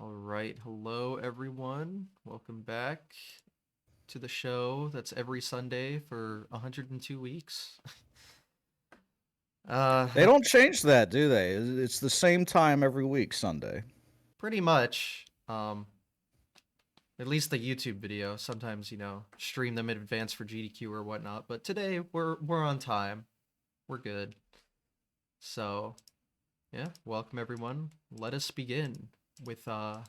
All right. Hello, everyone. Welcome back to the show that's every Sunday for 102 weeks. They uh, don't change that, do they? It's the same time every week, Sunday. Pretty much. At least the YouTube video. Sometimes, stream them in advance for GDQ or whatnot. But today we're on time. We're good. So, yeah, welcome everyone. Let us begin with how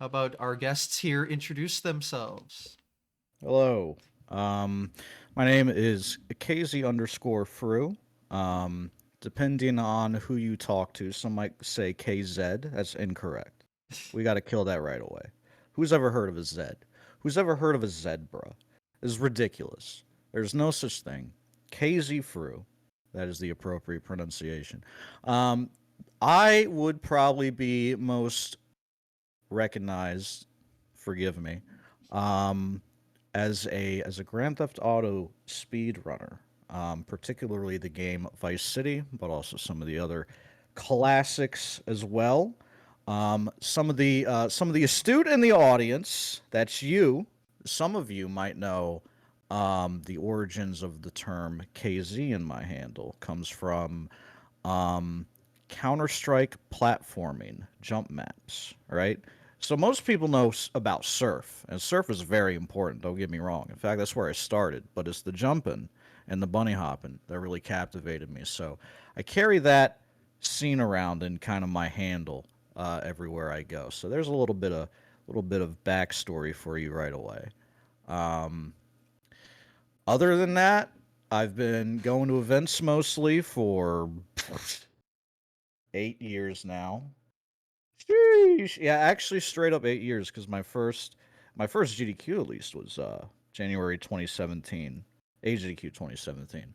about our guests here introduce themselves? Hello. Um, my name is KZ_Fru. Um, Depending on who you talk to, some might say KZ. That's incorrect. We got to kill that right away. Who's ever heard of a Z? Who's ever heard of a zebra? This is ridiculous. There's no such thing. KZ Fru. That is the appropriate pronunciation. Um, I would probably be most recognized, forgive me, um, as a Grand Theft Auto speedrunner, particularly the game Vice City, but also some of the other classics as well. Some of the astute in the audience, that's you. Some of you might know the origins of the term KZ in my handle comes from um, Counter Strike platforming jump maps, right? So most people know about surf, and surf is very important. Don't get me wrong. In fact, that's where I started. But it's the jumping and the bunny hopping that really captivated me. So I carry that scene around in kind of my handle everywhere I go. So there's a little bit of backstory for you right away. Um, Other than that, I've been going to events mostly for 8 years now. Sheesh. Yeah, actually, straight up 8 years because my first GDQ at least was January 2017, AGDQ 2017,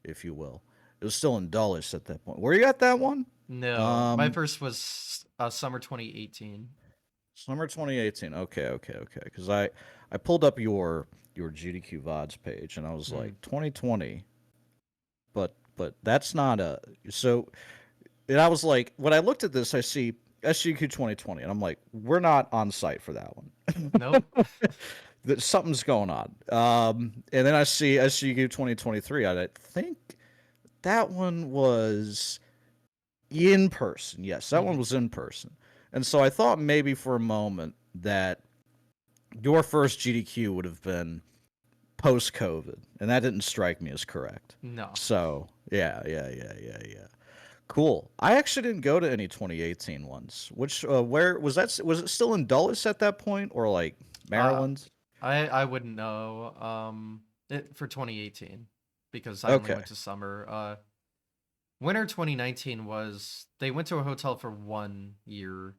if you will. It was still in Dulles at that point. Where you at that one? No, my Um, first was summer 2018. Summer 2018. Okay, okay, okay. Because I pulled up your GDQ VODs page and I was Mm. like 2020, but that's not a so. And I was like, when I looked at this, I see SGQ 2020, and I'm like, we're not on site for that one. Nope. That something's going on. And then I see SGQ 2023. I think that one was in person. Yes, that one Mhm. was in person. And so I thought maybe for a moment that your first GDQ would have been post COVID, and that didn't strike me as correct. No. So yeah. Cool. I actually didn't go to any 2018 ones. Which where was that? Was it still in Dulles at that point, or like Uh, Maryland? I wouldn't know. For 2018 because I only Okay. went to summer. Winter 2019 was they went to a hotel for 1 year.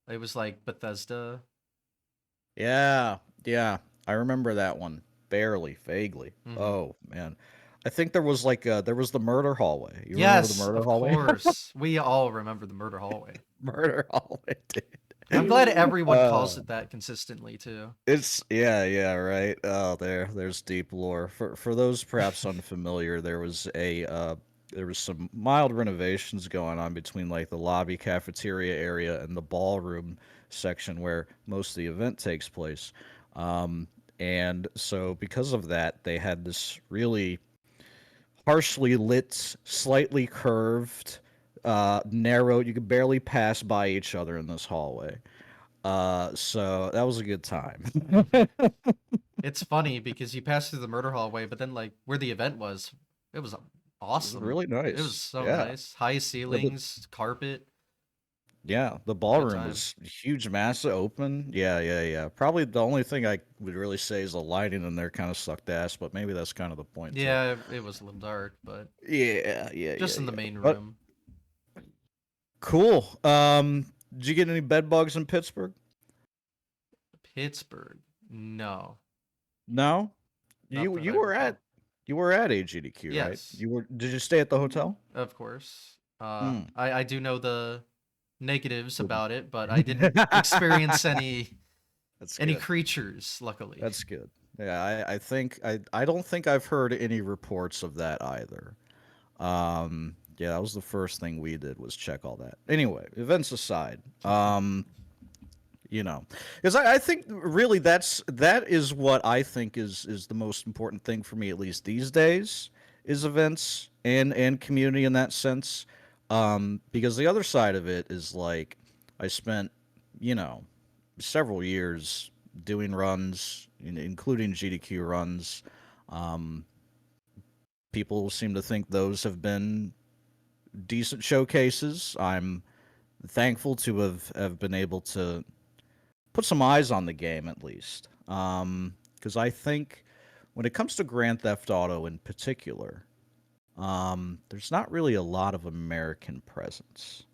It was like Bethesda. Yeah, yeah. I remember that one barely, vaguely. Hmm. Oh man, I think there was the murder hallway. You remember the Yes, murder of hallway? course. We all remember the murder hallway. Murder hallway, I'm glad dude. everyone calls it that consistently too. It's yeah, right. Oh, there's deep lore. For those perhaps unfamiliar, there was some mild renovations going on between like the lobby cafeteria area and the ballroom section where most of the event takes place. Um, and so because of that, they had this really harshly lit, slightly curved, narrow. You could barely pass by each other in this hallway. So that was a good time. It's funny because you pass through the murder hallway, but then like where the event was, it was It was awesome. really It was nice. so Yeah. nice. High The, the ceilings, carpet, yeah, the good ballroom time. was huge, massive, open. Yeah. Probably the only thing I would really say is the lighting in there kind of sucked ass, but maybe that's kind of the point too. Yeah, it was a little dark, but just in the Yeah. main But room. cool. Did you get any bed bugs in Pittsburgh? Pittsburgh. No, No. not You that you I were recall. at you were at AGDQ, right? Yes, You were. Did you stay at the hotel? of course. Hmm. I do know the negatives about it, but I didn't experience That's any good. creatures, luckily. That's good. Yeah, I don't think I've heard any reports of that either. Yeah, that was the first thing we did was check all that. Anyway, events aside, you know, because I think really that is what I think is the most important thing for me, at least these days, is events and community in that sense. Because the other side of it is like I spent, you know, several years doing runs, including GDQ runs. Um, People seem to think those have been decent showcases. I'm thankful to have been able to put some eyes on the game at least. Because I think when it comes to Grand Theft Auto in particular, there's not really a lot of American presence,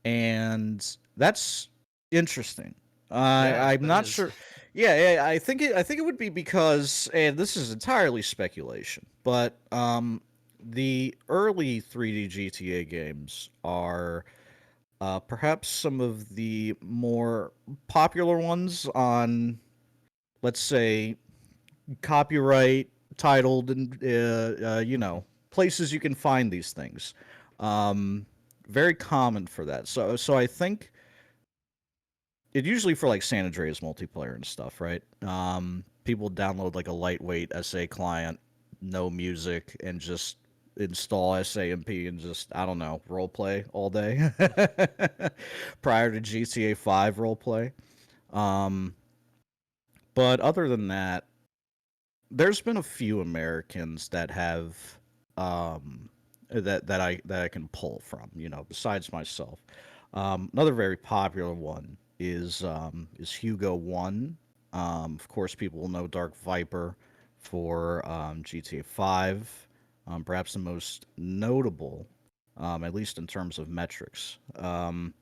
and that's interesting. Yeah, I'm that not is. sure. Yeah, I think it would be because, and this is entirely speculation, but the early 3D GTA games are perhaps some of the more popular ones on, let's say, copyright titled and places you can find these things. Um, Very common for that. So I think it usually for like San Andreas multiplayer and stuff, right? People download like a lightweight SA client, no music, and just install SAMP and just I don't know role play all day prior to GTA 5 role play. Um, but other than that, there's been a few Americans that have that I can pull from, you know, besides myself. Another very popular one is Hugo One. Of course, people will know Dark Viper for GTA 5. Perhaps the most notable, at least in terms of metrics. And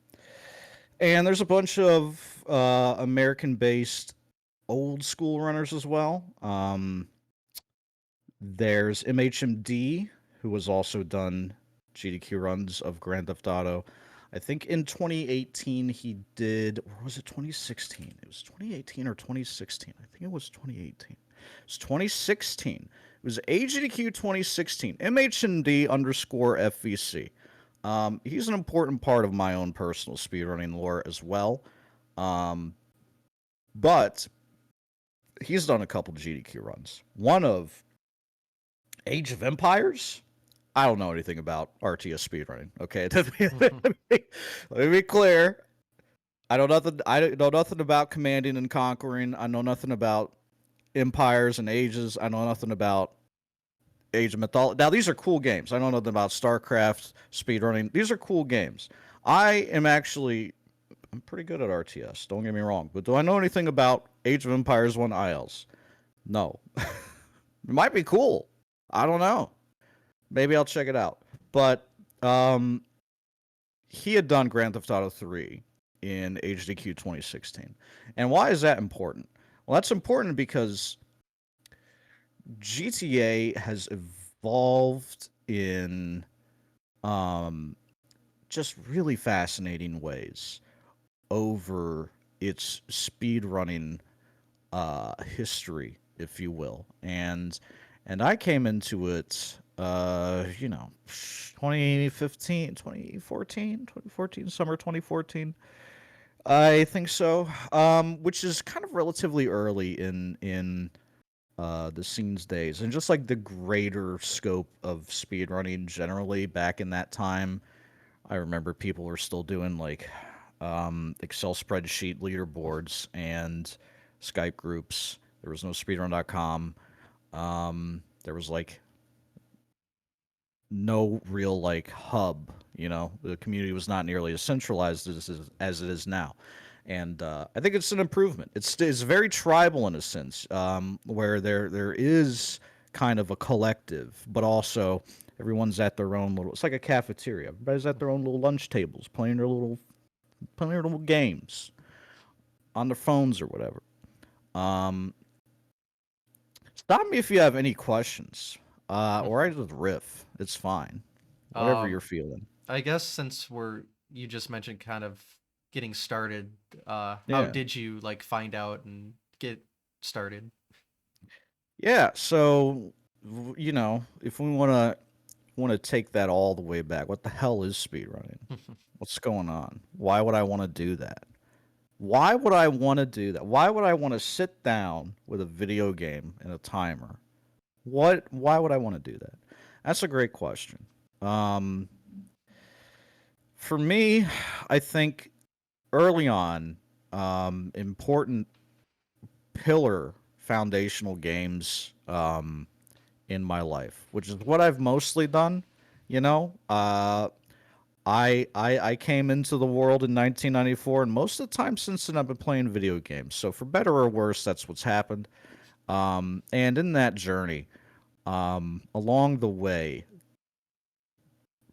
there's a bunch of American-based old school runners as well. There's MHMD, who has also done GDQ runs of Grand Theft Auto. I think in 2018 he did, or was it 2016? It was 2018 or 2016. I think it was 2018. It was 2016. It was AGDQ 2016. MHMD underscore FVC. He's an important part of my own personal speedrunning lore as well. Um, but he's done a couple GDQ runs. One of Age of Empires. I don't know anything about RTS speedrunning. Okay, let me be clear. I know nothing. I know nothing about commanding and conquering. I know nothing about empires and ages. I know nothing about Age of Mythology. Now these are cool games. I know nothing about StarCraft speedrunning. These are cool games. I'm pretty good at RTS. Don't get me wrong. But do I know anything about Age of Empires 1 ILs? No. It might be cool. I don't know. Maybe I'll check it out. But um, he had done Grand Theft Auto 3 in HDQ 2016. And why is that important? Well, that's important because GTA has evolved in um, just really fascinating ways over its speedrunning history, if you will. And I came into it, 2015, 2014, summer 2014. I think so. Which is kind of relatively early in the scene's days, and just like the greater scope of speedrunning generally back in that time. I remember people were still doing like Excel spreadsheet leaderboards and Skype groups. There was no speedrun.com. There was like no real like hub. You know, the community was not nearly as centralized as it is now, and I think it's an improvement. It's very tribal in a sense, where there is kind of a collective, but also everyone's at their own little. It's like a cafeteria. Everybody's at their own little lunch tables, playing their little games on their phones or whatever. Um, Stop me if you have any questions, or I just riff. It's fine, whatever um, you're feeling. I guess since you just mentioned kind of getting started, how Yeah, did you like find out and get started? yeah. So, if we want to take that all the way back, what the hell is speedrunning? What's going on? Why would I want to do that? Why would I want to do that? Why would I want to sit down with a video game and a timer? Why would I want to do that? That's a great question. Um, for me, I think early on, important pillar foundational games in my life, which is what I've mostly done. You know, I came into the world in 1994, and most of the time since then I've been playing video games. So for better or worse, that's what's happened. And in that journey, along the way,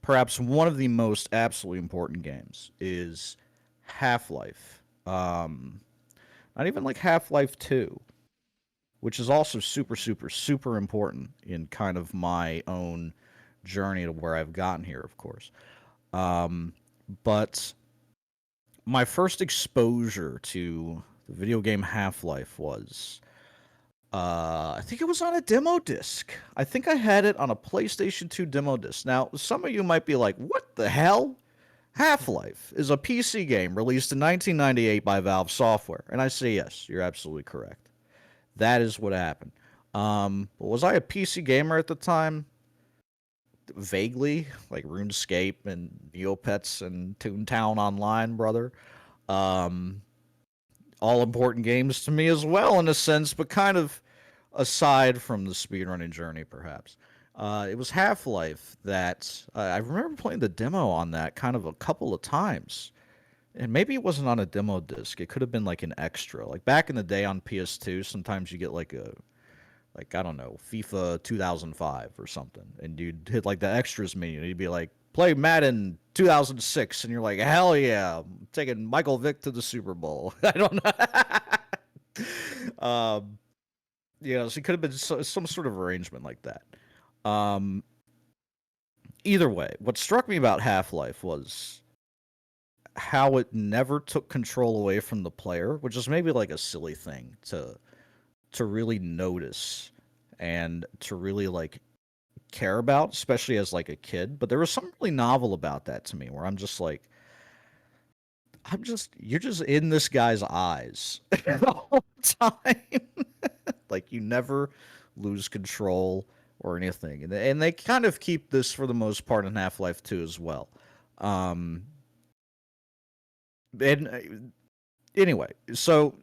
perhaps one of the most absolutely important games is Half Life. Not even like Half Life 2, which is also super, super, super important in kind of my own journey to where I've gotten here, of course. Um, but my first exposure to the video game Half Life was, I think it was on a demo disc. I think I had it on a PlayStation 2 demo disc. Now, some of you might be like, what the hell? Half Life is a PC game released in 1998 by Valve Software. And I say, yes, you're absolutely correct. That is what happened. Was I a PC gamer at the time? Vaguely, like RuneScape and Neopets and Toontown Online, brother. Um, all important games to me as well, in a sense, but kind of aside from the speedrunning journey, perhaps. It was Half Life that I remember playing the demo on that kind of a couple of times. And maybe it wasn't on a demo disc. It could have been like an extra. Like back in the day on PS2, sometimes you get like a like I don't know, FIFA 2005 or something, and you'd hit like the extras menu, and you'd be like, "Play Madden 2006," and you're like, "Hell yeah, I'm taking Michael Vick to the Super Bowl." I don't know. So it could have been some sort of arrangement like that. Um, Either way, what struck me about Half Life was how it never took control away from the player, which is maybe like a silly thing to really notice and to really like care about, especially as like a kid. But there was something really novel about that to me, where I'm just like, you're just in this guy's eyes the whole time. Like you never lose control or anything, and they kind of keep this for the most part in Half Life 2 as well. Um, and Anyway, so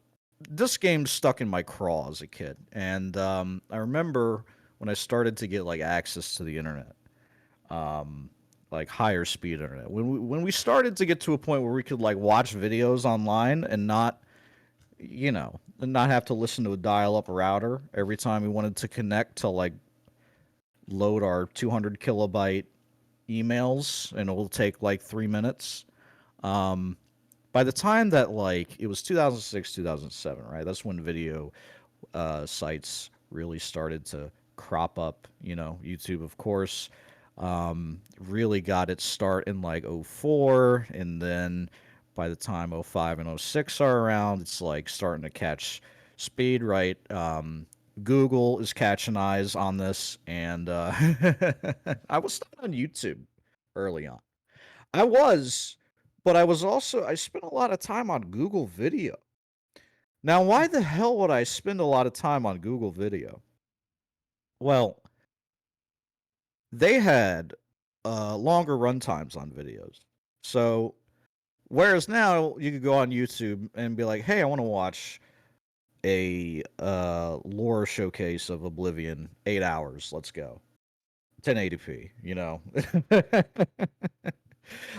this game stuck in my craw as a kid, and I remember when I started to get like access to the internet, um, like higher speed internet. When we started to get to a point where we could like watch videos online and not, and not have to listen to a dial-up router every time we wanted to connect to like load our 200 kilobyte emails, and it will take like 3 minutes. Um, by the time that like it was 2006, 2007, right? That's when video sites really started to crop up. YouTube, of course, really got its start in like '04, and then by the time '05 and '06 are around, it's like starting to catch speed, right? Google is catching eyes on this, and I was stuck on YouTube early on. I was, but I spent a lot of time on Google Video. Now, why the hell would I spend a lot of time on Google Video? Well, they had longer run times on videos. So, whereas now you could go on YouTube and be like, "Hey, I want to watch a lore showcase of Oblivion, 8 hours. Let's go, 1080p."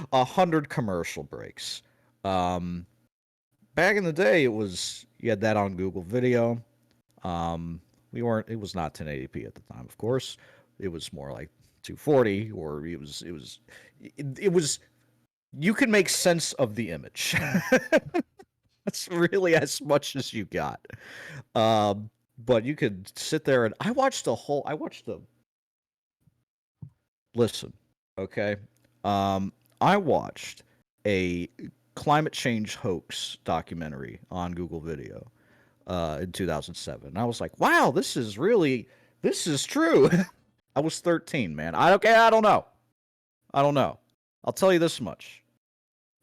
100 commercial breaks. Um, Back in the day, it was you had that on Google Video. Um, we weren't. It was not 1080p at the time, of course. It was more like 240, or it was. You can make sense of the image. That's really as much as you got. But you could sit there and I watched the whole. I watched the. Listen, okay. I watched a climate change hoax documentary on Google Video in 2007. And I was like, wow, this is true. I was 13, man. I don't know. I don't know. I'll tell you this much.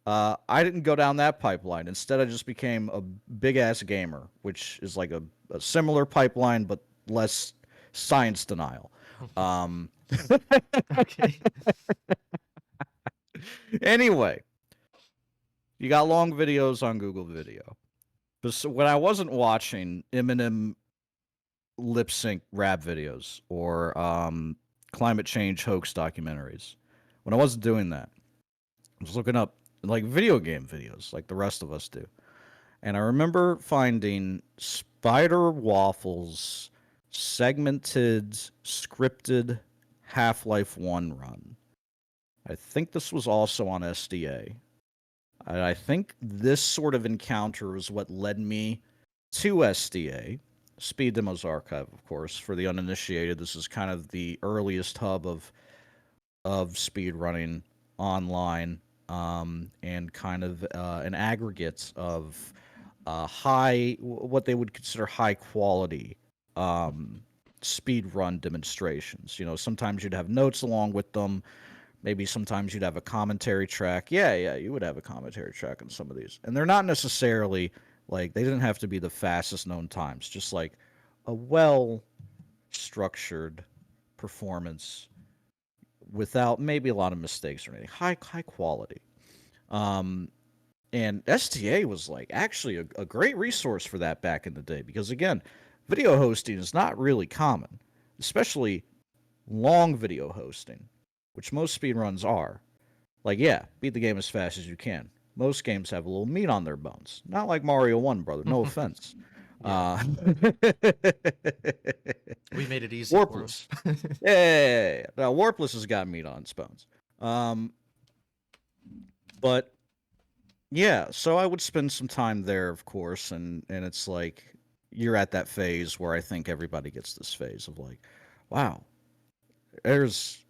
I didn't go down that pipeline. Instead, I just became a big ass gamer, which is like a similar pipeline but less science denial. Um, Okay. anyway, you got long videos on Google Video. But so when I wasn't watching Eminem lip sync rap videos or climate change hoax documentaries, when I wasn't doing that, I was looking up like video game videos like the rest of us do. And I remember finding Spider Waffles segmented scripted Half-Life 1 run. I think this was also on SDA. And I think this sort of encounter is what led me to SDA. Speed Demos Archive, of course. For the uninitiated, this is kind of the earliest hub of speed running online, and kind of an aggregate of what they would consider high quality speed run demonstrations. You know, sometimes you'd have notes along with them. Maybe sometimes you'd have a commentary track. Yeah, you would have a commentary track on some of these. And they're not necessarily like, they didn't have to be the fastest known times, just like a well structured performance without maybe a lot of mistakes or anything. High quality. Um, and STA was like actually a great resource for that back in the day because again, video hosting is not really common, especially long video hosting, which most speedruns are. Like, yeah, beat the game as fast as you can. Most games have a little meat on their bones. Not like Mario 1, brother. No offense. Yeah. Uh, We made it easy for him. Warpless. Yeah. Now, Warpless has got meat on its bones. Um, but yeah, so I would spend some time there, of course, and it's like you're at that phase where I think everybody gets this phase of like, wow, there's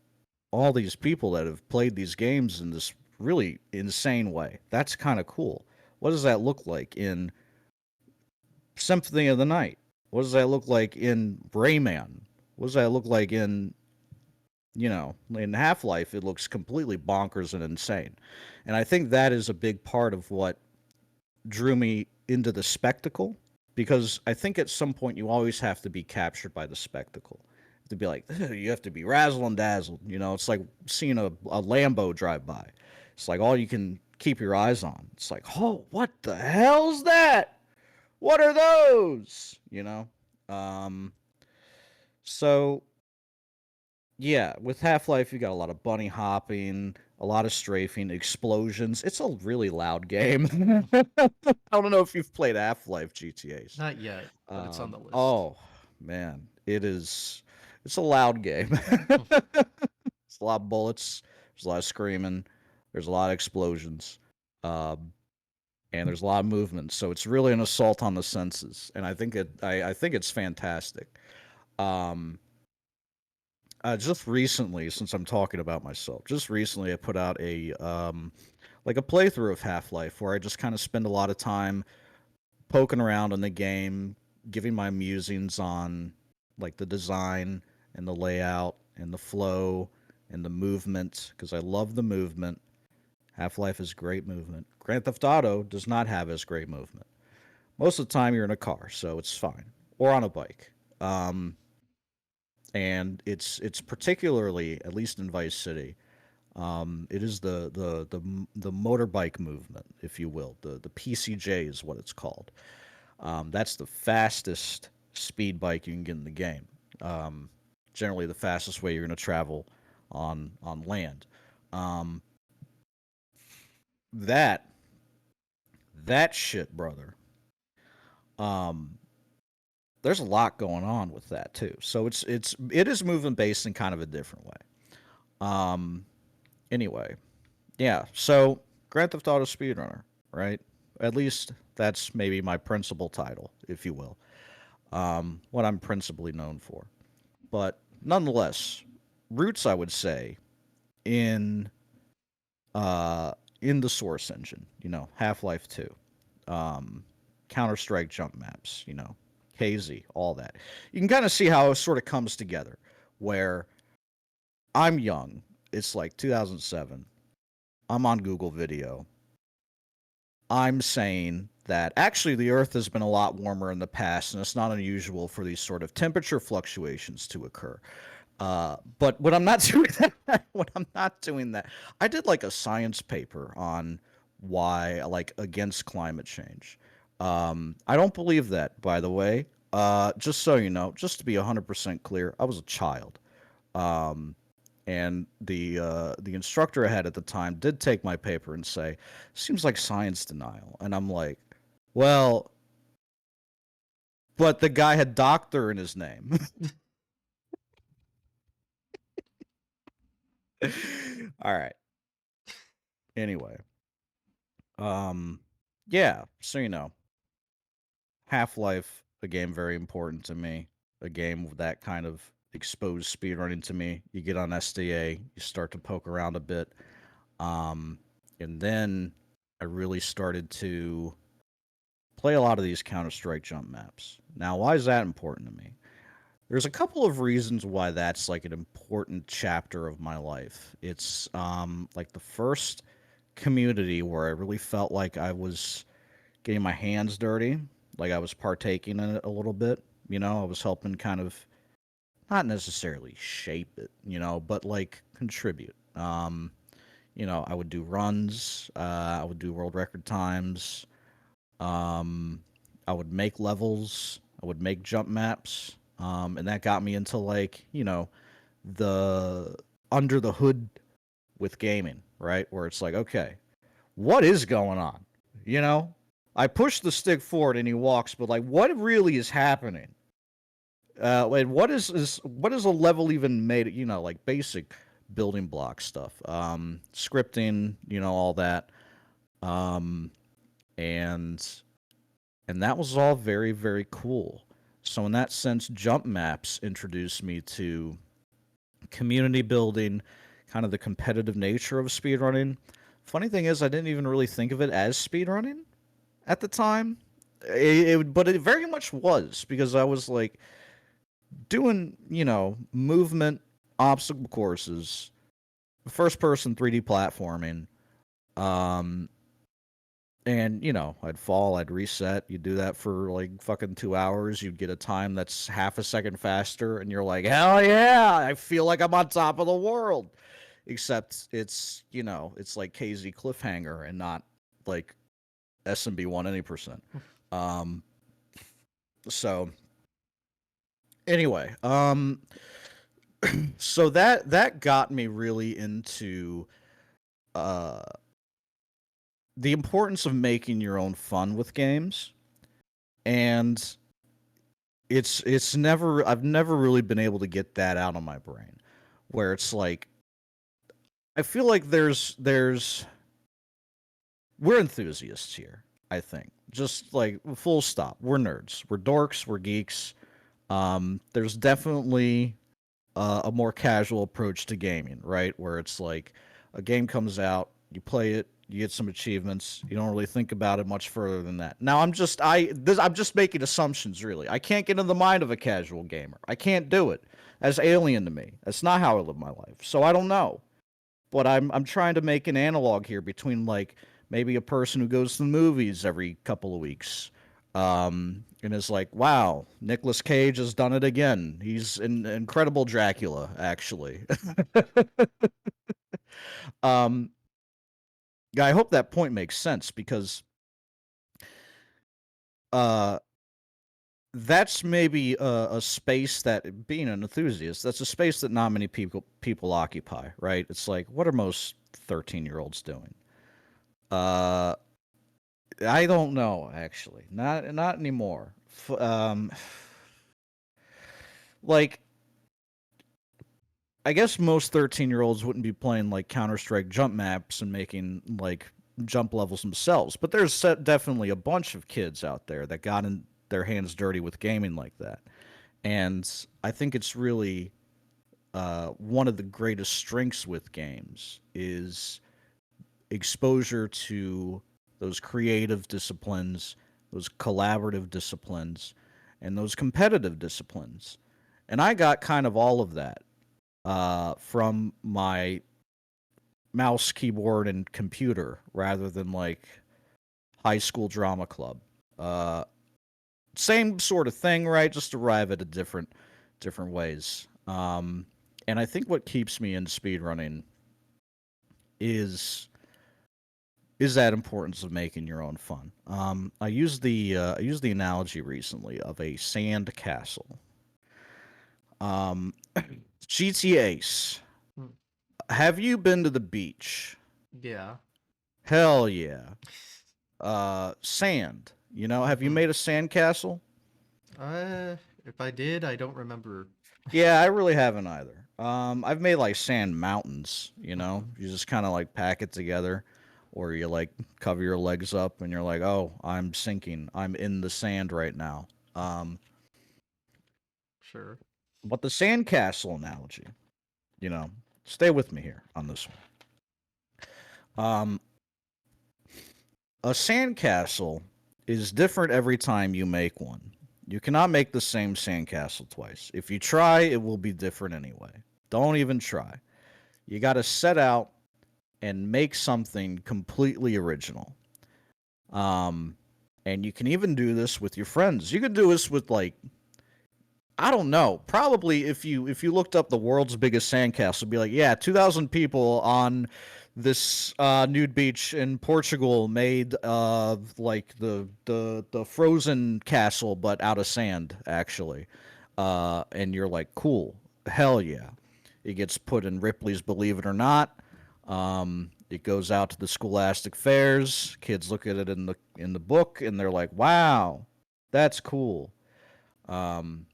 all these people that have played these games in this really insane way. That's kind of cool. What does that look like in Symphony of the Night? What does that look like in Rayman? What does that look like in, in Half Life? It looks completely bonkers and insane. And I think that is a big part of what drew me into the spectacle because I think at some point you always have to be captured by the spectacle. To be like, you have to be razzled and dazzled. You know, it's like seeing a Lambo drive by. It's like all you can keep your eyes on. It's like, oh, what the hell's that? What are those? Um, so yeah, with Half Life, you got a lot of bunny hopping, a lot of strafing, explosions. It's a really loud game. I don't know if you've played Half Life GTA's. Not yet, but it's on the list. Oh man, it is. It's a loud game. It's a lot of bullets. There's a lot of screaming. There's a lot of explosions, um, and there's a lot of movement. So it's really an assault on the senses, and I think I think it's fantastic. Um, just recently, since I'm talking about myself, just recently I put out like a playthrough of Half Life where I just kind of spend a lot of time poking around in the game, giving my musings on like the design and the layout and the flow and the movement because I love the movement. Half Life is great movement. Grand Theft Auto does not have as great movement. Most of the time you're in a car, so it's fine, or on a bike. Um, and it's particularly, at least in Vice City, it is the motorbike movement, if you will. The PCJ is what it's called. That's the fastest speed bike you can get in the game. Um, Generally, the fastest way you're going to travel on land. Um, that that shit, brother. Um, there's a lot going on with that too. So it is movement based in kind of a different way. Um, anyway, yeah. So Grand Theft Auto Speedrunner, right? At least that's maybe my principal title, if you will. What I'm principally known for. But nonetheless, roots I would say in in the Source engine, Half-Life 2, um, Counter-Strike jump maps, KZ, all that. You can kind of see how it sort of comes together where I'm young. It's like 2007. I'm on Google Video. I'm saying that actually the Earth has been a lot warmer in the past, and it's not unusual for these sort of temperature fluctuations to occur. But when I'm not doing that, when I'm not doing that, I did like a science paper on why, like, against climate change. I don't believe that, by the way. Just so you know, just to be 100% clear, I was a child. And the instructor I had at the time did take my paper and say, "Seems like science denial." And I'm like, "Well, but the guy had doctor in his name." All right. Anyway, um, yeah. So you know, Half Life, a game very important to me. A game that kind of exposed speedrunning to me. You get on SDA, you start to poke around a bit, um, and then I really started to play a lot of these Counter Strike jump maps. Now, why is that important to me? There's a couple of reasons why that's like an important chapter of my life. It's like the first community where I really felt like I was getting my hands dirty, like I was partaking in it a little bit. You know, I was helping kind of not necessarily shape it, you know, but like contribute. You know, I would do runs, I would do world record times, um, I would make levels, I would make jump maps, and that got me into like you know the under the hood with gaming, right? Where it's like, okay, what is going on? You know, I push the stick forward and he walks, but like, what really is happening? And what is a level even made? You know, like basic building block stuff, scripting, you know, all that, um, and that was all very very cool. So in that sense, jump maps introduced me to community building, kind of the competitive nature of speedrunning. Funny thing is, I didn't even really think of it as speedrunning at the time. But it very much was because I was like doing, you know, movement obstacle courses, first person 3D platforming. Um, and, you know, I'd fall, I'd reset. You'd do that for like fucking 2 hours. You'd get a time that's half a second faster. And you're like, hell yeah, I feel like I'm on top of the world. Except it's, you know, it's like KZ Cliffhanger and not like SMB 1 any percent. Um, so anyway, so that got me really into uh the importance of making your own fun with games, and it's never I've never really been able to get that out of my brain, where it's like I feel like there's we're enthusiasts here. I think just like full stop. We're nerds. We're dorks. We're geeks. There's definitely a more casual approach to gaming, right? Where it's like a game comes out, you play it, you get some achievements, you don't really think about it much further than that. Now I'm just making assumptions really. I can't get in the mind of a casual gamer. I can't do it. That's alien to me. That's not how I live my life. So I don't know. But I'm trying to make an analog here between like maybe a person who goes to the movies every couple of weeks, and is like, wow, Nicolas Cage has done it again. He's an incredible Dracula, actually. um, yeah, I hope that point makes sense because uh, that's maybe a space that, being an enthusiast, that's a space that not many people occupy, right? It's like, what are most 13-year-olds doing? Uh, I don't know actually. Not anymore. Like I guess most 13-year-olds wouldn't be playing like Counter Strike jump maps and making like jump levels themselves, but there's definitely a bunch of kids out there that got in their hands dirty with gaming like that, and I think it's really one of the greatest strengths with games is exposure to those creative disciplines, those collaborative disciplines, and those competitive disciplines. And I got kind of all of that from my mouse, keyboard, and computer rather than like high school drama club. Uh, Same sort of thing, right? Just arrive at a different ways. And I think what keeps me in speedrunning is is that importance of making your own fun. I used the analogy recently of a sand castle. Um, GTA. Hmm. Have you been to the beach? Yeah. Hell yeah. Sand. You know, have you Mm-hmm. made a sand castle? If I did, I don't remember. Yeah, I really haven't either. I've made like sand mountains. You know, Mm-hmm. you just kind of like pack it together, or you like cover your legs up, and you're like, oh, I'm sinking. I'm in the sand right now. Um, Sure. but the sandcastle analogy, you know, stay with me here on this one. A sandcastle is different every time you make one. You cannot make the same sandcastle twice. If you try, it will be different anyway. Don't even try. You got to set out and make something completely original. Um, and you can even do this with your friends. You can do this with like I don't know. Probably if you looked up the world's biggest sandcastle, it'd be like, yeah, 2,000 people on this nude beach in Portugal made like the frozen castle, but out of sand actually. And you're like, cool, hell yeah. It gets put in Ripley's Believe It or Not. It goes out to the scholastic fairs. Kids look at it in the book, and they're like, wow, that's cool. Um,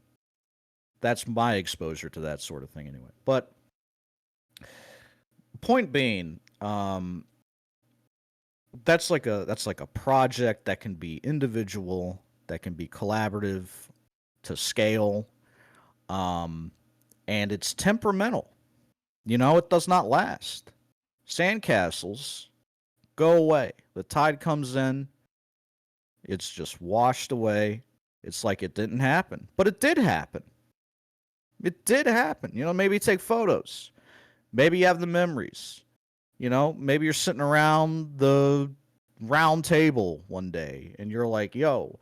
that's my exposure to that sort of thing anyway. But point being, that's like a project that can be individual, that can be collaborative to scale, um, and it's temperamental. You know, it does not last. Sandcastles go away. The tide comes in, it's just washed away. It's like it didn't happen, but it did happen. It did happen. You know, maybe take photos. Maybe you have the memories. You know, maybe you're sitting around the round table one day and you're like, yo,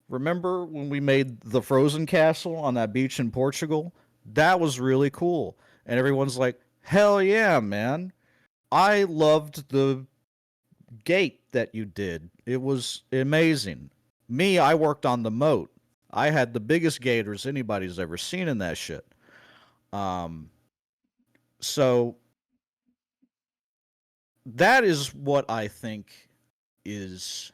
remember when we made the frozen castle on that beach in Portugal? That was really cool. And everyone's like, hell yeah, man. I loved the gate that you did. It was amazing. Me, I worked on the moat. I had the biggest gators anybody's ever seen in that shit. Um, so that is what I think is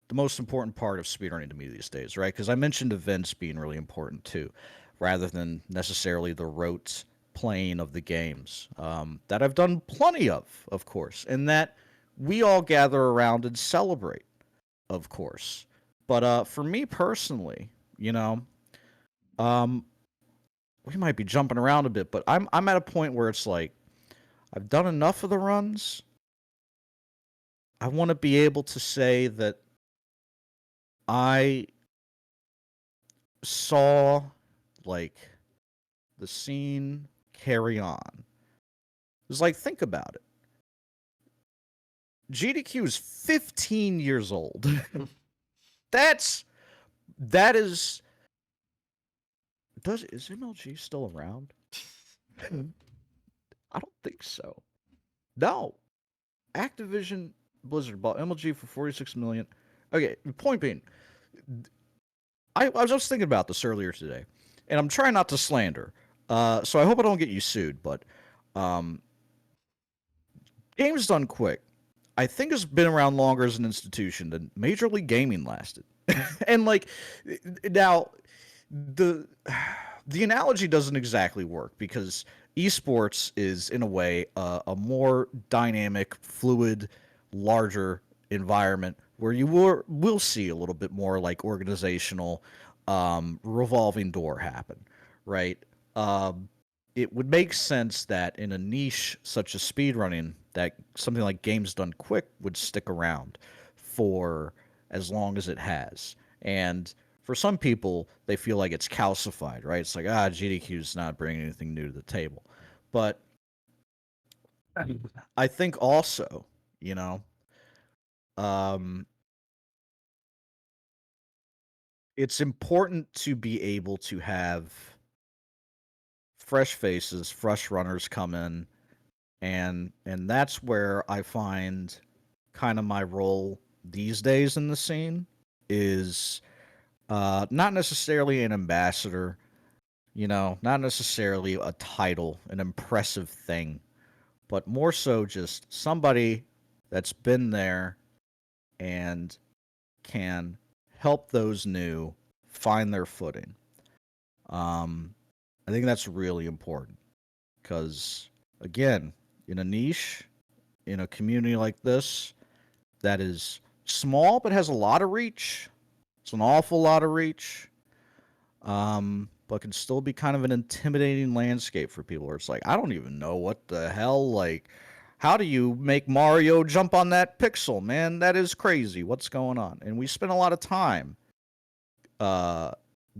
the most important part of speedrunning to me these days, right? Because I mentioned events being really important too, rather than necessarily the rote playing of the games that I've done plenty of course, and that we all gather around and celebrate, of course. But for me personally, you know, um, we might be jumping around a bit, but I'm at a point where it's like I've done enough of the runs. I want to be able to say that I saw like the scene carry on. It's like think about it. GDQ is 15 years old. That's that is does is MLG still around? I don't think so. No. Activision Blizzard bought MLG for 46 million. Okay, point being, I was just thinking about this earlier today, and I'm trying not to slander. So I hope I don't get you sued, but um, Games Done Quick, I think has been around longer as an institution than Major League Gaming lasted. And like now the the analogy doesn't exactly work because esports is in a way a more dynamic, fluid, larger environment where you will see a little bit more like organizational revolving door happen, right? Um, it would make sense that in a niche such as speedrunning, that something like Games Done Quick would stick around for as long as it has. And for some people, they feel like it's calcified, right? It's like, GDQ's not bringing anything new to the table. But I think also, you know, um, it's important to be able to have fresh faces, fresh runners come in, and that's where I find kind of my role these days in the scene is not necessarily an ambassador, not necessarily a title, an impressive thing, but more so just somebody that's been there and can help those new find their footing. Um, I think that's really important because, again, in a niche, in a community like this that is small but has a lot of reach, it's an awful lot of reach, but can still be kind of an intimidating landscape for people where it's like, I don't even know what the hell, like, how do you make Mario jump on that pixel, man? That is crazy. What's going on? And we spend a lot of time, uh,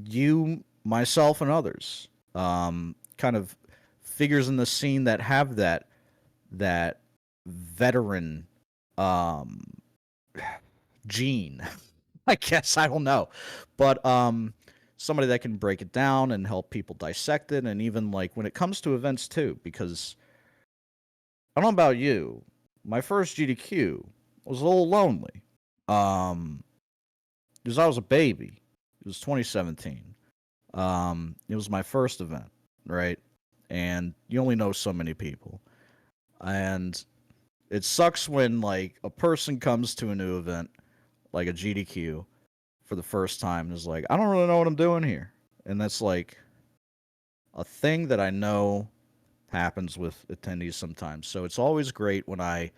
you, myself, and others, kind of figures in the scene that have that veteran um, gene. I guess I don't know, but somebody that can break it down and help people dissect it, and even like when it comes to events too. Because I don't know about you, my first GDQ was a little lonely. Um, because I was a baby. It was 2017. It was my first event, right? And you only know so many people, and it sucks when like a person comes to a new event, like a GDQ, for the first time and is like, I don't really know what I'm doing here. And that's like a thing that I know happens with attendees sometimes. So it's always great when I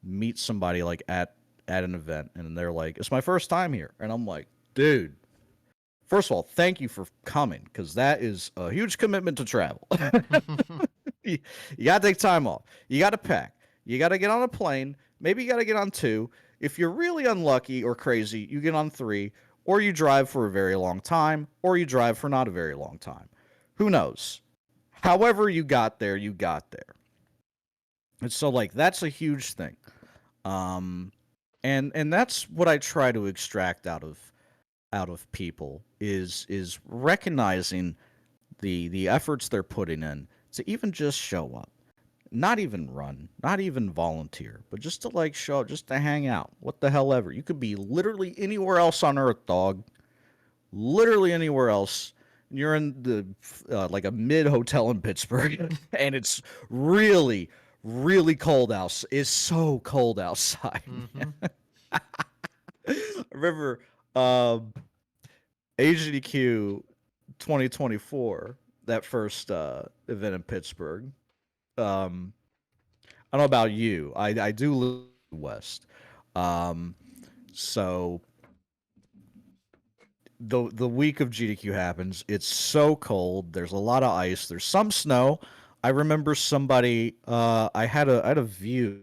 meet somebody like at an event and they're like, "It's my first time here." And I'm like, "Dude, first of all, thank you for coming cuz that is a huge commitment to travel." You got to take time off. You got to pack. You got to get on a plane. Maybe you got to get on two. If you're really unlucky or crazy, you get on three, or you drive for a very long time, or you drive for not a very long time. Who knows? However, you got there, you got there. And so, like, that's a huge thing. Um, and that's what I try to extract out of people is recognizing the efforts they're putting in to even just show up, not even run, not even volunteer, but just to like show up, just to hang out. What the hell ever. You could be literally anywhere else on Earth, dog. Literally anywhere else. You're in the like a mid hotel in Pittsburgh, and it's really, really cold out. It's so cold outside. Mm-hmm. I remember um, AGDQ 2024, that first event in Pittsburgh. Um, I don't know about you. I do live west. Um, so the week of GDQ happens. It's so cold. There's a lot of ice. There's some snow. I remember somebody. I had a view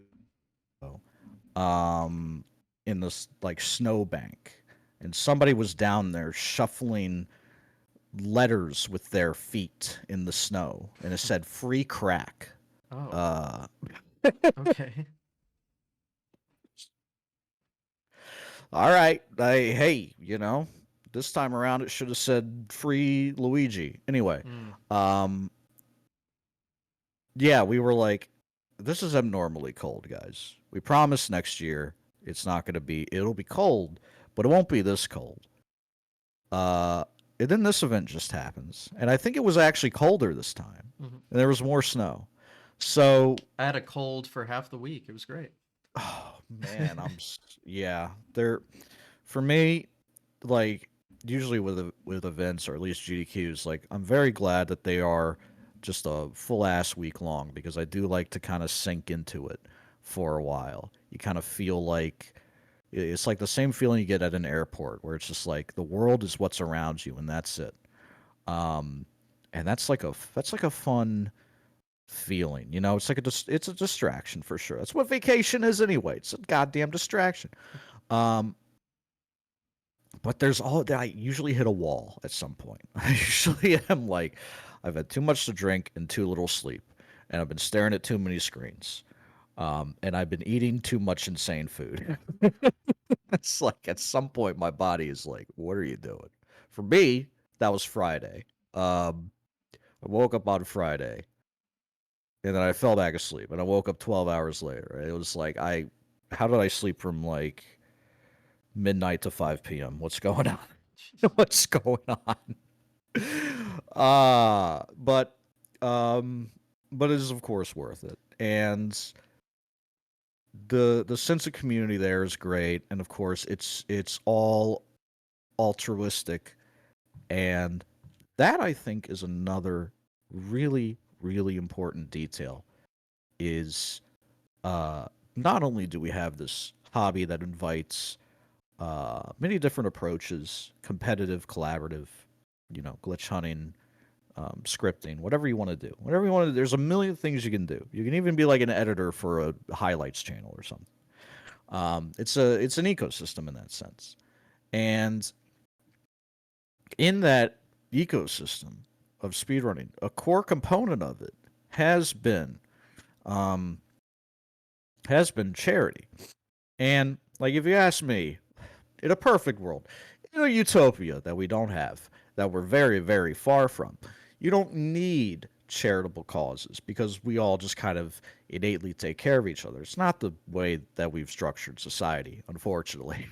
um in this like snowbank, and somebody was down there shuffling letters with their feet in the snow, and it said "free crack." Oh, Uh, okay. all right. Hey, this time around it should have said free Luigi. Anyway, Mm. um, yeah, we were like, this is abnormally cold, guys. We promise next year it'll be cold, but it won't be this cold. Uh, and then this event just happens, and I think it was actually colder this time, Hmm. and there was more snow. So, I had a cold for half the week. It was great. oh man, yeah, there for me, like usually with events or at least GDQs, like I'm very glad that they are just a full ass week long because I do like to kind of sink into it for a while. You kind of feel like it's like the same feeling you get at an airport where it's just like the world is what's around you and that's it. Um, and that's like a fun feeling. It's like it's a distraction for sure. That's what vacation is anyway. It's a goddamn distraction. Um, but I usually hit a wall at some point. I usually am like, I've had too much to drink and too little sleep, and I've been staring at too many screens. And I've been eating too much insane food. It's like at some point my body is like, "What are you doing?" For me, that was Friday. Um, I woke up on Friday, and then I fell back asleep, and I woke up 12 hours later. It was like how did I sleep from like midnight to 5 p.m.? What's going on? Jeez. What's going on? Uh, but um, but it is of course worth it, and the sense of community there is great, and of course it's all altruistic, and that I think is another really important detail is uh, not only do we have this hobby that invites many different approaches, competitive, collaborative, glitch hunting, scripting, whatever you want to do, whatever you want to do. There's a million things you can do. You can even be like an editor for a highlights channel or something. It's an ecosystem in that sense, and in that ecosystem of speedrunning, a core component of it has been um, has been charity. And like, if you ask me, in a perfect world, in a utopia that we don't have, that we're very far from, you don't need charitable causes because we all just kind of innately take care of each other. It's not the way that we've structured society, unfortunately.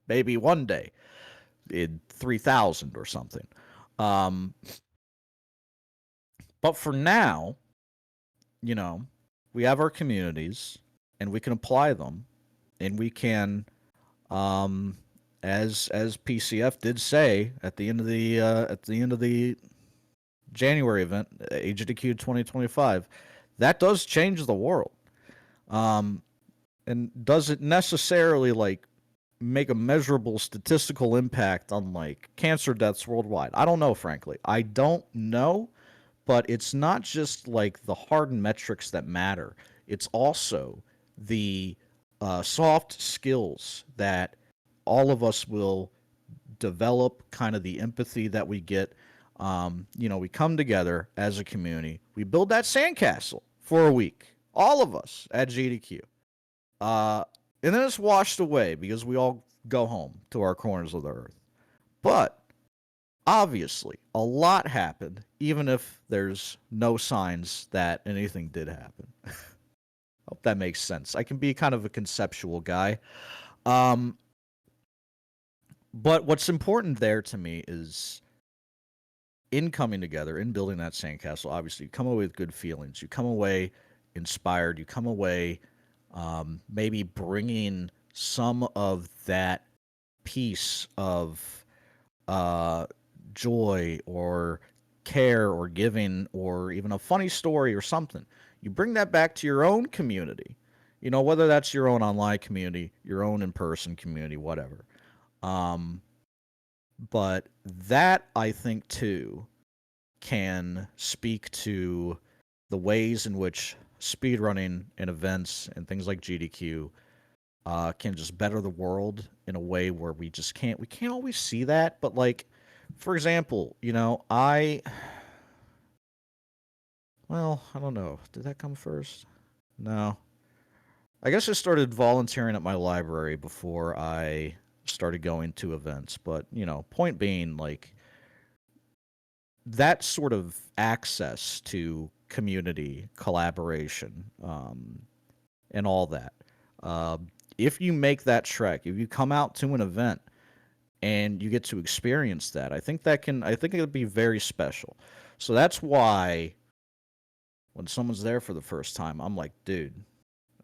Maybe one day in 3000 or something. Um, but for now, you know, we have our communities and we can apply them and we can um as PCF did say at the end of the January event, AGDQ 2025, that does change the world. Um and does it necessarily like make a measurable statistical impact on like cancer deaths worldwide? I don't know, frankly. I don't know, but it's not just like the hard metrics that matter. It's also the soft skills that all of us will develop, kind of the empathy that we get. We come together as a community. We build that sandcastle for a week, all of us at GDQ. Uh, and then it's washed away because we all go home to our corners of the earth. But obviously, a lot happened, even if there's no signs that anything did happen. Hope that makes sense. I can be kind of a conceptual guy. Um, but what's important there to me is in coming together, in building that sandcastle, obviously, you come away with good feelings. You come away inspired. You come away maybe bringing some of that piece of uh, joy or care or giving or even a funny story or something. You bring that back to your own community. Whether that's your own online community, your own in person community, whatever. Um, but that, I think, too, can speak to the ways in which speedrunning and events and things like GDQ can just better the world in a way where we can't always see that. But like, for example, I don't know. Did that come first? No. I guess I started volunteering at my library before I started going to events. But, point being, like, that sort of access to community collaboration and all that. Uh, if you make that trek, if you come out to an event and you get to experience that, I think it'll be very special. So that's why when someone's there for the first time, I'm like, dude,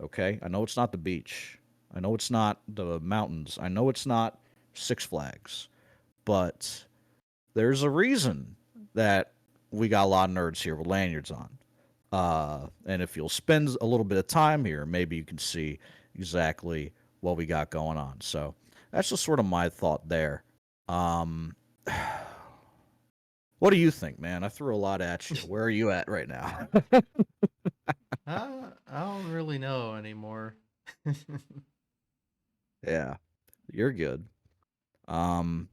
okay, I know it's not the beach. I know it's not the mountains. I know it's not Six Flags, but there's a reason that we got a lot of nerds here with lanyards on. And if you'll spend a little bit of time here, maybe you can see exactly what we got going on. So that's just sort of my thought there. Um, what do you think, man? I threw a lot at you. Where are you at right now? I don't really know anymore. Yeah, you're good. Um,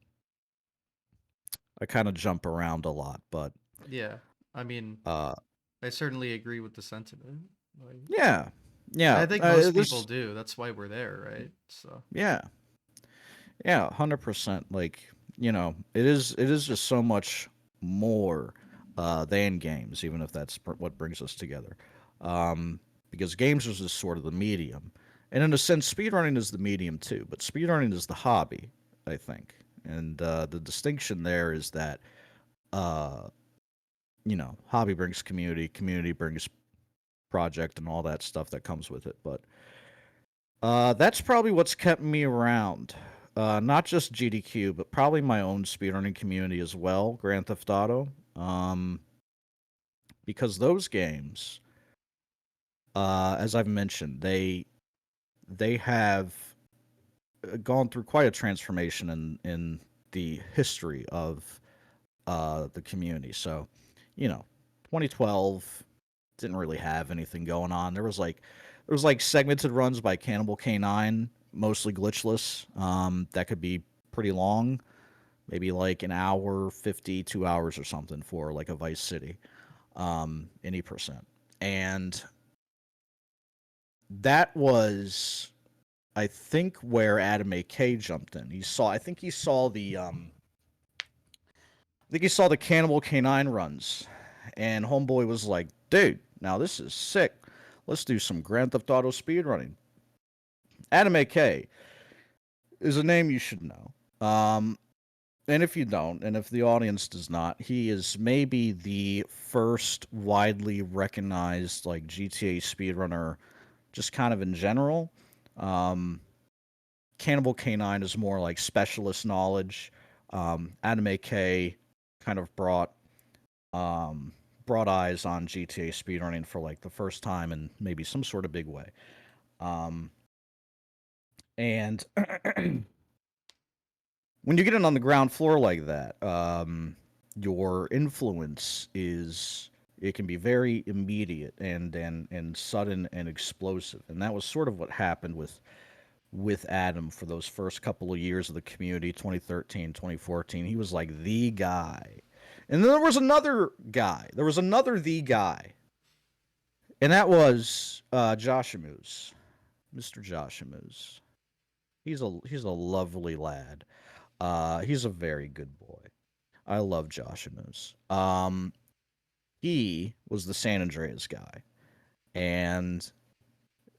I kind of jump around a lot, but Yeah, I mean, uh, I certainly agree with the sentiment. Like, yeah, Yeah, I think most people this, do. That's why we're there, right? So yeah, yeah, 100%. Like, it is just so much more than games, even if that's what brings us together. Um, because games is just sort of the medium, and in a sense, speedrunning is the medium too. But speedrunning is the hobby, I think, and the distinction there is that uh, hobby brings community, community brings project, and all that stuff that comes with it. But that's probably what's kept me around. Not just GDQ, but probably my own speedrunning community as well, Grand Theft Auto. Um, because those games, as I've mentioned, they have gone through quite a transformation in the history of the community. So, you know, 2012 didn't really have anything going on. There was like segmented runs by Cannibal K9, mostly glitchless. That could be pretty long, maybe like an hour, 50, 2 hours or something for like a Vice City, any percent. And that was, I think, where Adam AK jumped in. I think he saw the Cannibal K9 runs, and Homeboy was like, "Dude, now this is sick. Let's do some Grand Theft Auto speedrunning." Adam AK is a name you should know. And if you don't, and if the audience does not, he is maybe the first widely recognized like GTA speedrunner, just kind of in general. Um, Cannibal K9 is more like specialist knowledge. Adam AK kind of um, brought eyes on GTA speedrunning for like the first time in maybe some sort of big way. Um, and when you get in on the ground floor like that, your influence is it can be very immediate and sudden and explosive, and that was sort of what happened with Adam for those first couple of years of the community, 2013, 2014. He was like the guy. And then there was another guy. There was another the guy. And that was Joshimus, Mr. Joshimus. He's a lovely lad. He's a very good boy. I love Joshimus. He was the San Andreas guy, and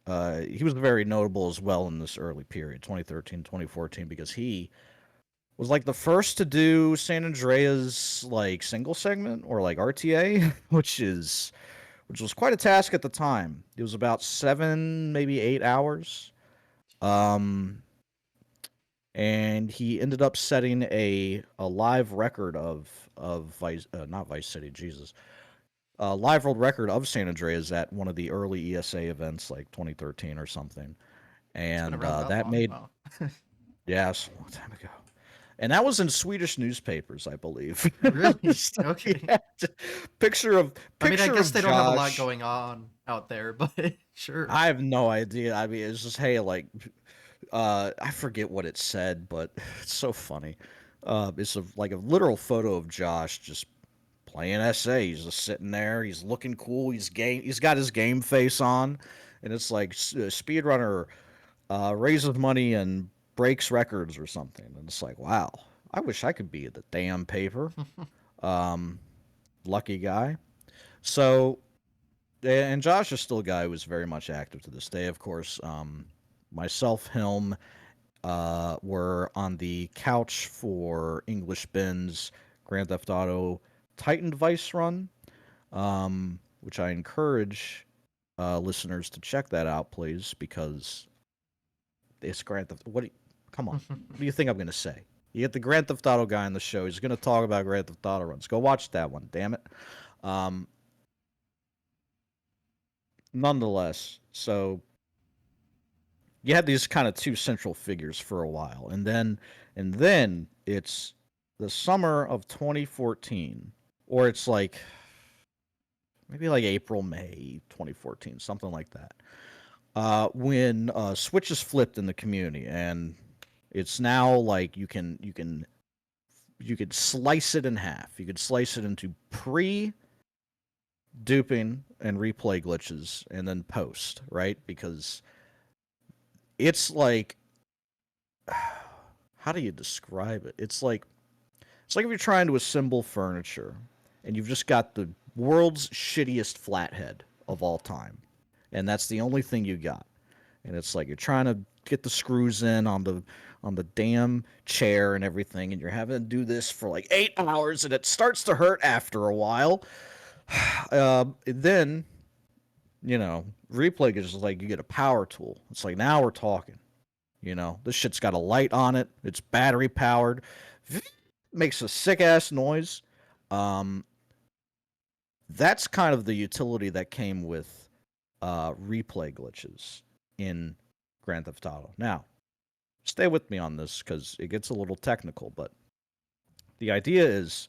he was very notable as well in this early period, 2013, 2014, because he was like the first to do San Andreas like single segment or like RTA, which was quite a task at the time. It was about 7, maybe 8 hours. Um, and he ended up setting a live record of Vice, not Vice City, Jesus, a live world record of San Andreas at one of the early ESA events, like 2013 or something. it's been And around that that long. made Wow. yes, a long time ago. And that was in Swedish newspapers, I believe. Really? So, Okay. yeah, picture of I mean, I picture guess of they don't have a lot Josh. going on out there, but sure. I have no idea. I mean, it's just hey, like I forget what it said, but it's so funny. It's like a literal photo of Josh just playing SA. He's just sitting there. He's looking cool. He's got his game face on, and it's like speedrunner raises money and breaks records or something. And it's like, wow, I wish I could be at the damn paper. Um, Lucky guy. So, and Josh is still a guy who is very much active to this day. Of course, myself, him, were on the couch for English Ben's Grand Theft Auto Titan Vice run, which I encourage listeners to check that out, please, because it's Grand Theft. Come on, what do you think I'm gonna say? You get the Grand Theft Auto guy on the show. He's gonna talk about Grand Theft Auto runs. Go watch that one. Damn it. Um, Nonetheless, so you had these kind of two central figures for a while, and then it's the summer of 2014, or it's like maybe like April, May 2014, something like that. When switches flipped in the community, and it's now like you could slice it in half. You could slice it into pre duping and replay glitches and then post, right? Because it's like, how do you describe it? It's like if you're trying to assemble furniture and you've just got the world's shittiest flathead of all time, and that's the only thing you got. And it's like you're trying to get the screws in on the damn chair and everything, and you're having to do this for like 8 hours, and it starts to hurt after a while. Then replay is like you get a power tool. It's like now we're talking. This shit's got a light on it. It's battery powered. Makes a sick ass noise. Um, that's kind of the utility that came with replay glitches in Grand Theft Auto. Now, stay with me on this because it gets a little technical, but the idea is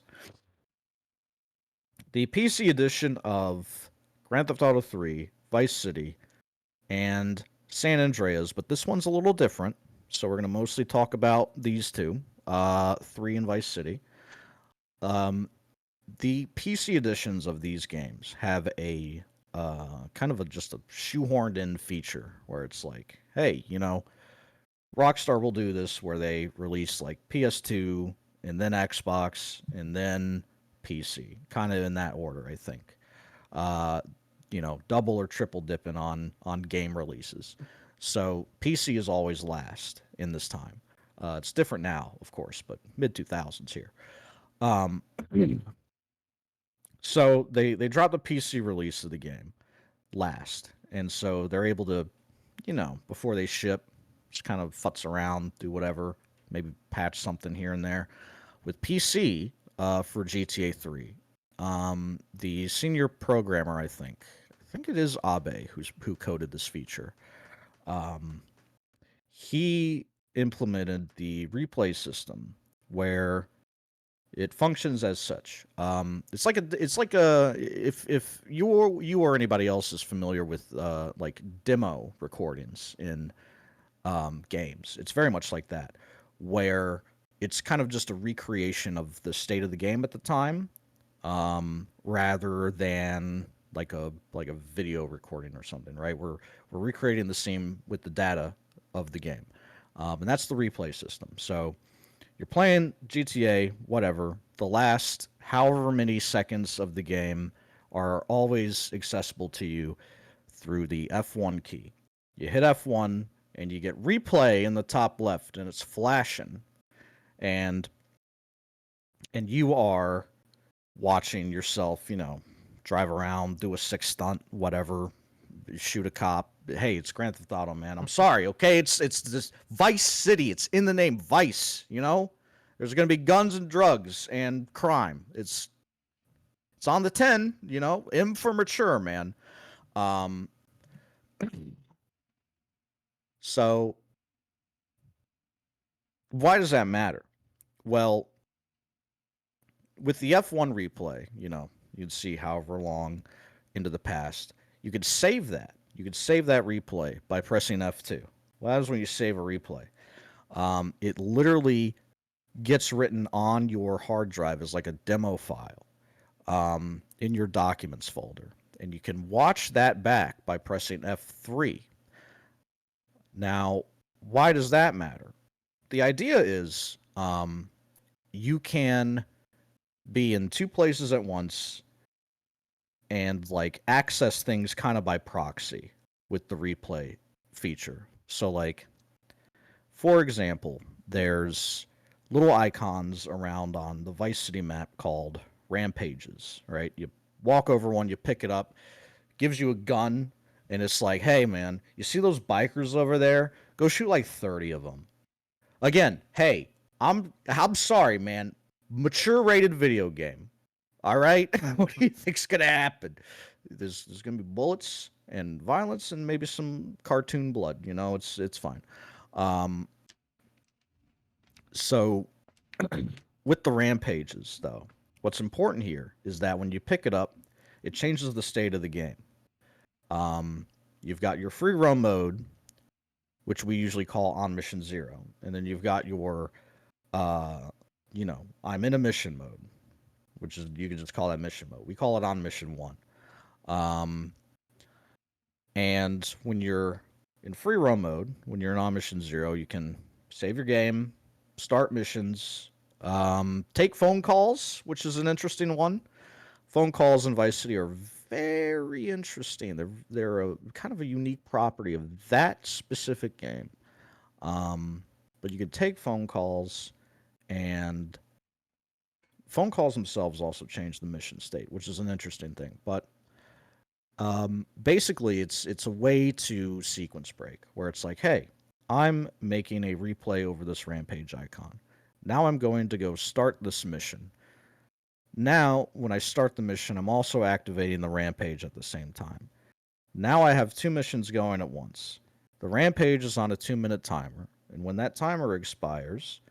the PC edition of Grand Theft Auto 3, Vice City, and San Andreas, but this one's a little different. So we're going to mostly talk about these two, 3 and Vice City. The PC editions of these games have a kind of just a shoehorned in feature where it's like, hey, Rockstar will do this where they release like PS2 and then Xbox and then PC, kind of in that order, I think. Uh, double or triple dipping on game releases. So PC is always last in this time. It's different now, of course, but mid 2000s here. Um, so they dropped the PC release of the game last, and so they're able to, before they ship, just kind of futz around, do whatever, maybe patch something here and there. With PC for GTA 3, the senior programmer, I think it is Abe who coded this feature. Um, he implemented the replay system where it functions as such. It's like a if you or anybody else is familiar with like demo recordings in games, it's very much like that, where it's kind of just a recreation of the state of the game at the time, rather than like a video recording or something, right? We're recreating the scene with the data of the game, and that's the replay system. So you're playing GTA, whatever. The last however many seconds of the game are always accessible to you through the F1 key. You hit F1 and you get replay in the top left, and it's flashing, and you are watching yourself, drive around, do a sick stunt, whatever, shoot a cop. Hey, it's Grand Theft Auto, man. I'm sorry, okay? It's this Vice City. It's in the name Vice, There's going to be guns and drugs and crime. It's on the 10, M for mature, man. Um so why does that matter? Well, with the F1 replay, you'd see however long into the past. You could save that. You could save that replay by pressing F2. Well, that is when you save a replay. It literally gets written on your hard drive as like a demo file, in your documents folder. And you can watch that back by pressing F3. Now, why does that matter? The idea is you can be in 2 places at once and like access things kind of by proxy with the replay feature. So like, for example, there's little icons around on the Vice City map called rampages, right? You walk over one, you pick it up, gives you a gun, and it's like, hey man, you see those bikers over there? Go shoot like 30 of them. Again, hey, I'm sorry, man. Mature rated video game. All right? What do you think's gonna happen? There's gonna be bullets and violence and maybe some cartoon blood. It's fine. Um, so with the rampages, though, what's important here is that when you pick it up, it changes the state of the game. You've got your free roam mode, which we usually call on mission 0, and then you've got your, I'm in a mission mode, which is, you can just call that mission mode. We call it on mission 1. Um, and when you're in free roam mode, when you're on mission 0, you can save your game, start missions, take phone calls, which is an interesting one. Phone calls in Vice City are very interesting. They're a kind of a unique property of that specific game. But you can take phone calls, and phone calls themselves also change the mission state, which is an interesting thing. But basically, it's a way to sequence break, where it's like, hey, I'm making a replay over this rampage icon. Now I'm going to go start this mission. Now, when I start the mission, I'm also activating the rampage at the same time. Now I have 2 missions going at once. The rampage is on a 2-minute timer, and when that timer expires,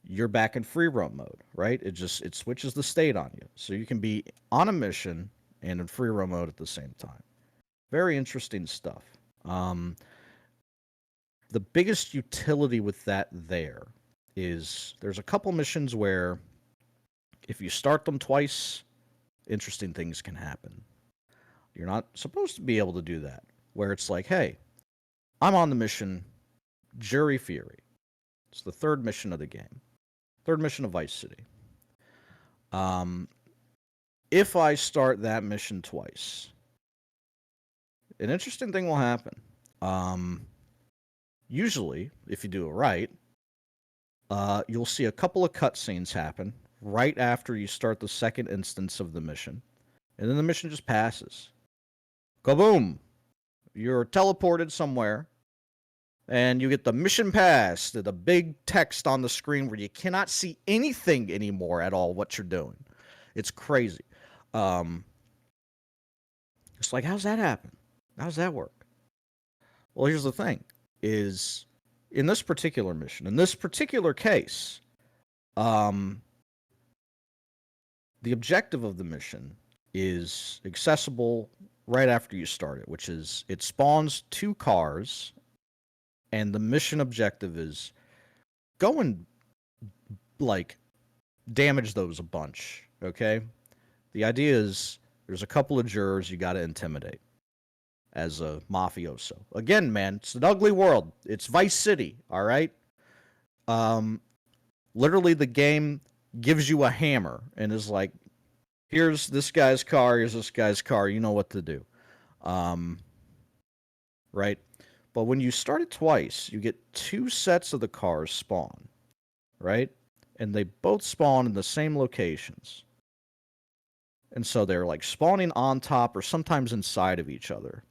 you're back in free roam mode, right? It switches the state on you. So you can be on a mission and in free roam mode at the same time. Very interesting stuff. Um, the biggest utility with that there is there's a couple missions where if you start them twice, interesting things can happen. You're not supposed to be able to do that. Where it's like, hey, I'm on the mission Jury Fury. It's the 3rd mission of the game. 3rd mission of Vice City. If I start that mission twice, an interesting thing will happen. Usually, if you do it right, you'll see a couple of cutscenes happen right after you start the 2nd instance of the mission, and then the mission just passes. Kaboom! You're teleported somewhere, and you get the mission passed, the big text on the screen where you cannot see anything anymore at all what you're doing. It's crazy. It's like, how's that happen? How's that work? Well, here's the thing, is in this particular mission, in this particular case, the objective of the mission is accessible right after you start it, which is it spawns 2 cars, and the mission objective is go and, like, damage those a bunch, okay? The idea is there's a couple of jurors you got to intimidate as a mafioso. Again, man, it's an ugly world. It's Vice City, all right? Literally, the game gives you a hammer and is like, here's this guy's car, here's this guy's car, you know what to do. Right? But when you start it twice, you get 2 sets of the cars spawn, right? And they both spawn in the same locations. And so they're like spawning on top or sometimes inside of each other.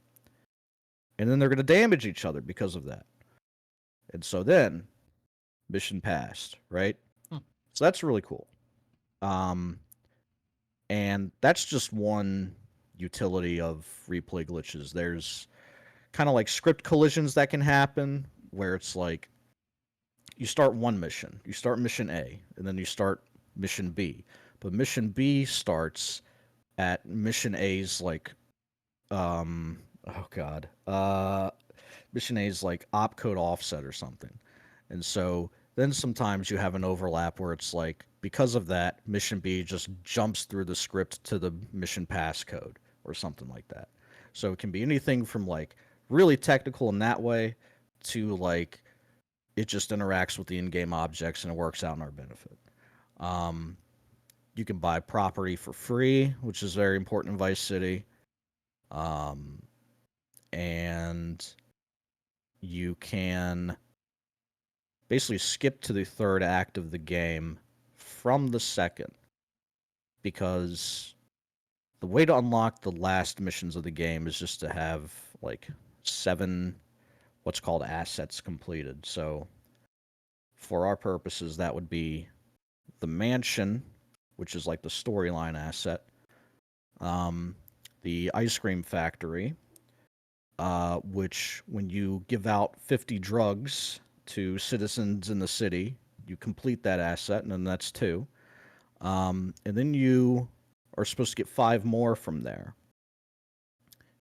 And then they're going to damage each other because of that. And so then, mission passed, right? So that's really cool. And that's just one utility of replay glitches. There's kind of like script collisions that can happen where it's like you start one mission, you start mission A, and then you start mission B. But mission B starts at mission A's like mission A's like opcode offset or something. And so then sometimes you have an overlap where it's like, because of that, mission B just jumps through the script to the mission passcode or something like that. So it can be anything from like really technical in that way to like it just interacts with the in-game objects and it works out in our benefit. You can buy property for free, which is very important in Vice City. And you can basically skip to the 3rd act of the game from the 2nd, because the way to unlock the last missions of the game is just to have like 7 what's called assets completed. So for our purposes, that would be the mansion, which is like the storyline asset, the ice cream factory, which when you give out 50 drugs to citizens in the city, you complete that asset, and then that's 2. And then you are supposed to get 5 more from there.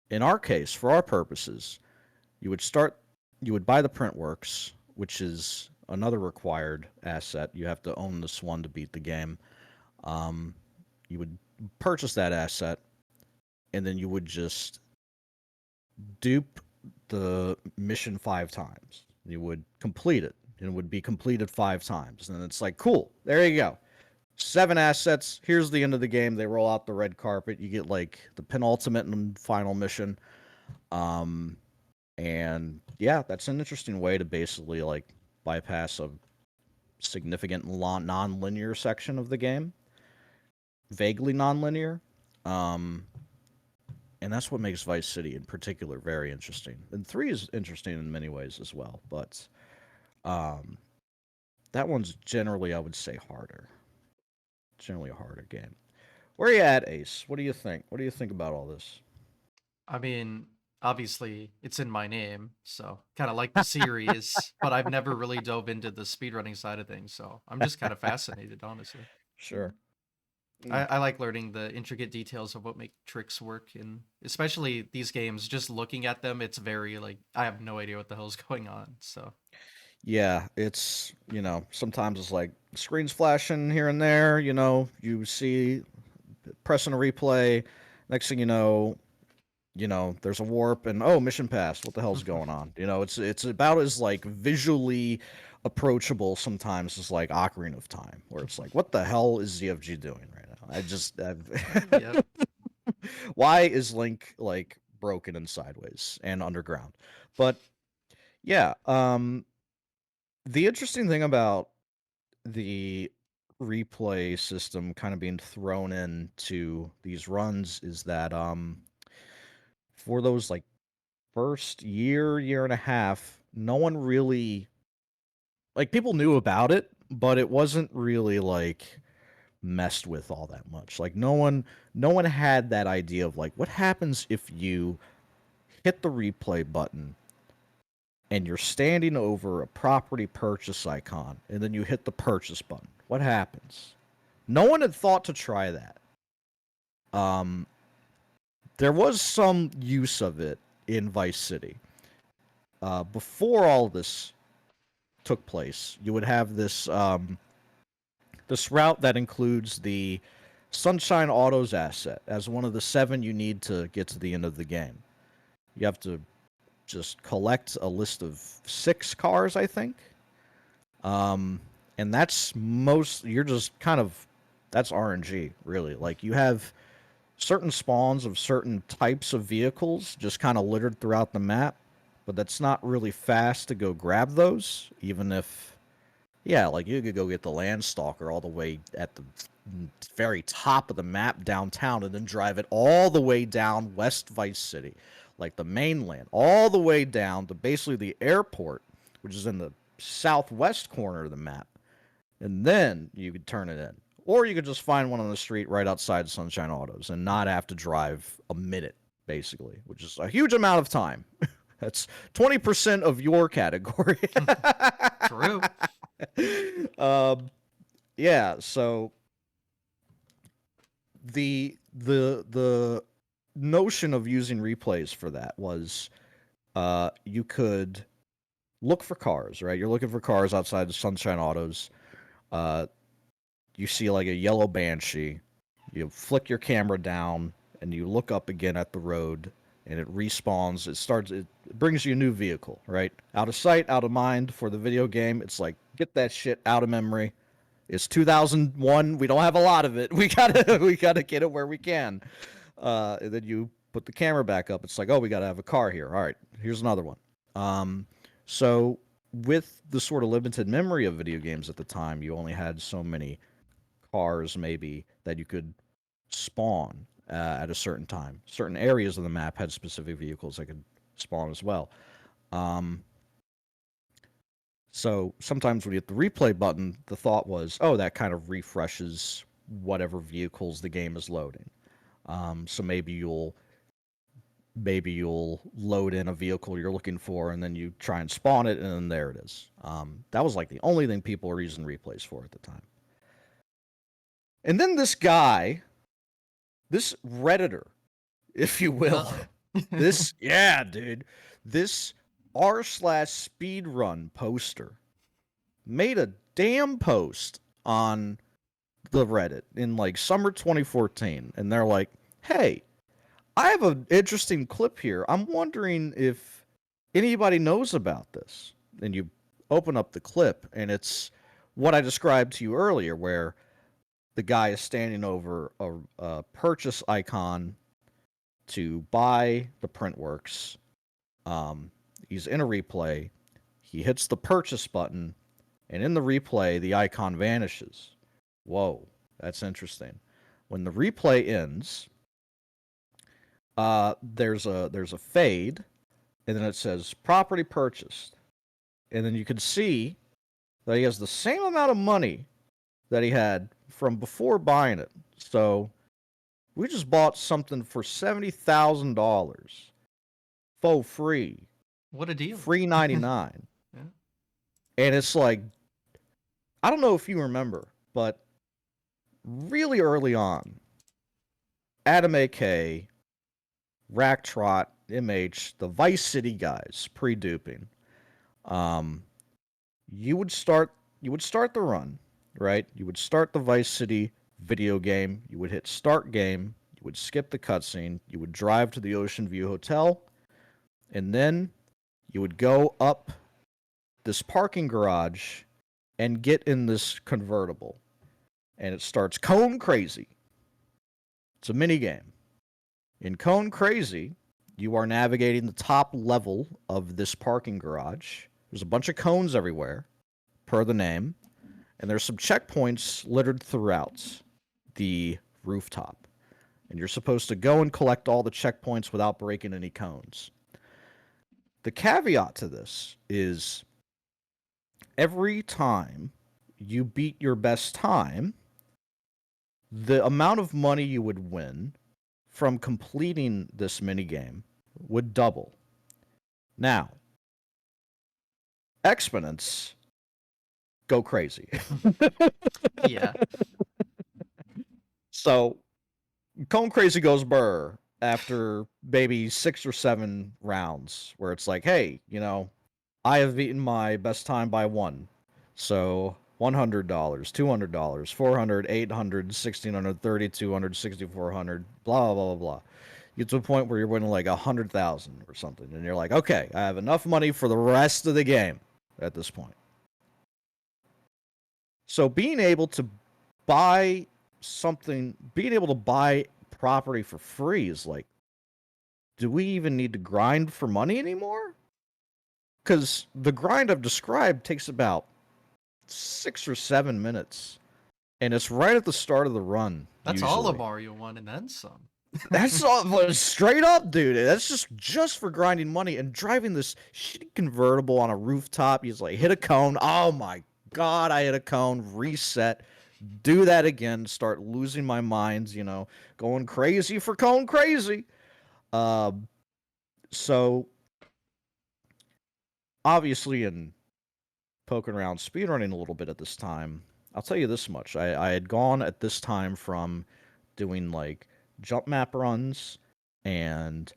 In our case, for our purposes, you would buy the Printworks, which is another required asset. You have to own this one to beat the game. You would purchase that asset, and then you would just dupe the mission 5 times. You would complete it, and it would be completed 5 times. And it's like, cool, there you go. 7 assets. Here's the end of the game. They roll out the red carpet. You get like the penultimate and final mission. Um, and yeah, that's an interesting way to basically like bypass a significant non-linear section of the game, vaguely non-linear. Um, and that's what makes Vice City in particular very interesting. And 3 is interesting in many ways as well, but um, that one's generally, I would say, harder. Generally a harder game. Where are you at, Ace? What do you think? What do you think about all this? I mean, obviously, it's in my name, so kind of like the series, but I've never really dove into the speedrunning side of things, so I'm just kind of fascinated, honestly. Sure. I like learning the intricate details of what make tricks work, and especially these games, just looking at them, it's very like, I have no idea what the hell's going on, so. Yeah, it's, sometimes it's like screens flashing here and there, you see pressing a replay, next thing there's a warp and oh, mission passed. What the hell's going on? It's about as like visually approachable sometimes as like Ocarina of Time, where it's like, what the hell is ZFG doing right now? Yep. Why is Link like broken and sideways and underground? But yeah, the interesting thing about the replay system kind of being thrown into these runs is that for those like first year and a half, no one really like people knew about it, but it wasn't really like messed with all that much. Like no one had that idea of like what happens if you hit the replay button and you're standing over a property purchase icon and then you hit the purchase button. What happens? No one had thought to try that. Um there was some use of it in Vice City. Before all this took place, you would have this route that includes the Sunshine Autos asset as one of the 7 you need to get to the end of the game. You have to just collect a list of 6 cars, I think. And you're just kind of, that's RNG, really. Like, you have certain spawns of certain types of vehicles just kind of littered throughout the map, but that's not really fast to go grab those, even if, yeah, like you could go get the Landstalker all the way at the very top of the map downtown and then drive it all the way down West Vice City, like the mainland, all the way down to basically the airport, which is in the southwest corner of the map. And then you could turn it in. Or you could just find one on the street right outside Sunshine Autos and not have to drive a minute, basically, which is a huge amount of time. That's 20% of your category. True. Yeah, so the notion of using replays for that was you could look for cars, right? You're looking for cars outside the Sunshine Autos. You see like a yellow Banshee. You flick your camera down and you look up again at the road and it respawns. It brings you a new vehicle, right? Out of sight, out of mind for the video game. It's like, get that shit out of memory. It's 2001. We don't have a lot of it. We gotta get it where we can. And then you put the camera back up. It's like, oh, we gotta have a car here. All right, here's another one. So with the sort of limited memory of video games at the time, you only had so many cars maybe that you could spawn at a certain time. Certain areas of the map had specific vehicles that could spawn as well. So sometimes when you hit the replay button, the thought was, oh, that kind of refreshes whatever vehicles the game is loading. So maybe you'll load in a vehicle you're looking for, and then you try and spawn it, and then there it is. That was like the only thing people were using replays for at the time. And then this guy, this Redditor, if you will, yeah, dude, this r/speedrun poster made a damn post on the Reddit in like summer 2014, and they're like, hey, I have an interesting clip here. I'm wondering if anybody knows about this. And you open up the clip, and it's what I described to you earlier, where the guy is standing over a purchase icon to buy the Printworks. He's in a replay. He hits the purchase button, and in the replay, the icon vanishes. Whoa, that's interesting. When the replay ends, there's a fade, and then it says property purchased, and then you can see that he has the same amount of money that he had from before buying it. So we just bought something for $70,000 for free, What a deal. free 99. Yeah. And it's like, I don't know if you remember, but really early on, Adam AK, Racktrot, MH, the Vice City guys, pre-duping, um, you would start the run, right? You would start the Vice City video game. You would hit start game. You would skip the cutscene. You would drive to the Ocean View Hotel, and then you would go up this parking garage and get in this convertible. And it starts Cone Crazy. It's a mini game. In Cone Crazy, you are navigating the top level of this parking garage. There's a bunch of cones everywhere, per the name, and there's some checkpoints littered throughout the rooftop. And you're supposed to go and collect all the checkpoints without breaking any cones. The caveat to this is every time you beat your best time, the amount of money you would win from completing this minigame would double. Now, exponents go crazy. Yeah. So, Cone Crazy goes burr after maybe 6 or 7 rounds, where it's like, hey, I have beaten my best time by 1. So, $100, $200, 400, 800, 1600, 3200, 6400, blah, blah, blah, blah. You get to a point where you're winning like 100,000 or something, and you're like, okay, I have enough money for the rest of the game at this point. So being able to buy property for free is like, do we even need to grind for money anymore? Because the grind I've described takes about 6 or 7 minutes, and it's right at the start of the run. That's all of usually. Mario 1 and then some. That's all, straight up, dude. That's just for grinding money and driving this shitty convertible on a rooftop. He's like, hit a cone. Oh my god, I hit a cone. Reset. Do that again. Start losing my mind. Going crazy for Cone Crazy. So obviously, in poking around speedrunning a little bit at this time, I'll tell you this much: I had gone at this time from doing like jump map runs and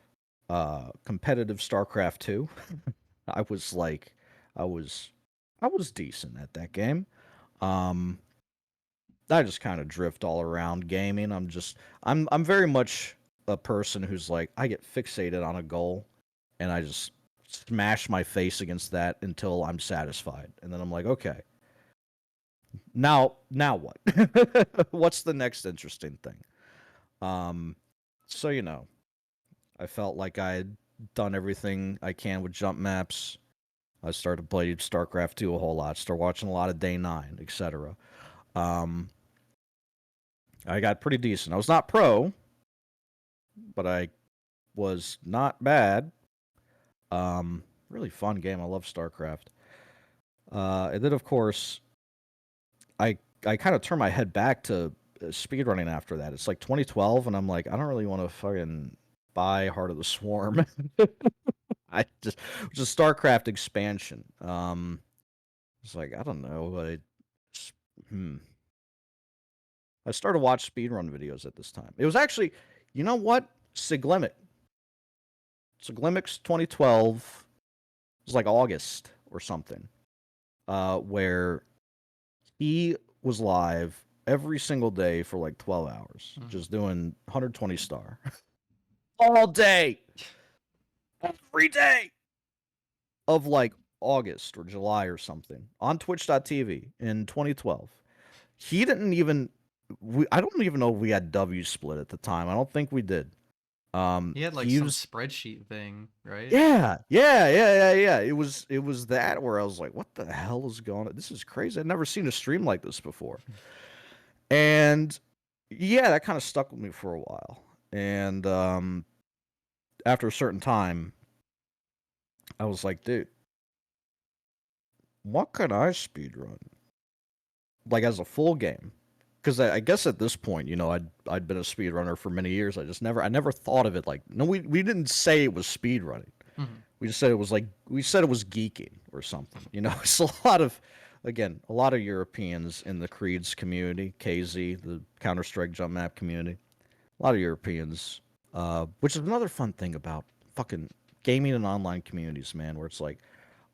competitive StarCraft 2. I was like I was I was decent at that game. Um I just kind of drift all around gaming. I'm very much a person who's like I get fixated on a goal and I just smash my face against that until I'm satisfied. And then I'm like, okay. Now what? What's the next interesting thing? So I felt like I had done everything I can with jump maps. I started to play StarCraft 2 a whole lot, started watching a lot of Day 9, etc. Um, I got pretty decent. I was not pro, but I was not bad. Really fun game. I love StarCraft. And then, of course, I kind of turned my head back to speedrunning after that. It's like 2012, and I'm like, I don't really want to fucking buy Heart of the Swarm. I just StarCraft expansion. It's like I don't know. I started watching speedrun videos at this time. It was actually, you know what? Siglimit. Siglimix 2012. It was like August or something. Where he was live every single day for like 12 hours, just doing 120 star. all day, every day of like August or July or something on Twitch.tv in 2012. He didn't even. I don't even know if we had W split at the time. I don't think we did. He had like He some was. spreadsheet thing, right? Yeah. It was that where I was like, what the hell is going on? This is crazy. I'd never seen a stream like this before. And yeah, that kind of stuck with me for a while. And after a certain time, I was like, dude, what can I speedrun? Like as a full game. Because I guess at this point, I'd been a speedrunner for many years. I never thought of it like, no, we didn't say it was speedrunning. Mhm. We just said it was like, we said it was geeking or something. It's a lot of, again, a lot of Europeans in the Creeds community, KZ, the Counter Strike jump map community. A lot of Europeans, which is another fun thing about fucking gaming and online communities, man, where it's like,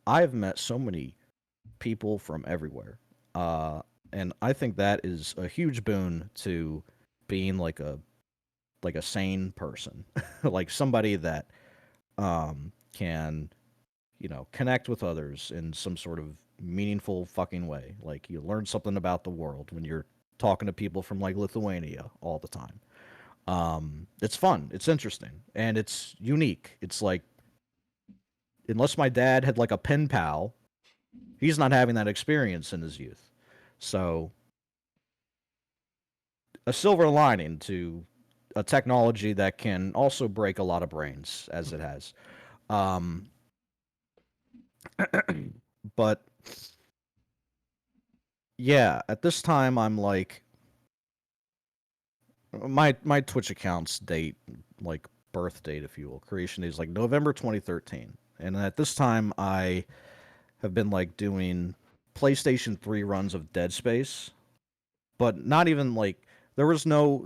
I've met so many people from everywhere. Uh, and I think that is a huge boon to being like a sane person, like somebody that can connect with others in some sort of meaningful fucking way. Like you learn something about the world when you're talking to people from like Lithuania all the time. It's fun, it's interesting, and it's unique. It's like unless my dad had like a pen pal, he's not having that experience in his youth. So a silver lining to a technology that can also break a lot of brains as it has. Um, but yeah, at this time I'm like my Twitch account's date, like birth date, if you will, creation date is like November 2013, and at this time I have been like doing PlayStation 3 runs of Dead Space, but not even like there was no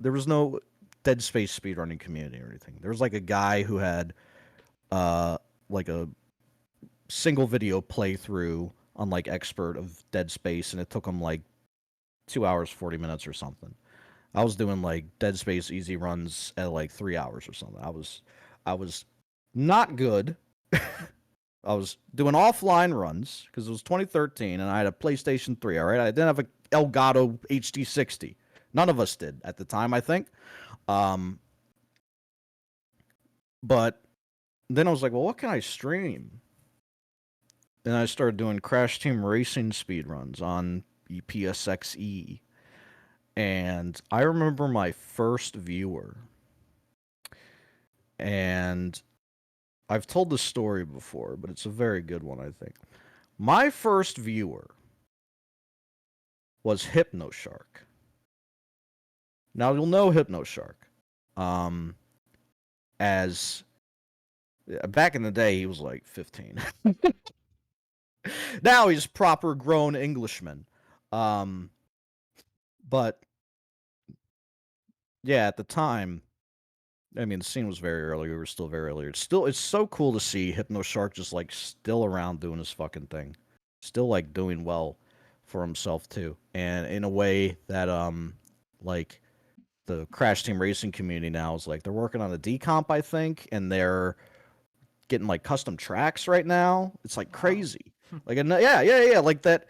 Dead Space speedrunning community or anything. There was like a guy who had uh like a single video playthrough on like expert of Dead Space, and it took him like 2 hours 40 minutes or something. I was doing like Dead Space easy runs at like 3 hours or something. I was not good. I was doing offline runs because it was 2013 and I had a PlayStation 3. All right, I didn't have a Elgato HD60. None of us did at the time, I think. Um, but then I was like, well, what can I stream? And I started doing Crash Team Racing speedruns on EPSXE. And I remember my first viewer, and I've told this story before, but it's a very good one, I think. My first viewer was Hypnoshark. Now you'll know Hypnoshark, um, as back in the day he was like 15. Now he's proper grown Englishman, um, but yeah, at the time, I mean, the scene was very early. We were still very early. It's so cool to see Hypnoshark just like still around doing his fucking thing, still like doing well for himself too, and in a way that like the Crash Team Racing community now is like they're working on a decomp, I think, and they're getting like custom tracks right now. It's like Wow. crazy. Like yeah. Like that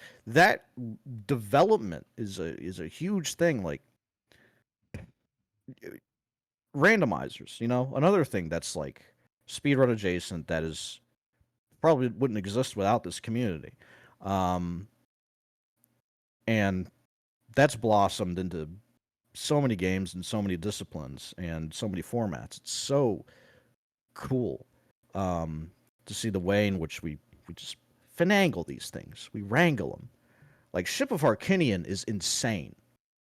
development is a huge thing. Like randomizers, another thing that's like speedrun adjacent that is probably wouldn't exist without this community. Um, and that's blossomed into so many games and so many disciplines and so many formats. It's so cool to see the way in which we just finagle these things. We wrangle them. Like Ship of Harkinian is insane.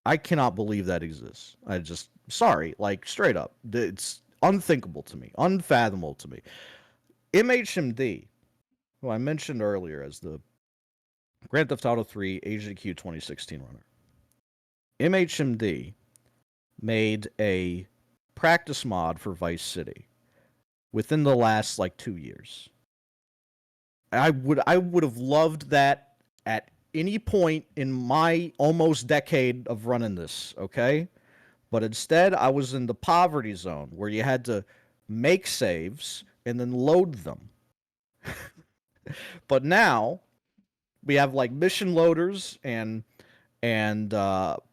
I cannot believe that exists. I just sorry, like straight up, it's unthinkable to me, unfathomable to me. MHMD, who I mentioned earlier as the Grand Theft Auto 3 Agent Q 2016 runner, MHMD made a practice mod for Vice City within the last like 2 years. I would have loved that at any point in my almost decade of running this, okay? But instead I was in the poverty zone where you had to make saves, and then load them. But now we have like mission loaders and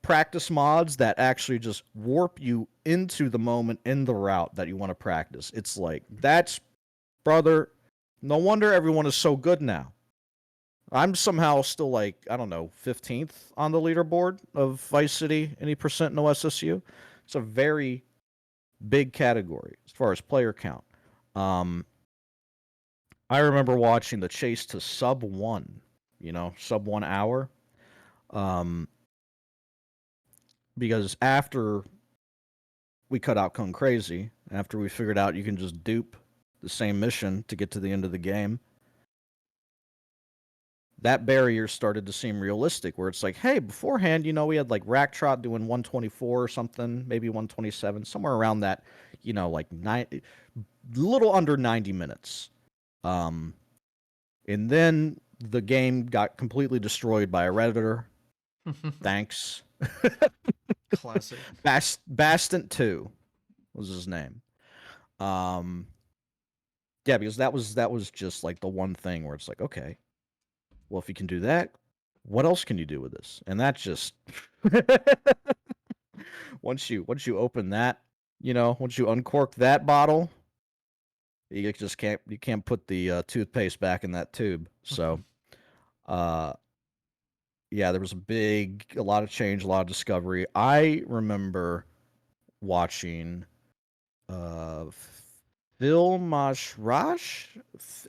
practice mods that actually just warp you into the moment in the route that you want to practice. It's like that's brother. No wonder everyone is so good now. I'm somehow still like I don't know 15th on the leaderboard of Vice City any percent no SSU. It's a very big category as far as player count. Um, I remember watching the chase to sub 1, sub 1 hour. Um, because after we cut out Kung Crazy, after we figured out you can just dupe the same mission to get to the end of the game, that barrier started to seem realistic where it's like, hey, beforehand, we had like Rack Trot doing 124 or something, maybe 127, somewhere around that, like little under 90 minutes. And then the game got completely destroyed by a Redditor. Thanks. Classic. Bastant 2 was his name. Yeah, because that was just like the one thing where it's like, okay, well, if you can do that, what else can you do with this? And that just once you open that, once you uncork that bottle, you can't put the toothpaste back in that tube. So, uh, yeah, there was a lot of change, a lot of discovery. I remember watching uh, Phil Mashrash.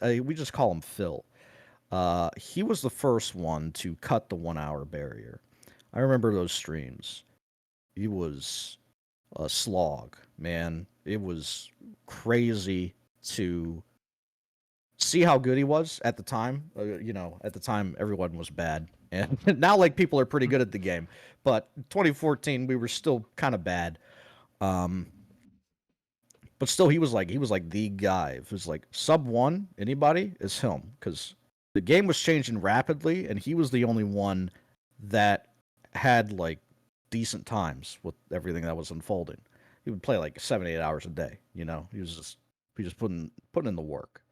We just call him Phil. He was the first one to cut the 1 hour barrier. I remember those streams. He was a slog, man. It was crazy to see how good he was at the time. At the time, everyone was bad. And now, like, people are pretty good at the game. But 2014, we were still kind of bad. Um, but still, he was like the guy. If it was like sub 1, anybody, is him. Because the game was changing rapidly, and he was the only one that had, like, decent times with everything that was unfolding. He would play like 7, 8 hours a day. He just putting in the work,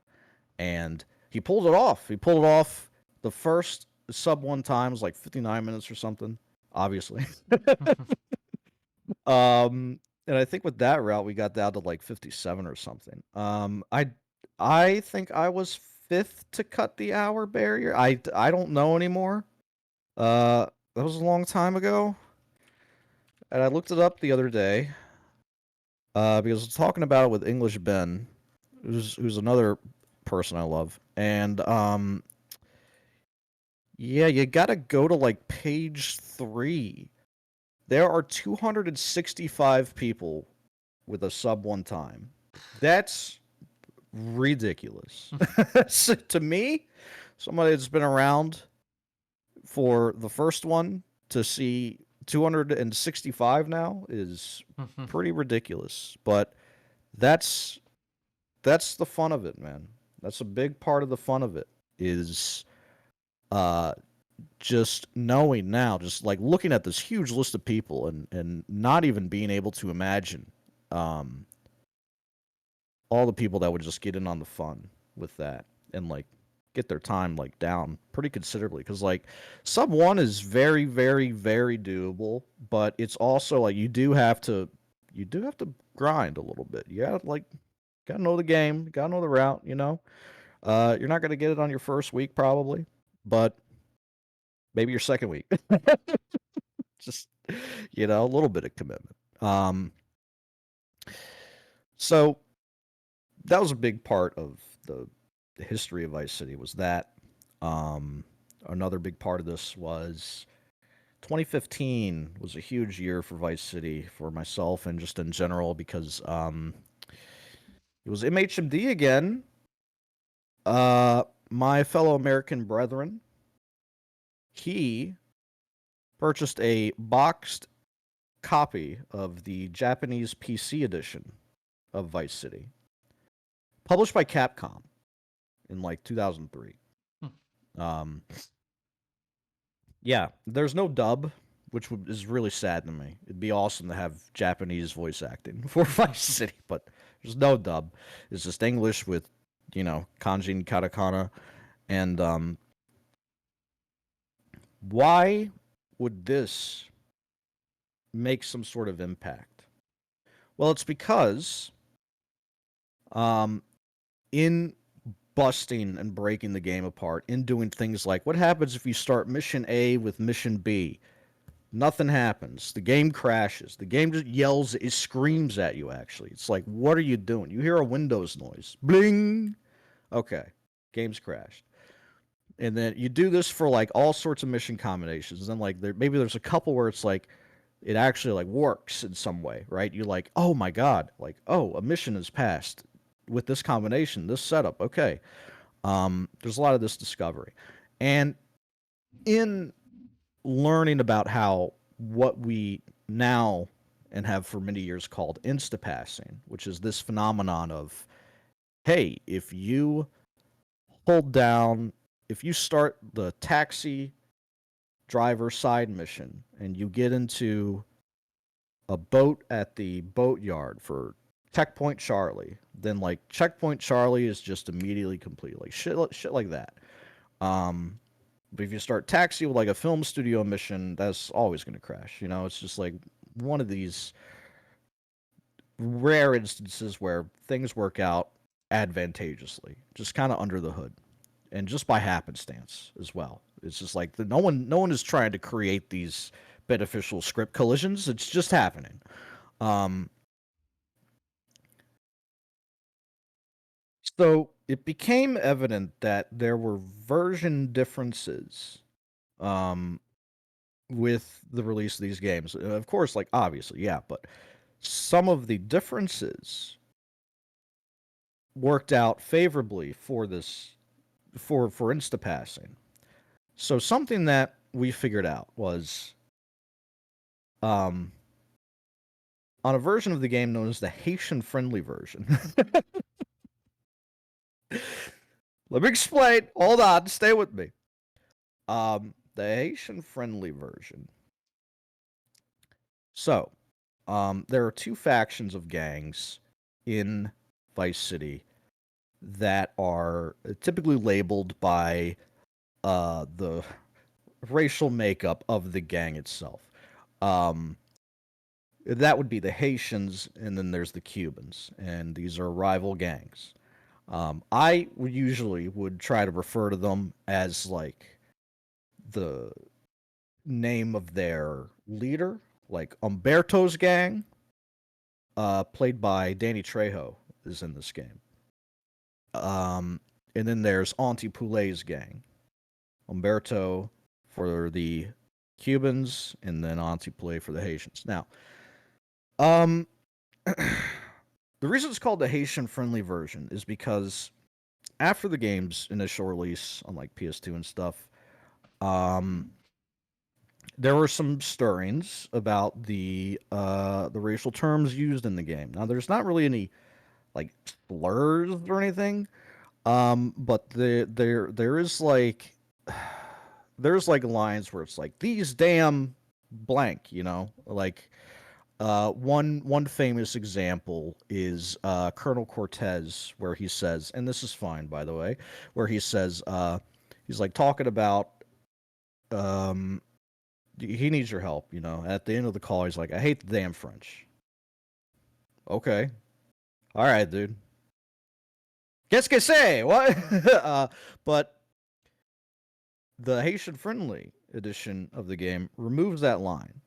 and he pulled it off. He pulled it off. The first sub 1 time was like 59 minutes or something. Obviously, and I think with that route we got down to like 57 or something. I think I was fifth to cut the hour barrier. I don't know anymore. That was a long time ago, and I looked it up the other day. Because I was talking about it with English Ben, who's another person I love, and yeah, you gotta go to like page 3. There are 265 people with a sub 1 time. That's ridiculous. So, to me, somebody that's been around for the first one to see 265 now is pretty ridiculous. But that's the fun of it, man. That's a big part of the fun of it is uh just knowing now, just like looking at this huge list of people and not even being able to imagine um all the people that would just get in on the fun with that and like get their time like down pretty considerably because like sub 1 is very very very doable, but it's also like you do have to grind a little bit. You gotta know the game, gotta know the route, you're not gonna get it on your first week probably, but maybe your second week. Just a little bit of commitment. So that was a big part of the history of Vice City was that. Um, Another big part of this was 2015 was a huge year for Vice City for myself and just in general because it was MHMD again. My fellow American brethren, he purchased a boxed copy of the Japanese PC edition of Vice City, published by Capcom in like 2003. Um, yeah, there's no dub, which is really sad to me. It'd be awesome to have Japanese voice acting for Vice City, but There's no dub. It's just English with, kanji and katakana. And why would this make some sort of impact? Well, it's because um, in busting and breaking the game apart, in doing things like what happens if you start mission A with mission B? Nothing happens. The game crashes. The game just yells, it screams at you, actually. It's like, what are you doing? You hear a Windows noise. Bling! Okay. Game's crashed. And then you do this for like all sorts of mission combinations. And then like maybe there's a couple where it's like it actually like works in some way, right? You're like, oh my god, like, oh, a mission is passed with this combination, this setup. Okay. There's a lot of this discovery. And in learning about how what we now and have for many years called instapassing, which is this phenomenon of, hey, if you hold down, if you start the taxi driver side mission and you get into a boat at the boatyard for checkpoint Charlie, then like checkpoint Charlie is just immediately complete, like shit like that. But if you start taxi with like a film studio mission, that's always going to crash. It's just like one of these rare instances where things work out advantageously, just kind of under the hood, and just by happenstance as well. It's just like no one is trying to create these beneficial script collisions. It's just happening. Um, so it became evident that there were version differences um, with the release of these games. Of course, like obviously, yeah, but some of the differences worked out favorably for this for instapassing. So something that we figured out was um on a version of the game known as the Haitian friendly version. Let me explain. Hold on, stay with me. The Haitian friendly version. So, there are two factions of gangs in Vice City that are typically labeled by the racial makeup of the gang itself. Um, that would be the Haitians, and then there's the Cubans, and these are rival gangs. I usually would try to refer to them as like the name of their leader, like Umberto's gang, played by Danny Trejo, is in this game. Um, and then there's Auntie Poulet's gang, Umberto for the Cubans, and then Auntie Poulet for the Haitians. Now, um, the reason it's called the Haitian friendly version is because after the game's initial release on like PS2 and stuff, um, there were some stirrings about the racial terms used in the game. Now, there's not really any like slurs or anything, but there is like there's like lines where it's like these damn blank, like one famous example is Colonel Cortez, where he says, and this is fine by the way, where he says he's like talking about um he needs your help, At the end of the call, he's like, I hate the damn French. Okay. All right, dude. Qu'est-ce que c'est? What? But the Haitian friendly edition of the game removes that line.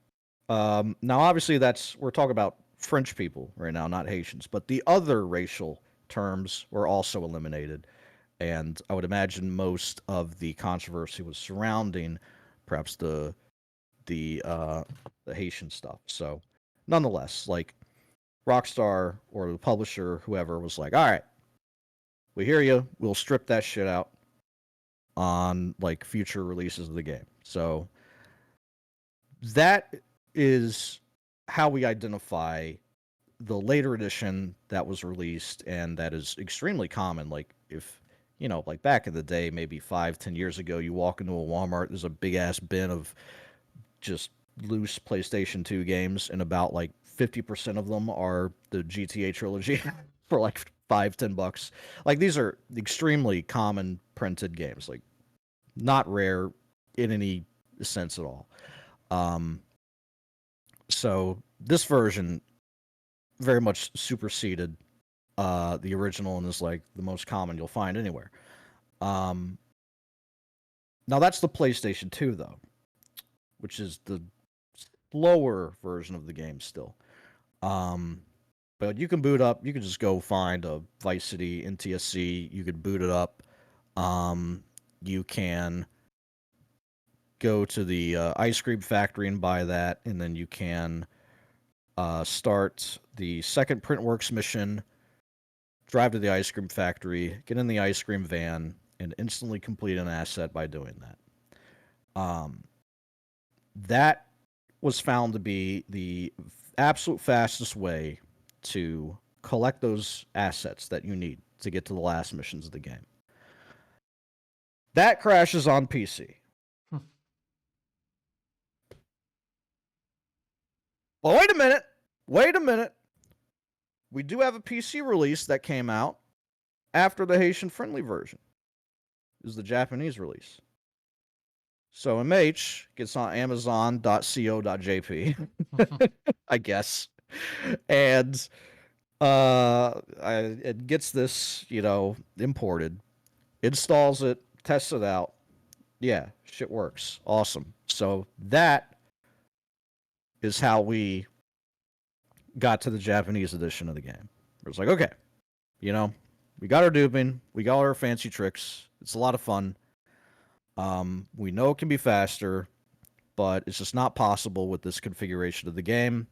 Now, obviously, we're talking about French people right now, not Haitians, but the other racial terms were also eliminated. And I would imagine most of the controversy was surrounding perhaps the Haitian stuff. So, nonetheless, like Rockstar or the publisher, whoever, was like, "All right, we hear you. We'll strip that shit out on like future releases of the game." So that is how we identify the later edition that was released, and that is extremely common. Like if like back in the day, maybe 5-10 years ago, you walk into a Walmart, there's a big ass bin of just loose PlayStation 2 games, and about like 50% of them are the GTA trilogy. for like $5-10. Like these are extremely common printed games, like not rare in any sense at all. Um, so this version very much superseded the original and is like the most common you'll find anywhere. Um, Now that's the PlayStation 2 though, which is the slower version of the game still. Um, but you can boot up. You can just go find a Vice City NTSC. You could boot it up. Um, you can go to the ice cream factory and buy that, and then you can start the second Printworks mission. Drive to the ice cream factory, get in the ice cream van, and instantly complete an asset by doing that. That was found to be the absolute fastest way to collect those assets that you need to get to the last missions of the game. That crashes on PC. Well, wait a minute. Wait a minute. We do have a PC release that came out after the Haitian friendly version. Is the Japanese release. So MH gets on Amazon.co.jp, I guess, and it gets this, imported, installs it, tests it out. Yeah, shit works. Awesome. So that is how we got to the Japanese edition of the game. It was like, okay, we got our duping, we got our fancy tricks. It's a lot of fun. We know it can be faster, but it's just not possible with this configuration of the game.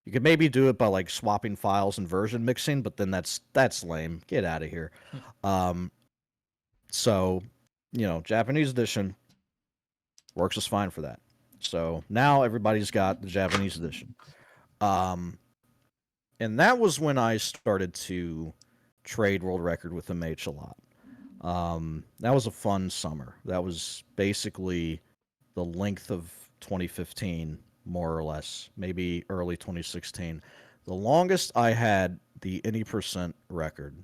You could maybe do it by like swapping files and version mixing, but then that's lame. Get out of here. So, Japanese edition works just fine for that. So now everybody's got the Japanese edition. And that was when I started to trade world record with MH a lot. That was a fun summer. That was basically the length of 2015, more or less, maybe early 2016. The longest I had the any percent record.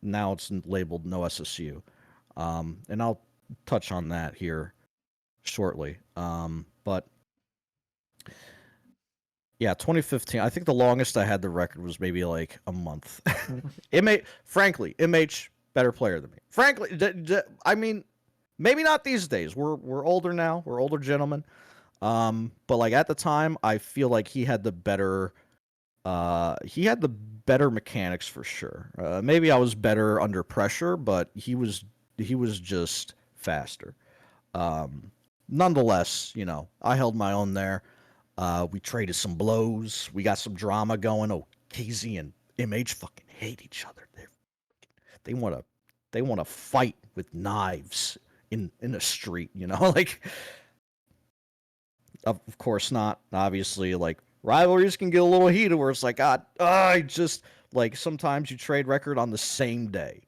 Now it's labeled no SSU. And I'll touch on that here shortly. But yeah, 2015. I think the longest I had the record was maybe like a month. Frankly, MH better player than me. Frankly, I mean, maybe not these days. We're older now. We're older gentlemen. But like at the time, I feel like he had the better mechanics for sure. Maybe I was better under pressure, but he was just faster. Nonetheless, I held my own there. We traded some blows. We got some drama going. Oh, KZ and MH fucking hate each other. They want to fight with knives in the street. Like of course not. Obviously, like rivalries can get a little heated where it's like, God, I just like sometimes you trade record on the same day.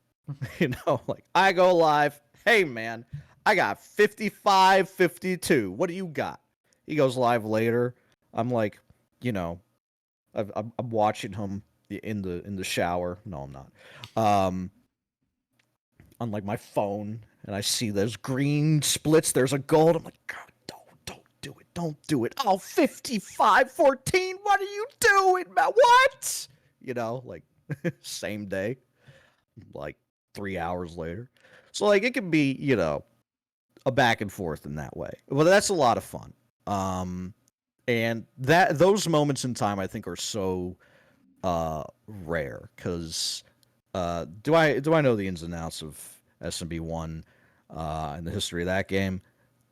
Like I go live. Hey man, I got 55-52. What do you got? He goes live later. I'm like, I'm watching him in the shower. No, I'm not. On like my phone, and I see those green splits. There's a gold. I'm like, God, don't do it. Don't do it. Oh, 55-14. What are you doing, man? What? Like same day, like 3 hours later. So like it can be, a back and forth in that way. Well, that's a lot of fun. And those moments in time I think are so rare because do I know the ins and outs of SMB1 and the history of that game?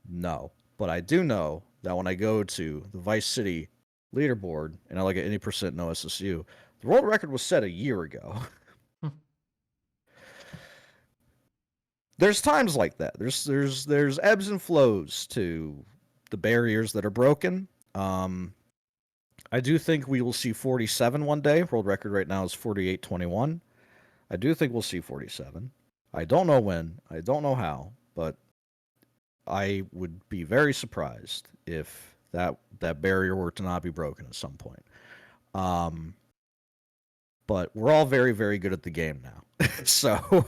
No, but I do know that when I go to the Vice City leaderboard and I like at any percent no SSU, the world record was set a year ago. There's times like that. There's ebbs and flows to the barriers that are broken. I do think we will see 47 one day. World record right now is 48-21. I do think we'll see 47. I don't know when. I don't know how, but I would be very surprised if that barrier were to not be broken at some point. but we're all very, very good at the game now. So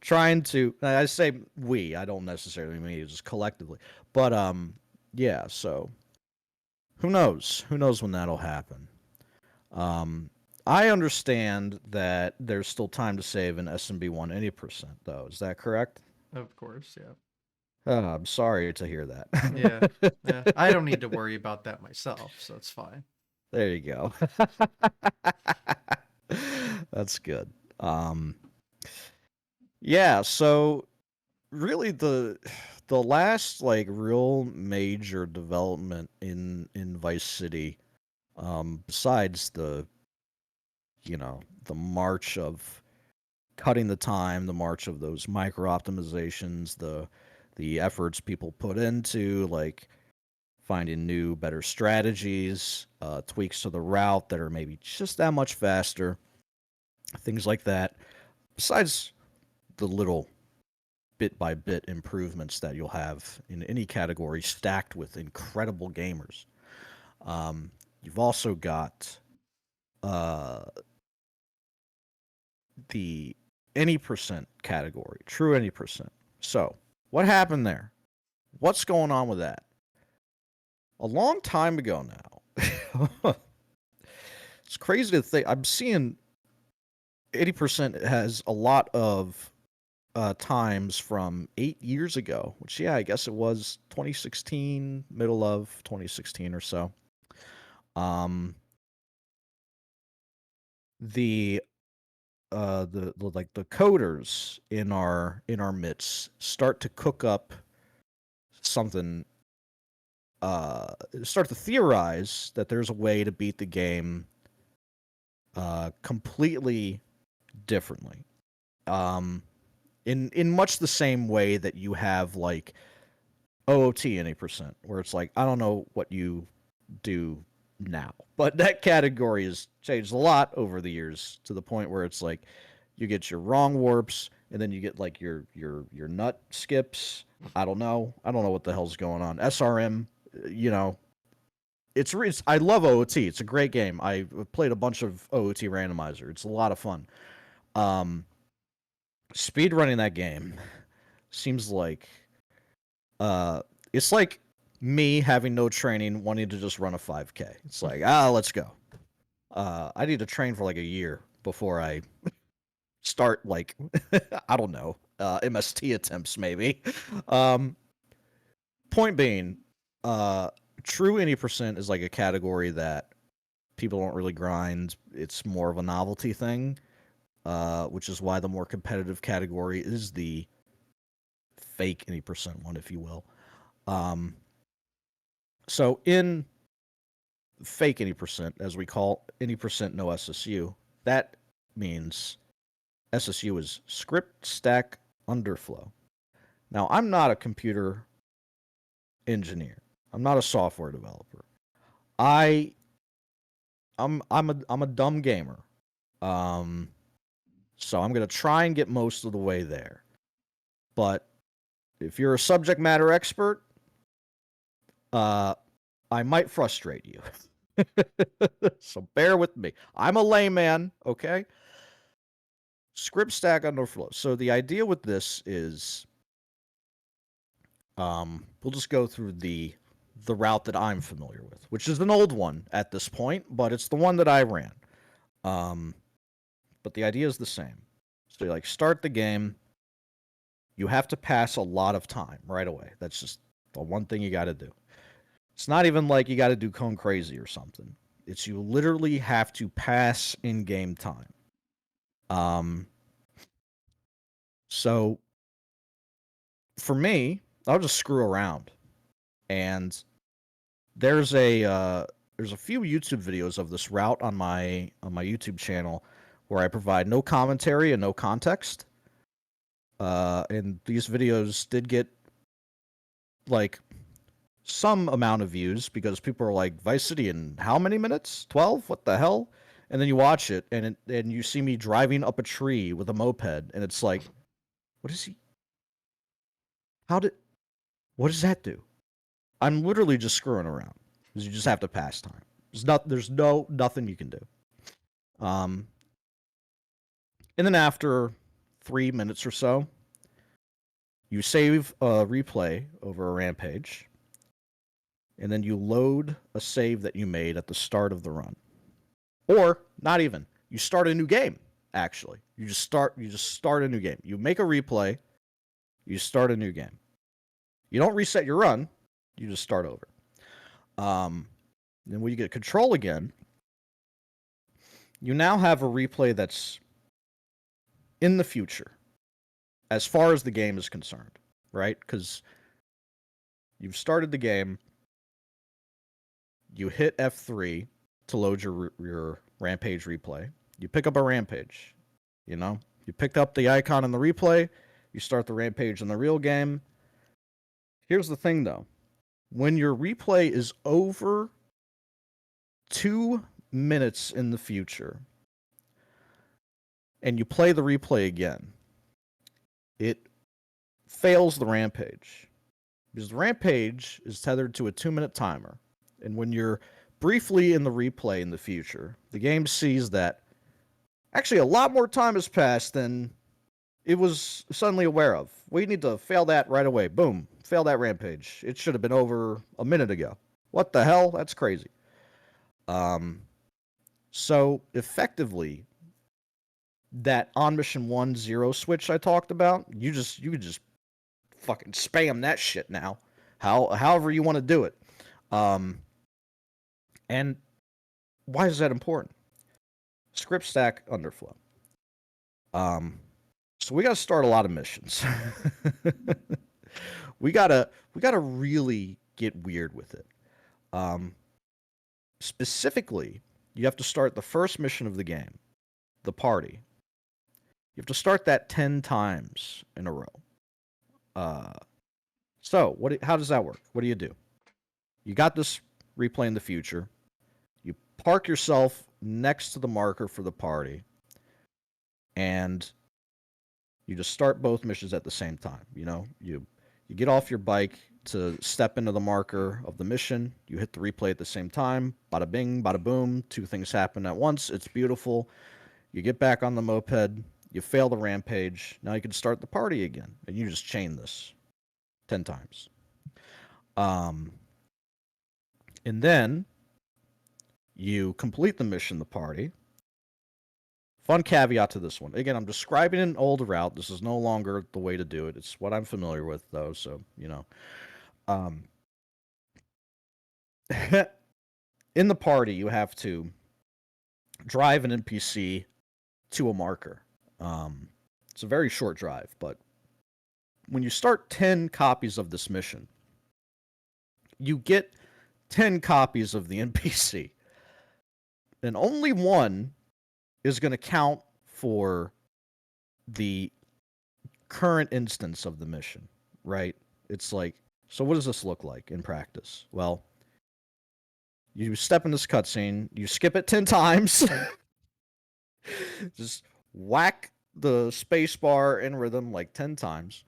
trying to, I say we, I don't necessarily mean just collectively, but yeah. So who knows? Who knows when that'll happen? Um, I understand that there's still time to save in SMB 180%, though. Is that correct? Of course, yeah. I'm sorry to hear Yeah. that. Yeah. I don't need to worry about that myself, so it's fine. There you go. That's good. Um, yeah, so really the last like real major development in Vice City, besides the march of cutting the time, the march of those micro optimizations, the efforts people put into like finding new, better strategies, tweaks to the route that are maybe just that much faster, things like that. Besides the little bit by bit improvements that you'll have in any category stacked with incredible gamers. You've also got uh, the any percent category, true any percent. So, what happened there? What's going on with that? A long time ago now. It's crazy to think. I'm seeing 80% has a lot of times from 8 years ago, which, yeah, I guess it was 2016, middle of 2016 or so. Um, the like the coders in our midst start to cook up something, start to theorize that there's a way to beat the game completely differently. Um, in much the same way that you have like OOT any percent, where it's like I don't know what you do now, but that category has changed a lot over the years to the point where it's like you get your wrong warps and then you get like your nut skips. I don't know what the hell's going on. SRM, you know, it's I love OOT. It's a great game. I played a bunch of OOT randomizer. It's a lot of fun. Um, speed running that game seems like uh, it's like me having no training, wanting to just run a 5K. It's like let's go. I need to train for like a year before I start like I don't know MST attempts maybe. Um, point being, uh, true any percent is like a category that people don't really grind. It's more of a novelty thing, which is why the more competitive category is the fake any percent one, if you will. Um, so in fake any percent, as we call any percent no SSU, that means SSU is script stack underflow. Now, I'm not a computer engineer. I'm not a software developer. I I'm a dumb gamer. Um, so I'm gonna try and get most of the way there. But if you're a subject matter expert, uh, I might frustrate you. So bear with me. I'm a layman, okay? Script stack underflow. So the idea with this is, we'll just go through the route that I'm familiar with, which is an old one at this point, but it's the one that I ran. Um, but the idea is the same. So you like start the game, you have to pass a lot of time right away. That's just the one thing you got to do. It's not even like you got to do cone crazy or something. It's you literally have to pass in game time. Um, so for me, I'll just screw around, and there's a few YouTube videos of this route on my YouTube channel where I provide no commentary and no context. And these videos did get like some amount of views because people are like Vice City in how many minutes? 12? What the hell? And then you watch it and you see me driving up a tree with a moped and it's like, what is he? How did what does that do? I'm literally just screwing around because you just have to pass time. There's no nothing you can do. And then after 3 minutes or so, you save a replay over a rampage, and then you load a save that you made at the start of the run. Or not even. You start a new game, actually. You just start a new game. You make a replay, you start a new game. You don't reset your run, you just start over. Then when you get control again, you now have a replay that's in the future, as far as the game is concerned, right? Because you've started the game, you hit F3 to load your rampage replay. You pick up a rampage, you know? You picked up the icon in the replay, you start the rampage in the real game. Here's the thing, though. When your replay is over 2 minutes in the future, and you play the replay again, it fails the rampage. Because the rampage is tethered to a 2-minute timer. And when you're briefly in the replay in the future, the game sees that actually a lot more time has passed than it was suddenly aware of. We need to fail that right away. Boom. Fail that rampage. It should have been over a minute ago. What the hell? That's crazy. So effectively, that on mission 1-0 switch I talked about, you could just fucking spam that shit now. However you want to do it. And why is that important? Script stack underflow. So we got to start a lot of missions. we gotta really get weird with it. Specifically, you have to start the first mission of the game, the party. You have to start that 10 times in a row. So how does that work? What do? You got this replay in the future. You park yourself next to the marker for the party, and you just start both missions at the same time. You know, you get off your bike to step into the marker of the mission. You hit the replay at the same time. Bada bing, bada boom. 2 things happen at once. It's beautiful. You get back on the moped. You fail the rampage. Now you can start the party again, and you just chain this 10 times. And then you complete the mission, the party. Fun caveat to this one. Again, I'm describing an old route. This is no longer the way to do it. It's what I'm familiar with, though, so, you know. In the party, you have to drive an NPC to a marker. It's a very short drive, but when you start 10 copies of this mission, you get 10 copies of the NPC. And only one is going to count for the current instance of the mission, right? It's like, so what does this look like in practice? Well, you step in this cutscene, you skip it 10 times, just whack the space bar in rhythm like 10 times.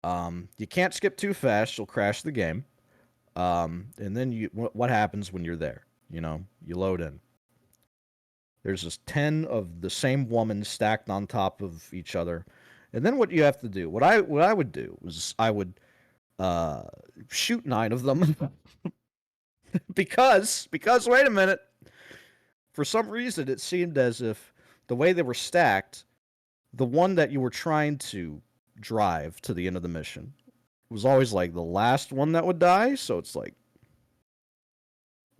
You can't skip too fast, you'll crash the game. And then what happens when you're there? You know, you load in. There's just 10 of the same woman stacked on top of each other. And then what you have to do, what I would do was I would shoot 9 of them. because wait a minute. For some reason it seemed as if the way they were stacked, the one that you were trying to drive to the end of the mission was always like the last one that would die, so it's like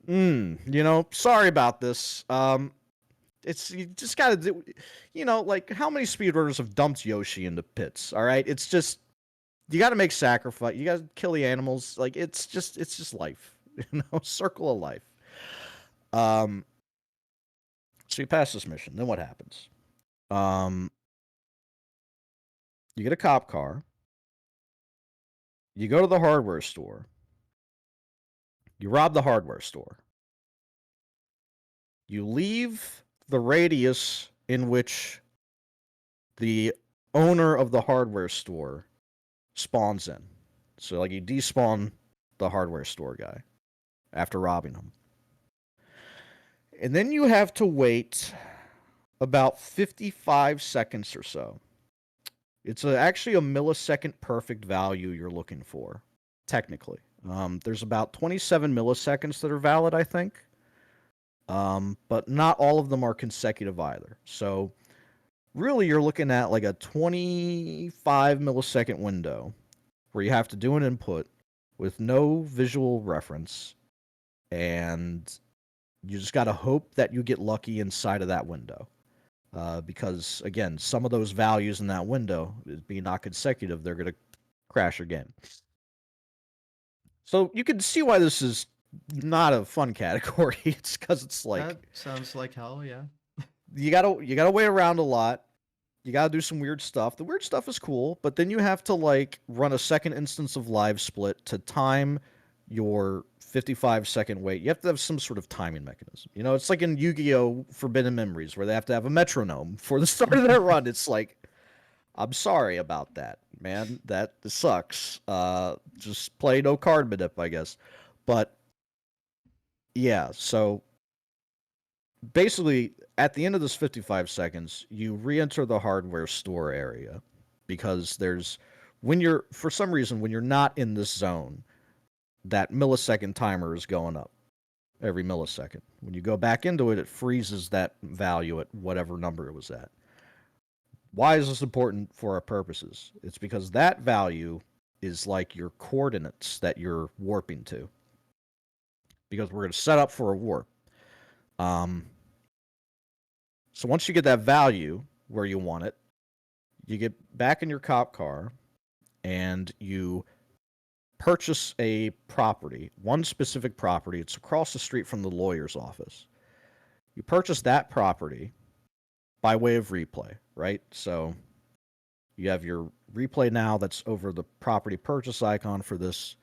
you know, sorry about this. It's, you just gotta do, you know, like, how many speedrunners have dumped Yoshi into pits? All right, it's just, you gotta make sacrifice. You gotta kill the animals. Like, it's just life, you know, circle of life. So you pass this mission. Then what happens? You get a cop car. You go to the hardware store. You rob the hardware store. You leave the radius in which the owner of the hardware store spawns in. So, like, you despawn the hardware store guy after robbing him. And then you have to wait about 55 seconds or so. It's actually a millisecond perfect value you're looking for, technically. There's about 27 milliseconds that are valid, I think. But not all of them are consecutive either. So really you're looking at like a 25 millisecond window where you have to do an input with no visual reference, and you just got to hope that you get lucky inside of that window. Because again, some of those values in that window, being not consecutive, they're going to crash your game. So you can see why this is not a fun category. It's because it's like That sounds like hell, yeah. you gotta wait around a lot. You gotta do some weird stuff. The weird stuff is cool, but then you have to like run a second instance of live split to time your 55-second wait. You have to have some sort of timing mechanism. You know, it's like in Yu-Gi-Oh! Forbidden Memories where they have to have a metronome for the start of their run. It's like, I'm sorry about that, man. That sucks. Just play no card manip, I guess. But yeah, so basically at the end of this 55 seconds, you re-enter the hardware store area because there's when you're for some reason when you're not in this zone, that millisecond timer is going up every millisecond. When you go back into it, it freezes that value at whatever number it was at. Why is this important for our purposes? It's because that value is like your coordinates that you're warping to. Because we're going to set up for a warp. So once you get that value where you want it, you get back in your cop car and you purchase a property, one specific property. It's across the street from the lawyer's office. You purchase that property by way of replay, right? So you have your replay now that's over the property purchase icon for this.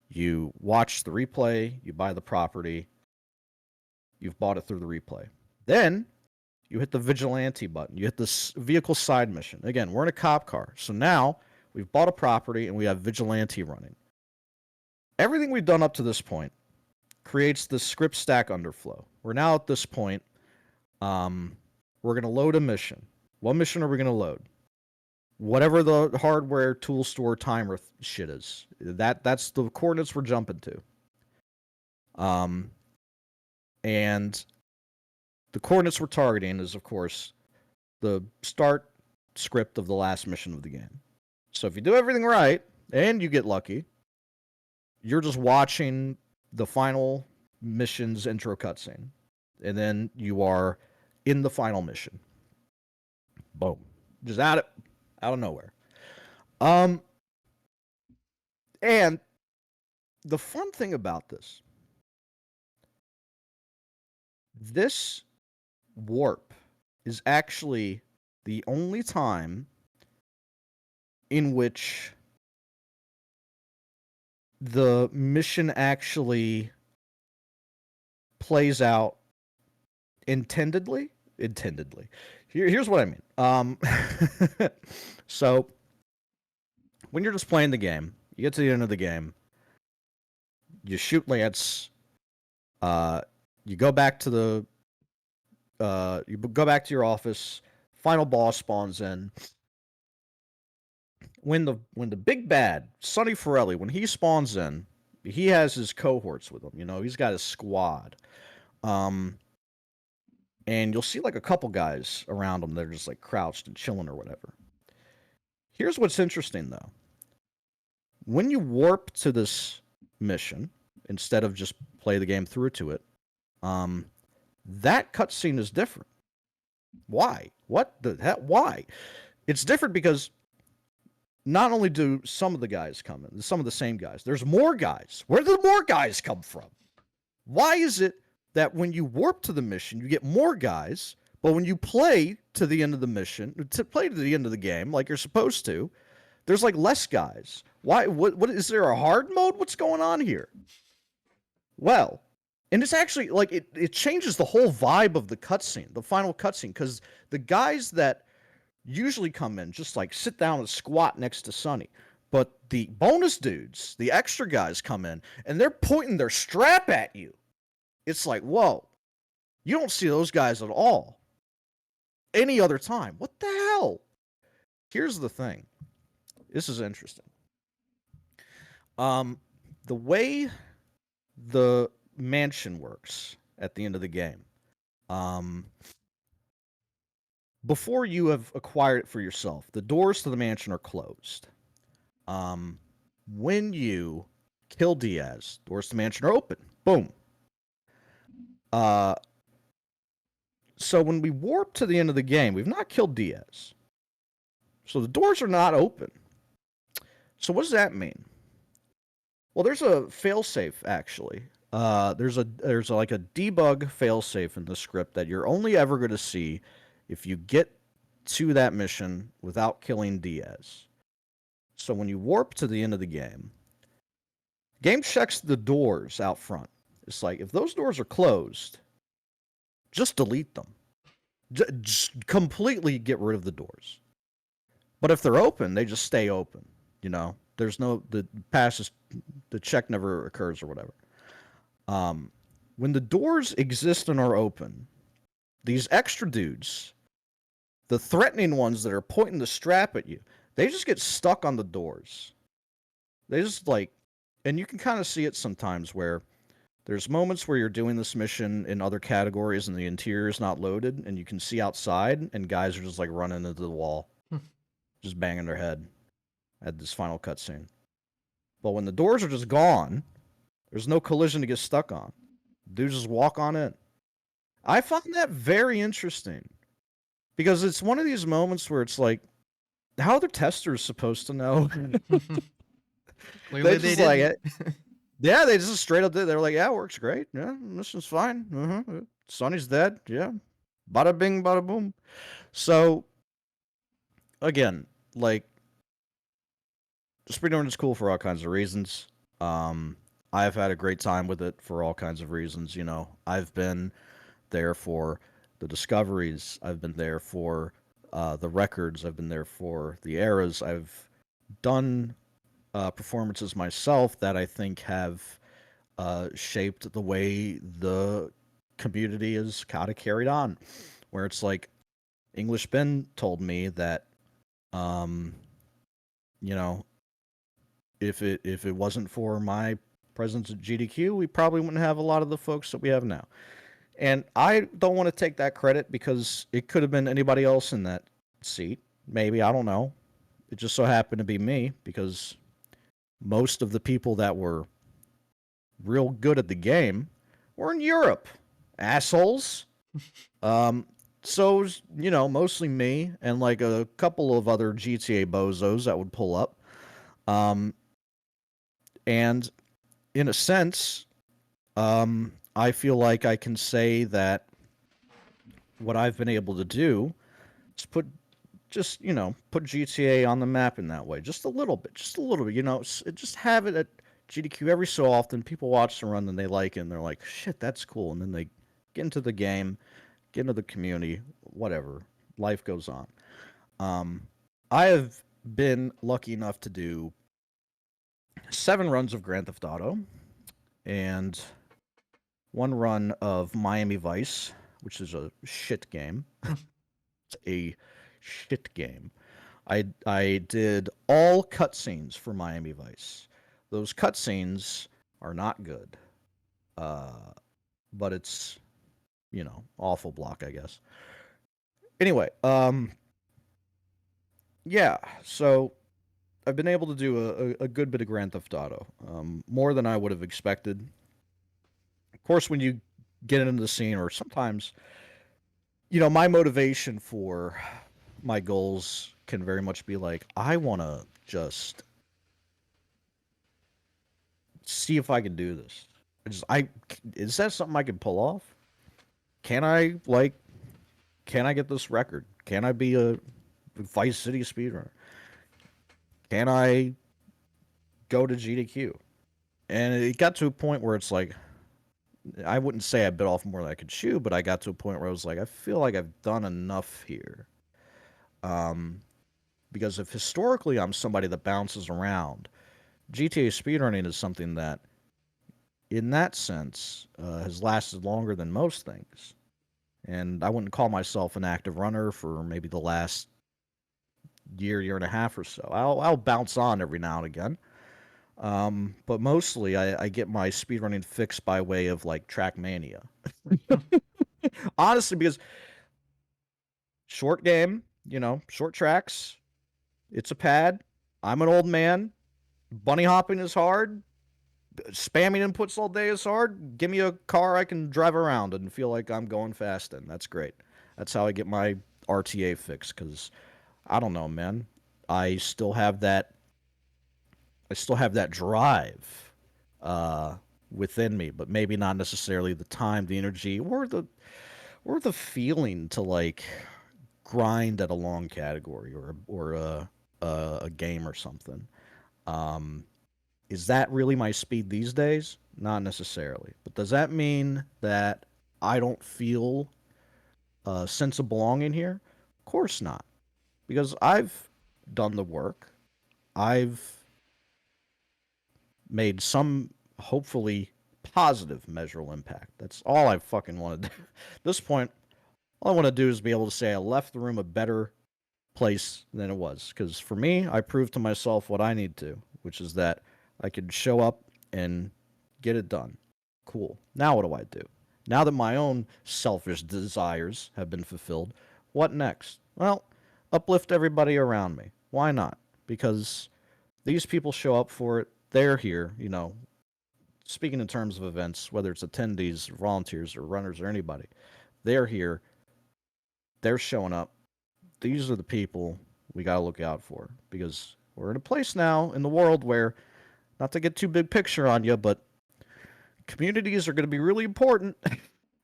You watch the replay, you buy the property, you've bought it through the replay. Then you hit the vigilante button. You hit this vehicle side mission. Again, we're in a cop car. So now we've bought a property and we have vigilante running. Everything we've done up to this point creates the script stack underflow. We're now at this point. We're going to load a mission. What mission are we going to load? Whatever the hardware tool store timer shit is. That's the coordinates we're jumping to. And the coordinates we're targeting is, of course, the start script of the last mission of the game. So if you do everything right and you get lucky, you're just watching the final mission's intro cutscene. And then you are in the final mission. Boom. Just out of nowhere. And the fun thing about this warp is actually the only time in which the mission actually plays out intendedly. Here's what I mean. So when you're just playing the game, you get to the end of the game, you shoot Lance, you go back to your office, final boss spawns in. When the big bad, Sonny Forelli, when he spawns in, he has his cohorts with him, you know, he's got his squad. And you'll see like a couple guys around him that are just like crouched and chilling or whatever. Here's what's interesting though. When you warp to this mission, instead of just play the game through to it, that cutscene is different. Why? What the hell? Why? It's different because not only do some of the guys come in, some of the same guys, there's more guys. Where do the more guys come from? Why is it that when you warp to the mission, you get more guys, but when you play to the end of the mission, to play to the end of the game like you're supposed to, there's like less guys? Why? What is there a hard mode? What's going on here? Well, and it's actually like it changes the whole vibe of the cutscene, the final cutscene, because the guys that usually come in just like sit down and squat next to Sonny. But the bonus dudes, the extra guys come in and they're pointing their strap at you. It's like, whoa, you don't see those guys at all. any other time. What the hell? Here's the thing. This is interesting. The way the mansion works at the end of the game, um, before you have acquired it for yourself, the doors to the mansion are closed. Um, when you kill Diaz, doors to the mansion are open. Boom. Uh, so when we warp to the end of the game, we've not killed Diaz. So the doors are not open. So what does that mean? Well, there's a failsafe actually. There's like a debug failsafe in the script that you're only ever going to see if you get to that mission without killing Diaz. So when you warp to the end of the game checks the doors out front. It's like if those doors are closed, just delete them. Just completely get rid of the doors. But if they're open, they just stay open. You know, there's no the passes, the check never occurs or whatever. When the doors exist and are open, these extra dudes, the threatening ones that are pointing the strap at you, they just get stuck on the doors. They just like, and you can kind of see it sometimes where there's moments where you're doing this mission in other categories and the interior is not loaded, and you can see outside, and guys are just like running into the wall, just banging their head at this final cutscene. But when the doors are just gone, there's no collision to get stuck on. Dudes just walk on in. I find that very interesting because it's one of these moments where it's like, how are the testers supposed to know? Clearly They they just like, didn't. yeah, they just straight up did. They're like, yeah, it works great. Yeah, mission's fine. Sonny's dead. Yeah, bada bing, bada boom. So again, like, Speedrunning is cool for all kinds of reasons. I've had a great time with it for all kinds of reasons. You know, I've been there for the discoveries. I've been there for the records. I've been there for the eras. I've done performances myself that I think have shaped the way the community is kind of carried on. Where it's like English Ben told me that, um, you know, if it wasn't for my presence at GDQ, we probably wouldn't have a lot of the folks that we have now. And I don't want to take that credit because it could have been anybody else in that seat. Maybe, I don't know. It just so happened to be me because most of the people that were real good at the game were in Europe. Assholes. Um, so, you know, mostly me and like a couple of other GTA bozos that would pull up. Um, and in a sense, I feel like I can say that what I've been able to do is put GTA on the map in that way, just a little bit, you know, just have it at GDQ every so often. People watch the run and they like it, and they're like, shit, that's cool, and then they get into the game, get into the community, whatever. Life goes on. Um, I have been lucky enough to do 7 runs of Grand Theft Auto and 1 run of Miami Vice, which is a shit game. It's a shit game. I did all cutscenes for Miami Vice. Those cutscenes are not good, uh, but it's, you know, awful block, I guess. Anyway, yeah. So I've been able to do a good bit of Grand Theft Auto, more than I would have expected. Of course, when you get into the scene, or sometimes, you know, my motivation for my goals can very much be like, I want to just see if I can do this. Is that something I can pull off? Can I like can I get this record? Can I be a Vice City speedrunner? Can I go to GDQ? And it got to a point where it's like, I wouldn't say I bit off more than I could chew, but I got to a point where I was like, I feel like I've done enough here. Um, because if historically I'm somebody that bounces around, GTA speedrunning is something that, in that sense, has lasted longer than most things. And I wouldn't call myself an active runner for maybe the last year and a half or so. I'll bounce on every now and again. But mostly I get my speedrunning fix by way of like Trackmania. Honestly, because short game, short tracks, it's a pad. I'm an old man. Bunny hopping is hard. Spamming inputs all day is hard. Give me a car I can drive around and feel like I'm going fast in. That's great. That's how I get my RTA fix because I don't know, man. I still have that I still have that drive uh, within me, but maybe not necessarily the time, the energy, or the feeling to like grind at a long category or a game or something. Um, is that really my speed these days? Not necessarily. But does that mean that I don't feel a sense of belonging here? Of course not, because I've done the work. I've made some hopefully positive measurable impact. That's all I fucking want to do. At this point, all I want to do is be able to say I left the room a better place than it was. Because for me, I proved to myself what I need to, which is that I could show up and get it done. Cool. Now what do I do? Now that my own selfish desires have been fulfilled, what next? Well, uplift everybody around me. Why not? Because these people show up for it. They're here, speaking in terms of events, whether it's attendees, volunteers, or runners, or anybody, they're here. They're showing up. These are the people we got to look out for because we're in a place now in the world where, not to get too big picture on you, but communities are going to be really important.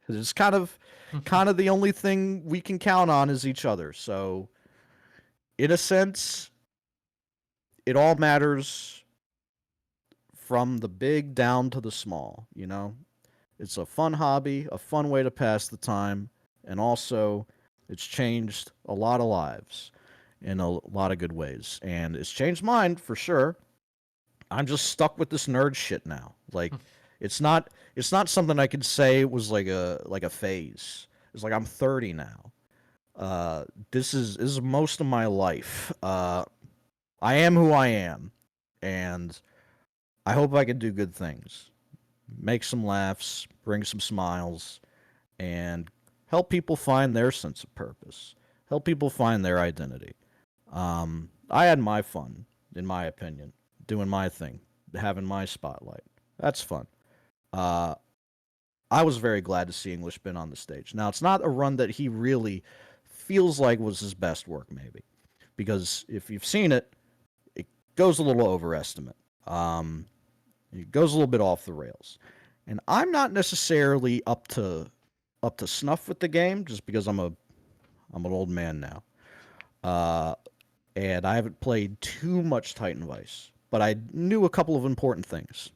It's kind of the only thing we can count on is each other. So, in a sense, it all matters from the big down to the small. It's a fun hobby, a fun way to pass the time, and also it's changed a lot of lives in a lot of good ways. And it's changed mine for sure. I'm just stuck with this nerd shit now. Like it's not something I could say was like a phase. It's like I'm 30 now. This is most of my life. I am who I am, and I hope I can do good things, make some laughs, bring some smiles, and help people find their sense of purpose, help people find their identity. I had my fun, in my opinion, doing my thing, having my spotlight. That's fun. Uh, I was very glad to see English Ben on the stage. Now, it's not a run that he really feels like was his best work, maybe, because if you've seen it, it goes a little overestimate. Um, it goes a little bit off the rails, and I'm not necessarily up to snuff with the game just because I'm an old man now. Uh, and I haven't played too much Titan Vice, but I knew a couple of important things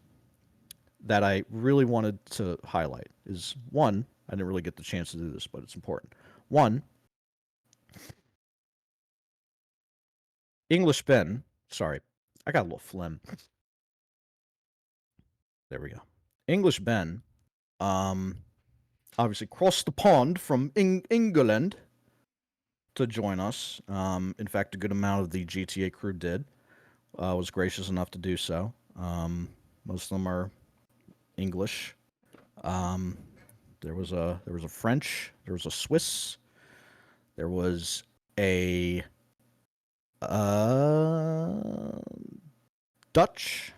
that I really wanted to highlight. Is one, I didn't really get the chance to do this, but it's important. One, English Ben. Sorry, I got a little phlegm. There we go. English Ben. Um, Obviously crossed the pond from England to join us. In fact, a good amount of the GTA crew did. Was gracious enough to do so. Most of them are English. Um, there was a French, there was a Swiss, there was a uh, Dutch.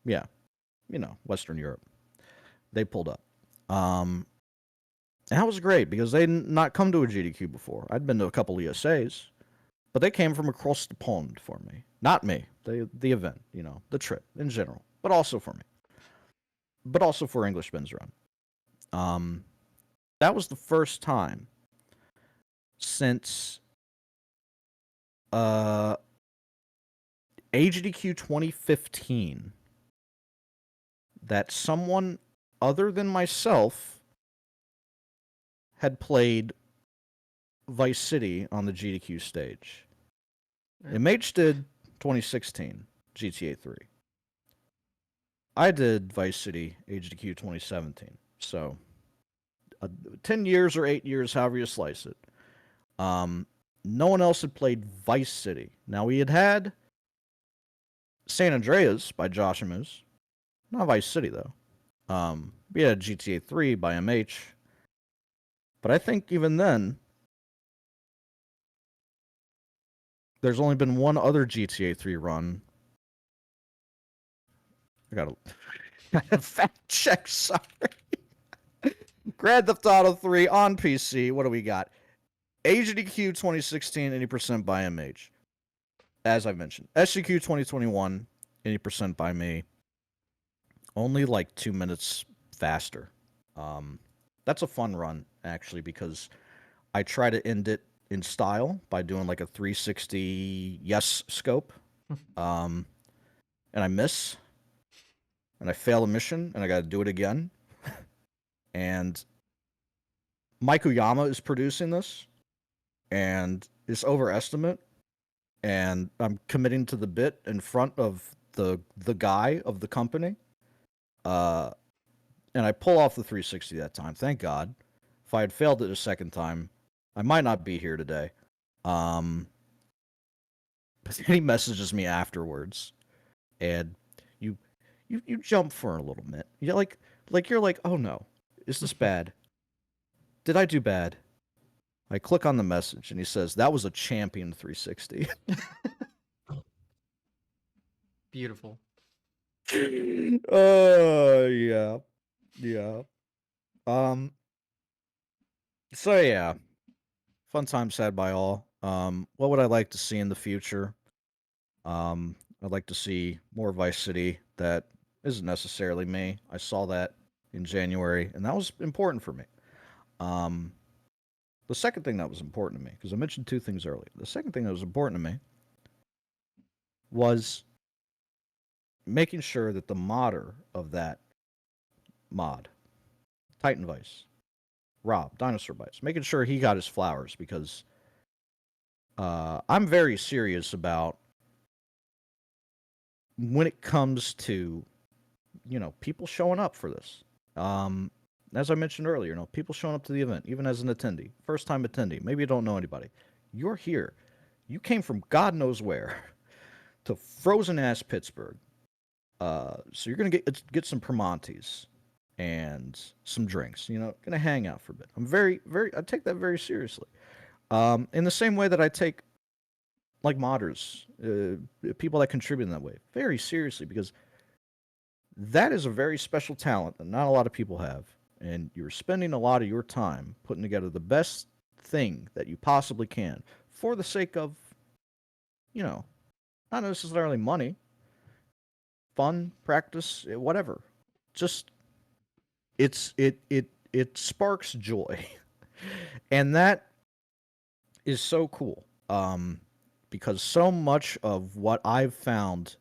Yeah, Western Europe. They pulled up. Um, and that was great because they'd not come to a GDQ before. I'd been to a couple ESAs, but they came from across the pond for me. Not me, the event, the trip in general, but also for me, but also for English Ben's Run. Um, that was the first time since uh, AGDQ 2015 that someone other than myself had played Vice City on the GDQ stage. Yeah. MH did 2016 GTA 3. I did Vice City HDQ 2017. So 10 years or 8 years, however you slice it. Um, no one else had played Vice City. Now, we had San Andreas by Josh and Moose. Not Vice City, though. We had GTA 3 by MH. But I think even then, there's only been one other GTA 3 run. I gotta fact check, sorry. Grand Theft Auto 3 on PC. What do we got? AGDQ 2016, 80% by MH. As I mentioned. SGQ 2021, 80% by me. Only like 2 minutes faster. That's a fun run, actually, because I try to end it in style by doing like a 360 yes scope. And I miss. And I fail a mission, and I got to do it again. And Mike Uyama is producing this, and it's overestimate. And I'm committing to the bit in front of the guy of the company. And I pull off the 360 that time. Thank God. If I had failed it a second time, I might not be here today. But then he messages me afterwards, and you jump for a little bit. You're like, oh no, is this bad? Did I do bad? I click on the message, and he says that was a champion 360. Beautiful. Oh yeah. Um. So yeah, fun times had by all. What would I like to see in the future? I'd like to see more Vice City. That isn't necessarily me. I saw that in January, and that was important for me. Um, the second thing that was important to me, because I mentioned two things earlier. The second thing that was important to me was making sure that the modder of that mod, Titan Vice, Rob, Dinosaur Bites, making sure he got his flowers because I'm very serious about when it comes to, people showing up for this. As I mentioned earlier, people showing up to the event, even as an attendee, first time attendee, maybe you don't know anybody. You're here. You came from God knows where to frozen ass Pittsburgh. So you're gonna get some Primantes and some drinks. Gonna hang out for a bit. I take that very seriously. In the same way that I take like modders, people that contribute in that way, very seriously, because that is a very special talent that not a lot of people have, and you're spending a lot of your time putting together the best thing that you possibly can for the sake of, not necessarily money, fun, practice, whatever. Just it sparks joy, and that is so cool. Because so much of what I've found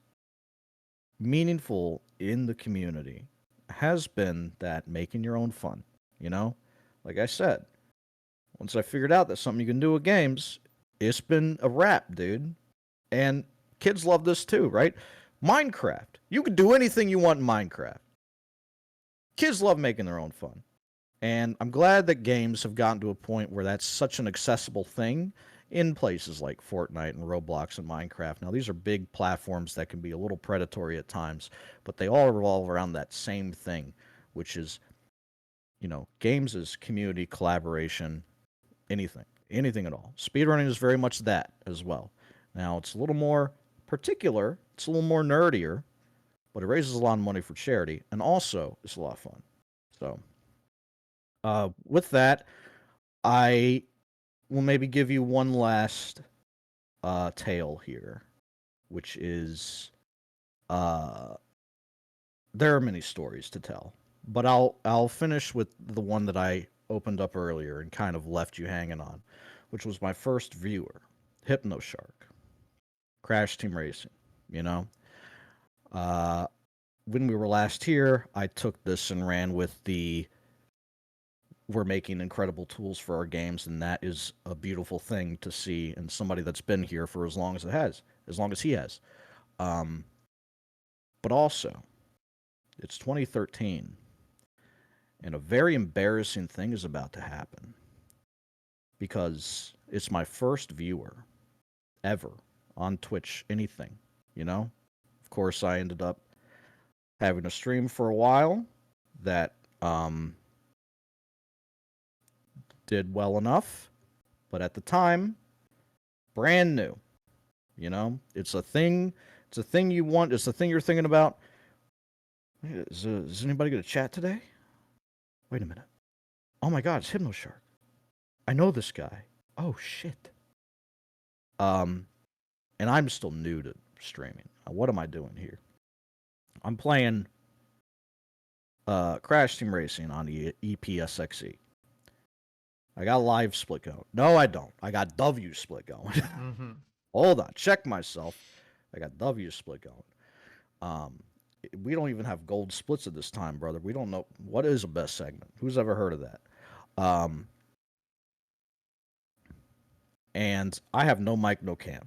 meaningful in the community has been that making your own fun. Like I said, once I figured out that's something you can do with games, it's been a wrap, dude. And kids love this too, right? Minecraft. You can do anything you want in Minecraft. Kids love making their own fun. And I'm glad that games have gotten to a point where that's such an accessible thing in places like Fortnite and Roblox and Minecraft. Now, these are big platforms that can be a little predatory at times, but they all revolve around that same thing, which is, games is community collaboration, anything at all. Speedrunning is very much that as well. Now, it's a little more particular, it's a little more nerdier, but it raises a lot of money for charity, and also it's a lot of fun. So, with that, I will maybe give you one last tale here, which is there are many stories to tell, but I'll finish with the one that I opened up earlier and kind of left you hanging on, which was my first viewer, HypnoShark, Crash Team Racing. You know, when we were last here, I took this and ran with the we're making incredible tools for our games, and that is a beautiful thing to see in somebody that's been here for as long as he has. But also, it's 2013, And a very embarrassing thing is about to happen because it's my first viewer ever on Twitch, anything, you know? Of course, I ended up having a stream for a while that did well enough, but at the time, brand new, you know? It's a thing you want, it's a thing you're thinking about. Is anybody going to chat today? Wait a minute. Oh my god, it's Hypnoshark. I know this guy. Oh shit. Um, and I'm still new to streaming. What am I doing here? I'm playing Crash Team Racing on the EPSXE. I got live split going. No, I don't. I got W split going. Mm-hmm. Hold on, check myself. I got W split going. Um, we don't even have gold splits at this time, brother. We don't know what is a best segment. Who's ever heard of that? And I have no mic, no cam.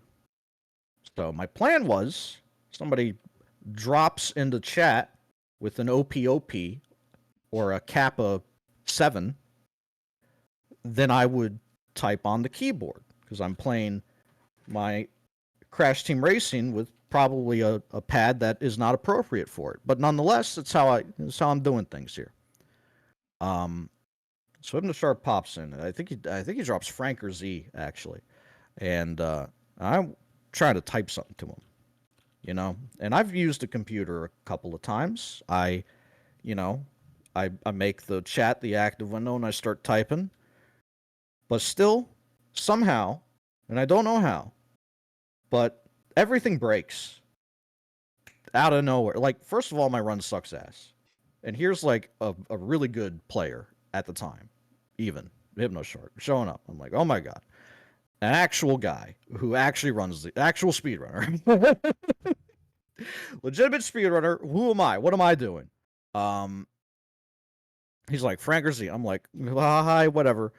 So my plan was somebody drops into chat with an OPOP or a Kappa 7, then I would type on the keyboard because I'm playing my Crash Team Racing with probably a pad that is not appropriate for it. But nonetheless, that's how I'm doing things here. So Hypnoshark pops in. I think he drops Frank or Z actually, and I'm trying to type something to him, you know. And I've used a computer a couple of times. You know, I make the chat the active window and I start typing, but still somehow, and I don't know how, but everything breaks out of nowhere. Like, first of all, my run sucks ass. And here's like a really good player at the time, even Hypnoshark, showing up. I'm like, oh my god. An actual guy who actually runs the actual speedrunner. Legitimate speedrunner. Who am I? What am I doing? Um he's like, Frank or Z. I'm like, hi, whatever.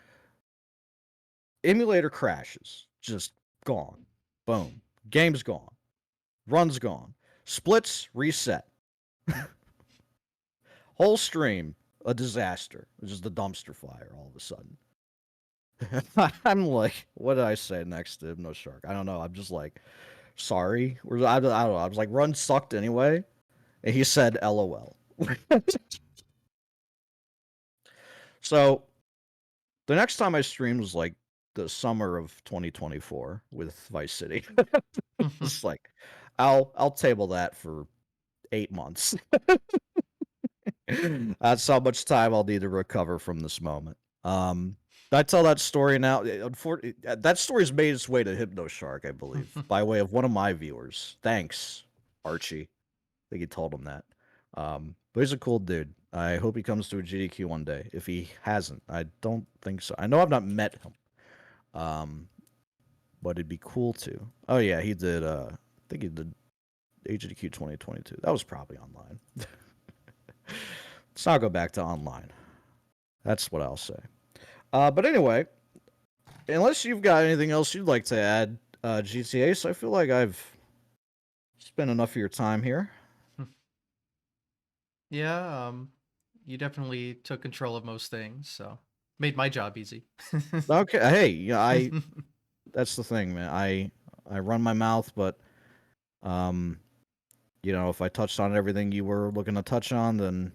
Emulator crashes. Just gone. Boom. Game's gone. Run's gone. Splits reset. Whole stream a disaster. It's just a dumpster fire all of a sudden. I'm like, what did I say next to Hypnoshark? I don't know. I'm just like, sorry. I don't know. I was like, run sucked anyway. And he said, LOL. So the next time I streamed was like the summer of 2024 with Vice City. It's like, I'll table that for 8 months. That's how much time I'll need to recover from this moment. I tell that story now. Unfortunately, that story's made its way to Hypnoshark, I believe, by way of one of my viewers. Thanks, Archie. I think he told him that. But he's a cool dude. I hope he comes to a GDQ one day. If he hasn't, I don't think so. I know I've not met him. But it'd be cool to. Oh yeah, he did. I think he did HDQ 2022. That was probably online. Let's not go back to online. That's what I'll say. But anyway, unless you've got anything else you'd like to add, GTA, so I feel like I've spent enough of your time here. Yeah, you definitely took control of most things, so made my job easy. Okay, hey, yeah, that's the thing, man. I run my mouth, but you know, if I touched on everything you were looking to touch on, then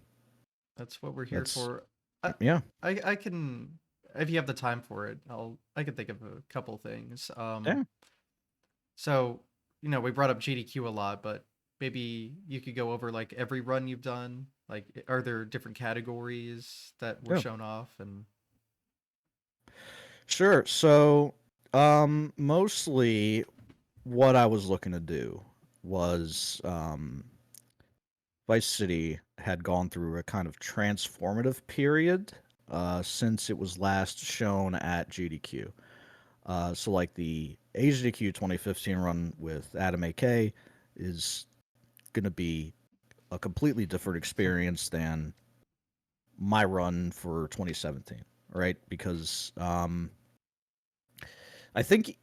That's what we're here that's for. I, yeah. I can, if you have the time for it, I can think of a couple things. Yeah. So, we brought up GDQ a lot, but maybe you could go over like every run you've done. Like, are there different categories that were Yeah. shown off? And Sure. So, mostly what I was looking to do was Vice City had gone through a kind of transformative period since it was last shown at GDQ. So, like the HDQ 2015 run with Adam AK is going to be a completely different experience than my run for 2017, right? Because I think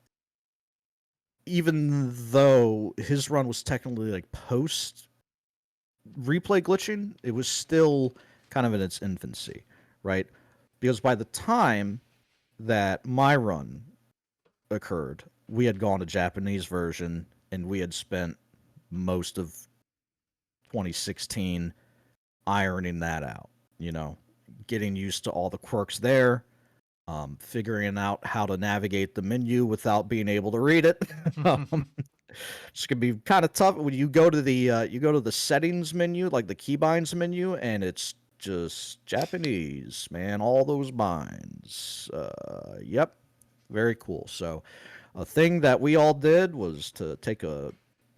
even though his run was technically like post replay glitching, it was still kind of in its infancy, right? Because by the time that my run occurred, we had gone to Japanese version and we had spent most of 2016 ironing that out, you know, getting used to all the quirks there, figuring out how to navigate the menu without being able to read it. It's gonna be kind of tough when you go to the settings menu, like the keybinds menu, and it's just Japanese, man. All those binds. Yep, very cool. So, a thing that we all did was to take a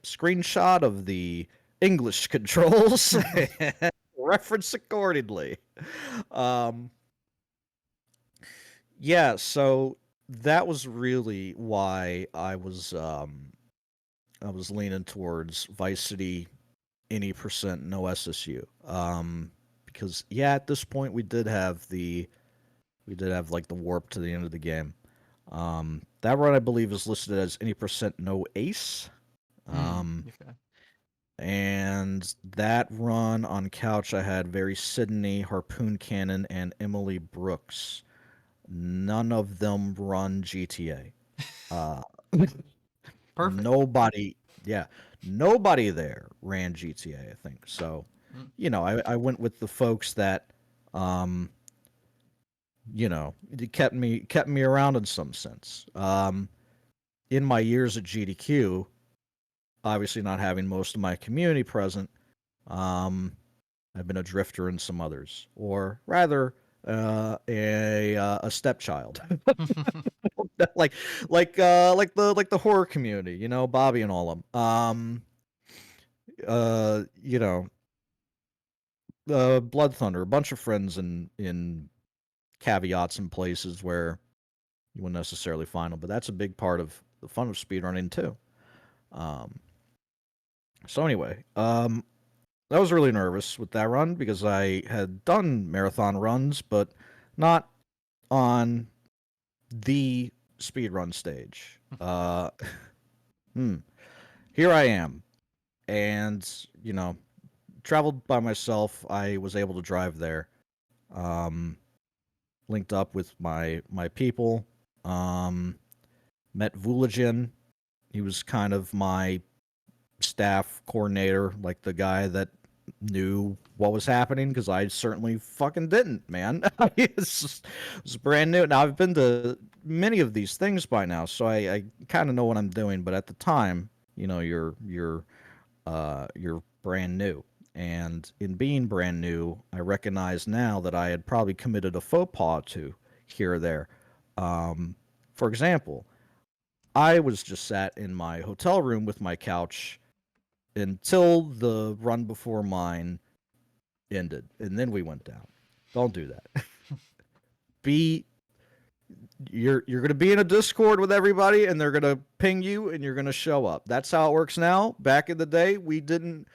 screenshot of the English controls and reference accordingly. Um, yeah, so that was really why I was leaning towards Vice City any percent no SSU. Because yeah, at this point we did have like the warp to the end of the game. That run I believe is listed as any percent no ace. Okay. And that run on couch I had Very Sydney, Harpoon Cannon, and Emily Brooks. None of them run GTA. Uh, Perfect. nobody, yeah, nobody there ran GTA. I think so. Mm. You know, I went with the folks that, um, you know, it kept me around in some sense. In my years at GDQ, obviously not having most of my community present, um, I've been a drifter in some others, or rather, a stepchild, like like the horror community, you know, Bobby and all of them. You know, Blood Thunder, a bunch of friends in caveats and places where you wouldn't necessarily find them, but that's a big part of the fun of speedrunning too. Um, so anyway, I was really nervous with that run because I had done marathon runs, but not on the speedrun stage. Hmm. Here I am, and you know, traveled by myself. I was able to drive there. Um, Linked up with my people. Um, Met Vuligen. He was kind of my staff coordinator, like the guy that knew what was happening because I certainly fucking didn't, man. It's brand new. Now I've been to many of these things by now, so I kind of know what I'm doing. But at the time, you know, you're brand new, and in being brand new, I recognize now that I had probably committed a faux pas to here or there. For example, I was just sat in my hotel room with my couch until the run before mine ended, and then we went down. Don't do that. Be you're gonna be in a Discord with everybody, and they're gonna ping you, and you're gonna show up. That's how it works now. Back in the day, we didn't.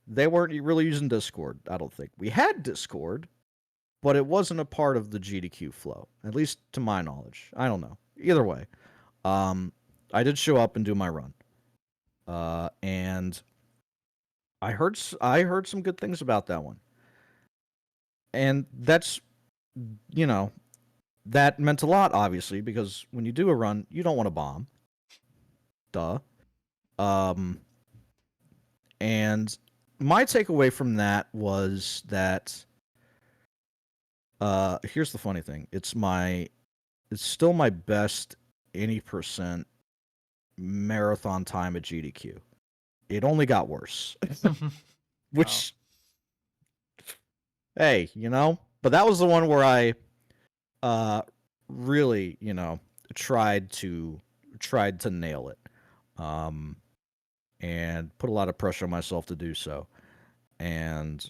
They weren't really using Discord. I don't think we had Discord, but it wasn't a part of the GDQ flow, at least to my knowledge. I don't know. Either way, um, I did show up and do my run, and I heard some good things about that one, and that's you know that meant a lot, obviously, because when you do a run, you don't want to bomb. Duh. Um, and my takeaway from that was that here's the funny thing. It's still my best any percent marathon time at GDQ. It only got worse. Wow. Which hey, you know, but that was the one where I uh really, you know, tried to tried to nail it. Um and put a lot of pressure on myself to do so. And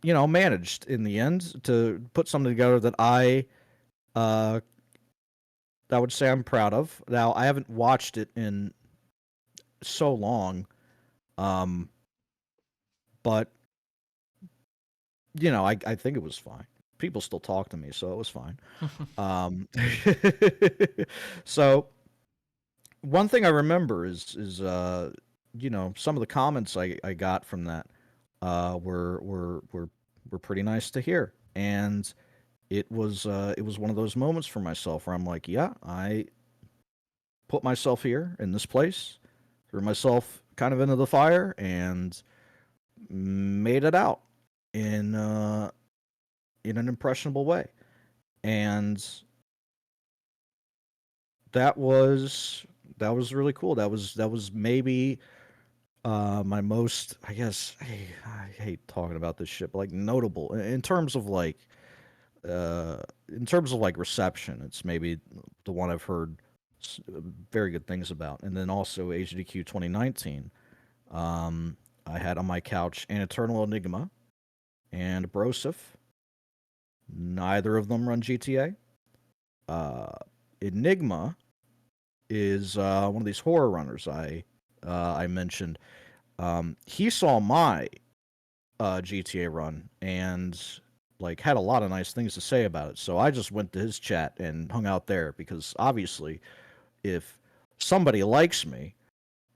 you know, managed in the end to put something together that uh I would say I'm proud of. Now, I haven't watched it in so long, um, but you know, I think it was fine. People still talk to me, so it was fine. Um, so one thing I remember is you know, some of the comments I got from that were pretty nice to hear. and it was one of those moments for myself where I'm like, yeah, I put myself here in this place, threw myself kind of into the fire, and made it out in in an impressionable way. And that was that was really cool. That was maybe my most, I guess, I hate talking about this shit, but like notable in terms of like reception. It's maybe the one I've heard very good things about. And then also HDQ 2019. Um, I had on my couch an Eternal Enigma and Broseph. Neither of them run GTA. Uh, Enigma is one of these horror runners I mentioned. He saw my GTA run and like had a lot of nice things to say about it. So I just went to his chat and hung out there because obviously, if somebody likes me,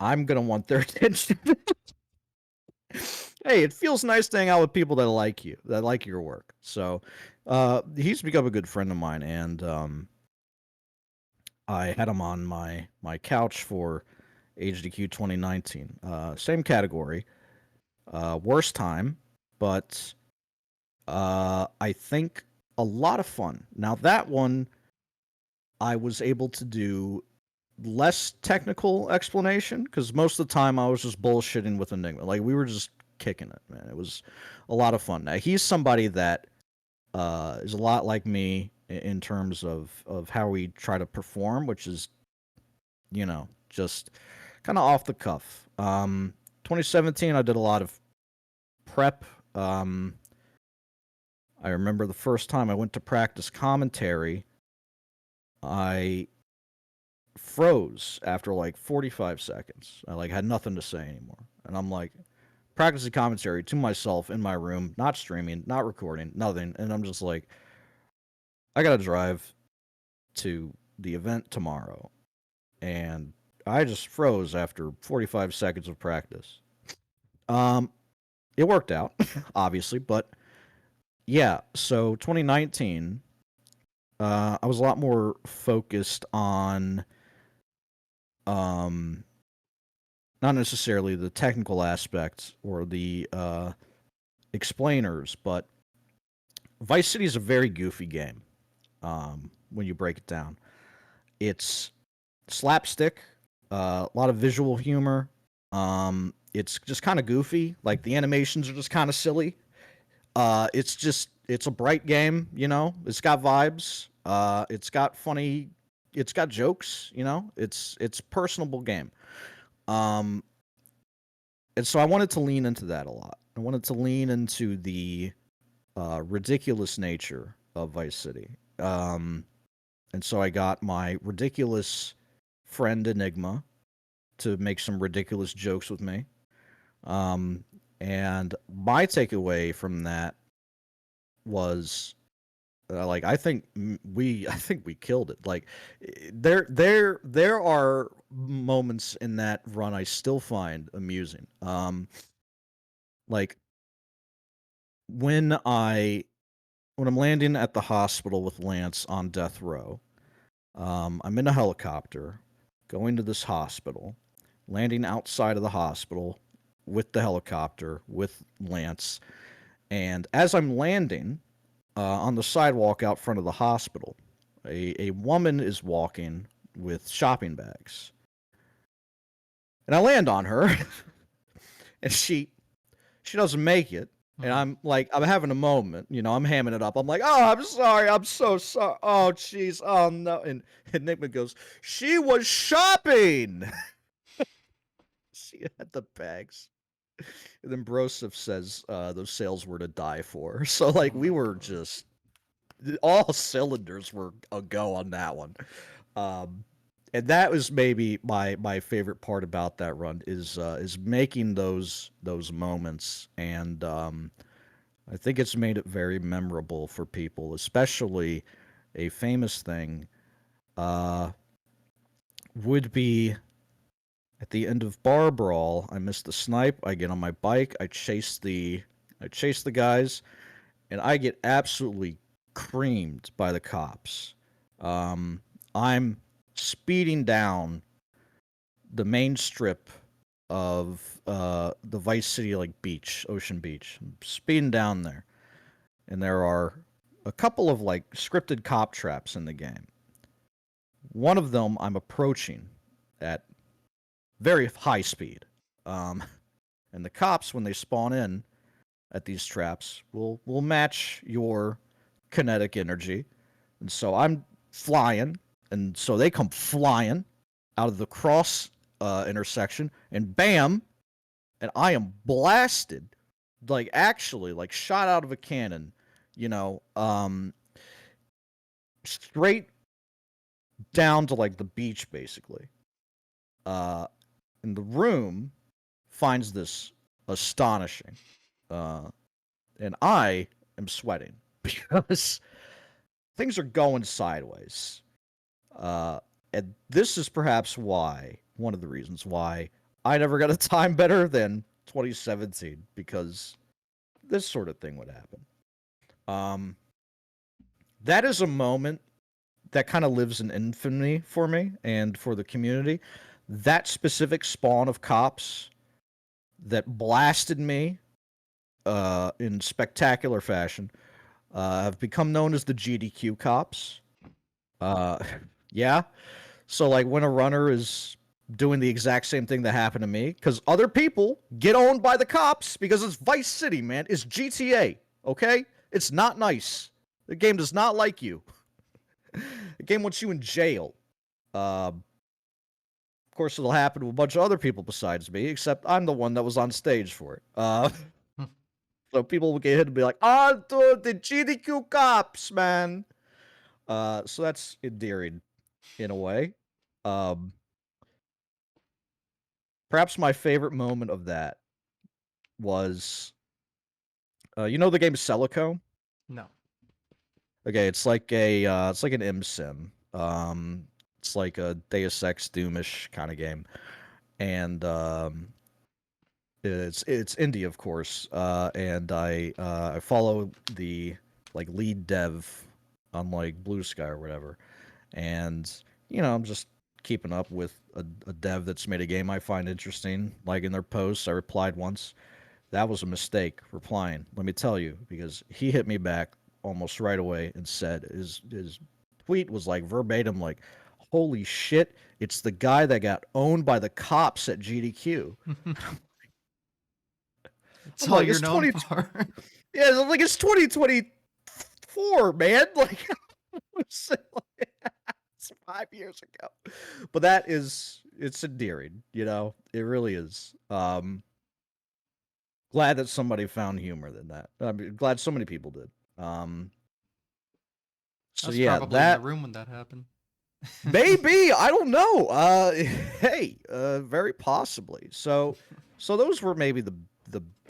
I'm gonna want their attention. Hey, it feels nice to hang out with people that like you, that like your work. So he's become a good friend of mine, and I had him on my couch for HDQ 2019. Same category, worst time, but I think a lot of fun. Now that one, I was able to do less technical explanation because most of the time I was just bullshitting with Enigma. Like we were just kicking it, man. It was a lot of fun. Now he's somebody that is a lot like me in terms of how we try to perform, which is just kind of off the cuff. 2017, I did a lot of prep. Um, I remember the first time I went to practice commentary, I froze after like 45 seconds. I like had nothing to say anymore. And I'm like practicing commentary to myself in my room, not streaming, not recording, nothing. And I'm just like, I got to drive to the event tomorrow. And I just froze after 45 seconds of practice. Um it worked out, obviously, but yeah, so 2019 I was a lot more focused on um not necessarily the technical aspects or the explainers, but Vice City is a very goofy game. When you break it down, it's slapstick, a lot of visual humor. It's just kind of goofy. Like the animations are just kind of silly. It's a bright game. It's got vibes. It's got funny. It's got jokes. It's personable game. Um, and so I wanted to lean into that a lot. I wanted to lean into the ridiculous nature of Vice City. And so I got my ridiculous friend Enigma to make some ridiculous jokes with me. Um, and my takeaway from that was like I think we killed it. Like there are moments in that run I still find amusing. Like when I when I'm landing at the hospital with Lance on death row, I'm in a helicopter going to this hospital, landing outside of the hospital with the helicopter with Lance. And as I'm landing on the sidewalk out front of the hospital, a woman is walking with shopping bags. And I land on her, and she doesn't make it. And Mhm. I'm having a moment, I'm hamming it up. I'm like, oh, I'm sorry. I'm so sorry. Oh, jeez. Oh, no. And Nickman goes, she was shopping. She had the bags. And then Broseph says those sales were to die for. So, Oh like, we my were god. just, all cylinders were a go on that one. Um, and that was maybe my favorite part about that run is making those moments, and I think it's made it very memorable for people, especially a famous thing uh, would be at the end of Bar Brawl. I miss the snipe. I get on my bike. I chase the guys, and I get absolutely creamed by the cops. I'm speeding down the main strip of the Vice City like beach, Ocean Beach. I'm speeding down there, and there are a couple of like scripted cop traps in the game. One of them I'm approaching at very high speed, um, and the cops when they spawn in at these traps will match your kinetic energy, and so I'm flying, and so they come flying out of the cross intersection, and bam, and I am blasted, like actually, like shot out of a cannon, you know, straight down to like the beach, basically. Uh, and the room finds this astonishing, uh, and I am sweating because things are going sideways. Uh, and this is perhaps why, one of the reasons why I never got a time better than 2017, because this sort of thing would happen. Um, that is a moment that kind of lives in infamy for me and for the community. That specific spawn of cops that blasted me in spectacular fashion have become known as the GDQ cops. Uh, yeah. So, like, when a runner is doing the exact same thing that happened to me, because other people get owned by the cops because it's Vice City, man. It's GTA, okay? It's not nice. The game does not like you. The game wants you in jail. Of course, it'll happen to a bunch of other people besides me, except I'm the one that was on stage for it. So people will get hit and be like, "Oh, dude, the GDQ cops, man." So that's endearing in a way. Um, Perhaps my favorite moment of that was, you know, the game Celico. No. Okay, it's like an M sim. It's like a Deus Ex Doomish kind of game, and it's indie, of course. And I follow the like lead dev on like Blue Sky or whatever, and I'm just keeping up with a dev that's made a game I find interesting. Like in their posts, I replied once. That was a mistake replying. Let me tell you, because he hit me back almost right away and said his tweet was like verbatim, like, "Holy shit, it's the guy that got owned by the cops at GDQ." It's I'm all like, you're it's known 20. for. Yeah, I'm like it's 2024, man. Like, it's 5 years ago. But it's endearing. It really is. Glad that somebody found humor in that. I'm glad so many people did. Um, I so was yeah, probably in the that room when that happened. maybe I don't know. Hey, very possibly. So those were maybe the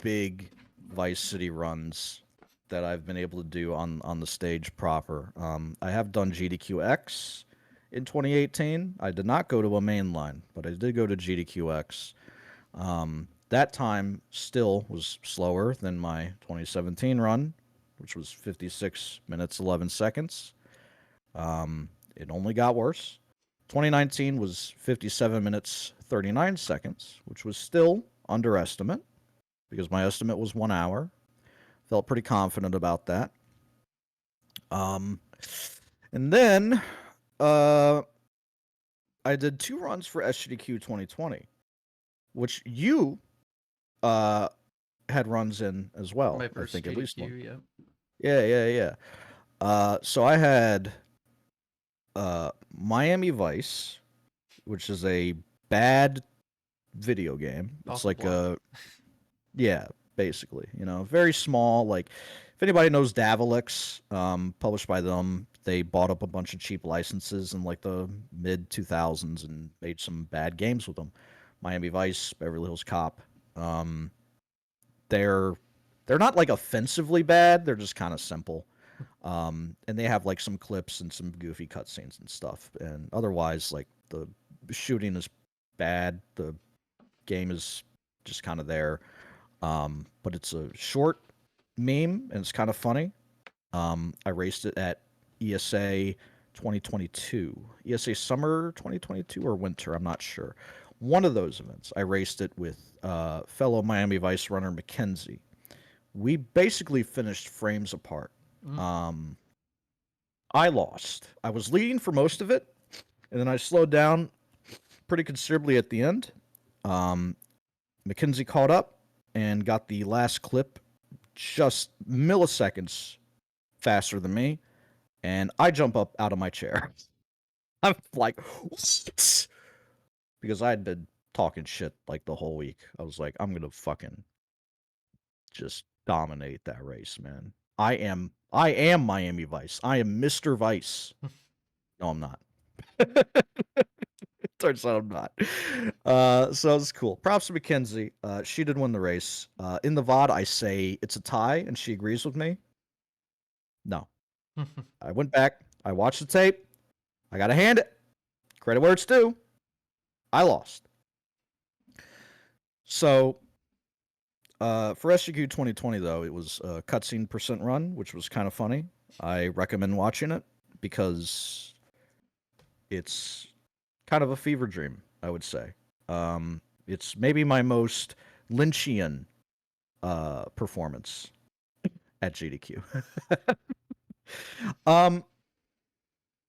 big Vice City runs that I've been able to do on the stage proper. I have done GDQX in 2018. I did not go to a main line, but I did go to GDQX. That time still was slower than my 2017 run, which was 56 minutes 11 seconds. It only got worse. 2019 was 57 minutes 39 seconds, which was still underestimate because my estimate was 1 hour. Felt pretty confident about that. Um, and then uh, I did 2 runs for SGDQ 2020, which you uh, had runs in as well. My I first think at least one. GDQ, yeah. Yeah, yeah, yeah. So I had Miami Vice, which is a bad video game. It's Off the like block. yeah, basically, very small. Like, if anybody knows Davalix, published by them, they bought up a bunch of cheap licenses in like the mid 2000s and made some bad games with them. Miami Vice, Beverly Hills Cop. Um, they're they're not like offensively bad. They're just kind of simple. And they have like some clips and some goofy cutscenes and stuff. And otherwise, like the shooting is bad. The game is just kind of there. But it's a short meme, and it's kind of funny. I raced it at ESA 2022, ESA Summer 2022 or Winter, I'm not sure. One of those events, I raced it with fellow Miami Vice runner Mackenzie. We basically finished frames apart. Mm. Um, I lost. I was leading for most of it, and then I slowed down pretty considerably at the end. Um, Mackenzie caught up and got the last clip just milliseconds faster than me, and I jump up out of my chair. I'm like, what? Because I had been talking shit like the whole week. I was like, I'm gonna fucking just dominate that race, man. I am Miami Vice. I am Mr. Vice. No, I'm not. Turns out I'm not. So it's cool. Props to Mackenzie. She did win the race. In the VOD, I say it's a tie, and she agrees with me. No. I went back. I watched the tape. I got to hand it. Credit where it's due. I lost. So for SGQ 2020, though, it was a cutscene percent run, which was kind of funny. I recommend watching it because it's kind of a fever dream, I would say. It's maybe my most Lynchian performance at GDQ. um,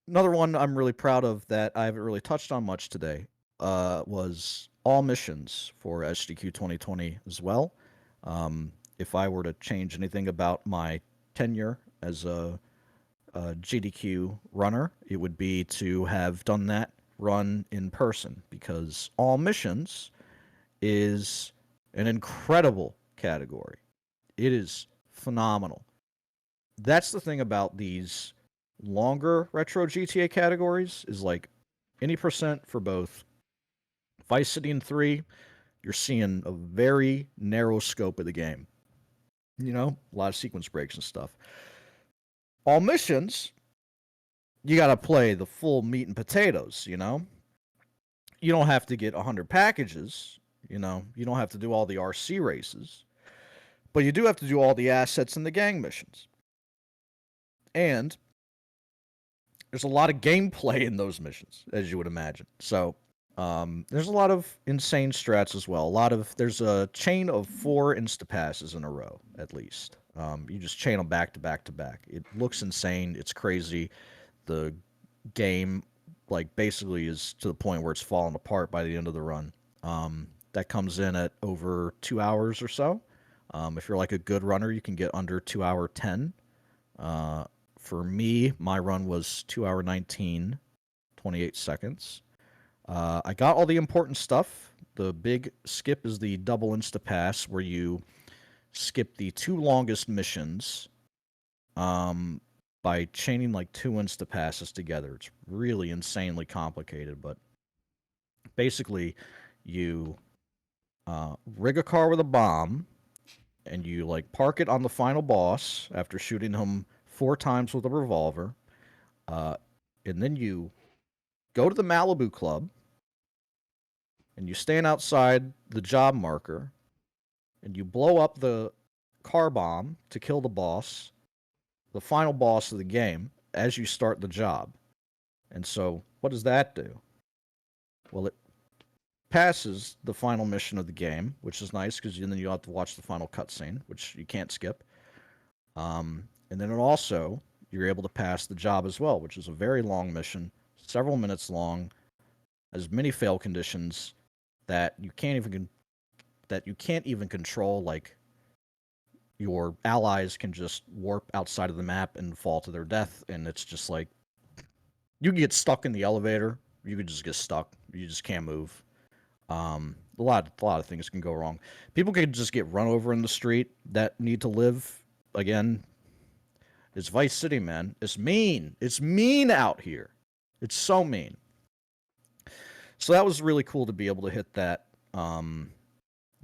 Another one I'm really proud of that I haven't really touched on much today was all missions for SGQ 2020 as well. If I were to change anything about my tenure as a GDQ runner, it would be to have done that run in person because all missions is an incredible category. It is phenomenal. That's the thing about these longer retro GTA categories is like any percent for both Vice City and 3, you're seeing a very narrow scope of the game. You know, a lot of sequence breaks and stuff. All missions, you got to play the full meat and potatoes, you know? You don't have to get 100 packages, you know? You don't have to do all the RC races, but you do have to do all the assets and the gang missions. And there's a lot of gameplay in those missions, as you would imagine. So there's a lot of insane strats as well. There's a chain of 4 insta passes in a row at least. You just chain them back to back to back. It looks insane. It's crazy. The game like basically is to the point where it's falling apart by the end of the run. That comes in at over 2 hours or so. If you're like a good runner, you can get under 2 hour 10. For me, my run was 2 hour 19, 28 seconds. I got all the important stuff. The big skip is the double insta pass, where you skip the 2 longest missions by chaining like 2 insta passes together. It's really insanely complicated, but basically, you rig a car with a bomb, and you like park it on the final boss after shooting him 4 times with a revolver, and then you go to the Malibu Club, and you stand outside the job marker, and you blow up the car bomb to kill the boss, the final boss of the game, as you start the job. And so, what does that do? Well, it passes the final mission of the game, which is nice because then you have to watch the final cutscene, which you can't skip. And then it also, you're able to pass the job as well, which is a very long mission, several minutes long, has many fail conditions that you can't even control. Like your allies can just warp outside of the map and fall to their death, and it's just like you can get stuck in the elevator. You could just get stuck. You just can't move. A lot of things can go wrong. People could just get run over in the street that need to live. Again, it's Vice City, man. It's mean. It's mean out here. It's so mean. So that was really cool to be able to hit that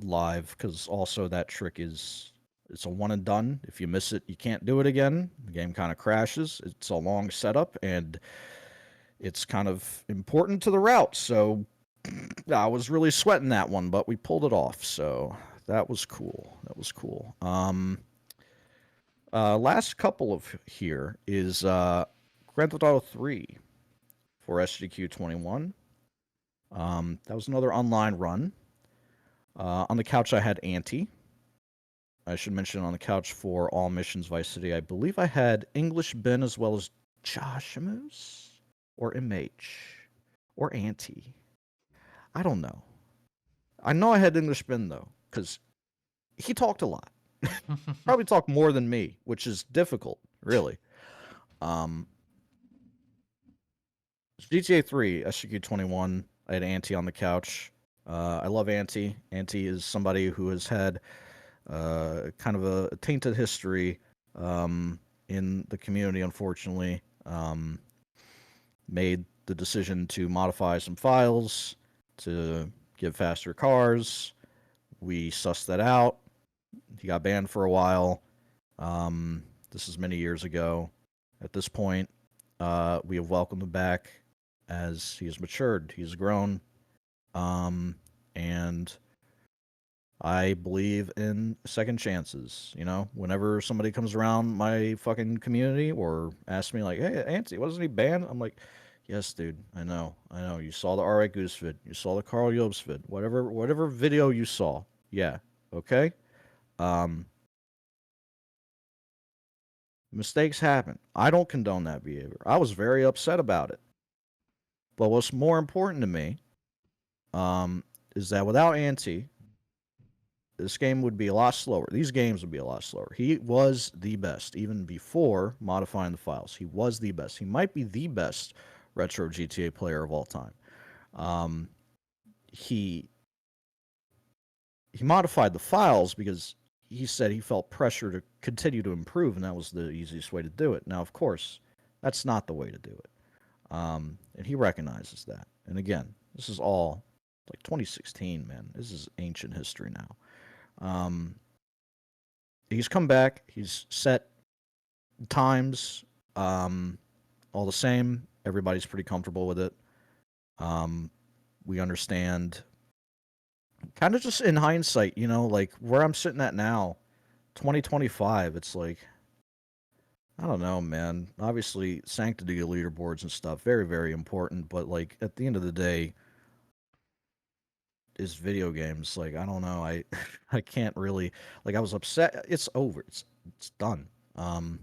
live, because also that trick is it's a one and done. If you miss it, you can't do it again. The game kind of crashes. It's a long setup, and it's kind of important to the route. So I was really sweating that one, but we pulled it off. So that was cool. That was cool. Last couple of here is Grand Theft Auto 3 for SGQ 21. That was another online run. On the couch, I had Anti. I should mention on the couch for all missions Vice City, I believe I had English Ben as well as Joshimus or MH or Anti. I don't know. I know I had English Ben though, because he talked a lot. Probably talked more than me, which is difficult, really. Um, GTA 3, SGQ 21. I had Auntie on the couch. I love Auntie. Auntie is somebody who has had kind of a tainted history in the community, unfortunately. Made the decision to modify some files to give faster cars. We sussed that out. He got banned for a while. This is many years ago. At this point, we have welcomed him back as he has matured. He's grown. And I believe in second chances. You know, whenever somebody comes around my fucking community or asks me, like, hey, Auntie, wasn't he banned? I'm like, yes, dude, I know. I know. You saw the R.A. Goose vid. You saw the Carl Jobs vid. Whatever video you saw. Yeah. Okay. Um, Mistakes happen. I don't condone that behavior. I was very upset about it. But what's more important to me is that without Auntie, this game would be a lot slower. These games would be a lot slower. He was the best, even before modifying the files. He was the best. He might be the best retro GTA player of all time. Um, he he modified the files because he said he felt pressure to continue to improve, and that was the easiest way to do it. Now, of course, that's not the way to do it. And he recognizes that. And again, this is all like 2016, man. This is ancient history now. Um, he's come back. He's set times, all the same. Everybody's pretty comfortable with it. Um, we understand, kind of just in hindsight, you know, like where I'm sitting at now, 2025. It's like, I don't know, man. Obviously, sanctity of leaderboards and stuff, very, very important. But like at the end of the day, is video games. Like I don't know. I I can't really, like I was upset. It's over. It's done. Um,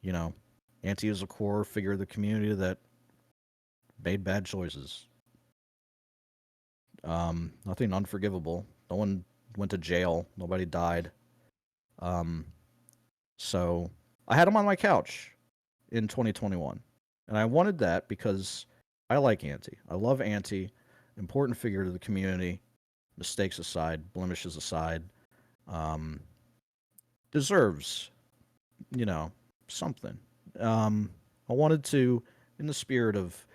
you know, Auntie is a core figure of the community that made bad choices. Nothing unforgivable. No one went to jail. Nobody died. Um, so I had him on my couch in 2021, and I wanted that because I like Auntie. I love Auntie. Important figure to the community. Mistakes aside, blemishes aside, um, deserves, you know, something. Um, I wanted to, in the spirit of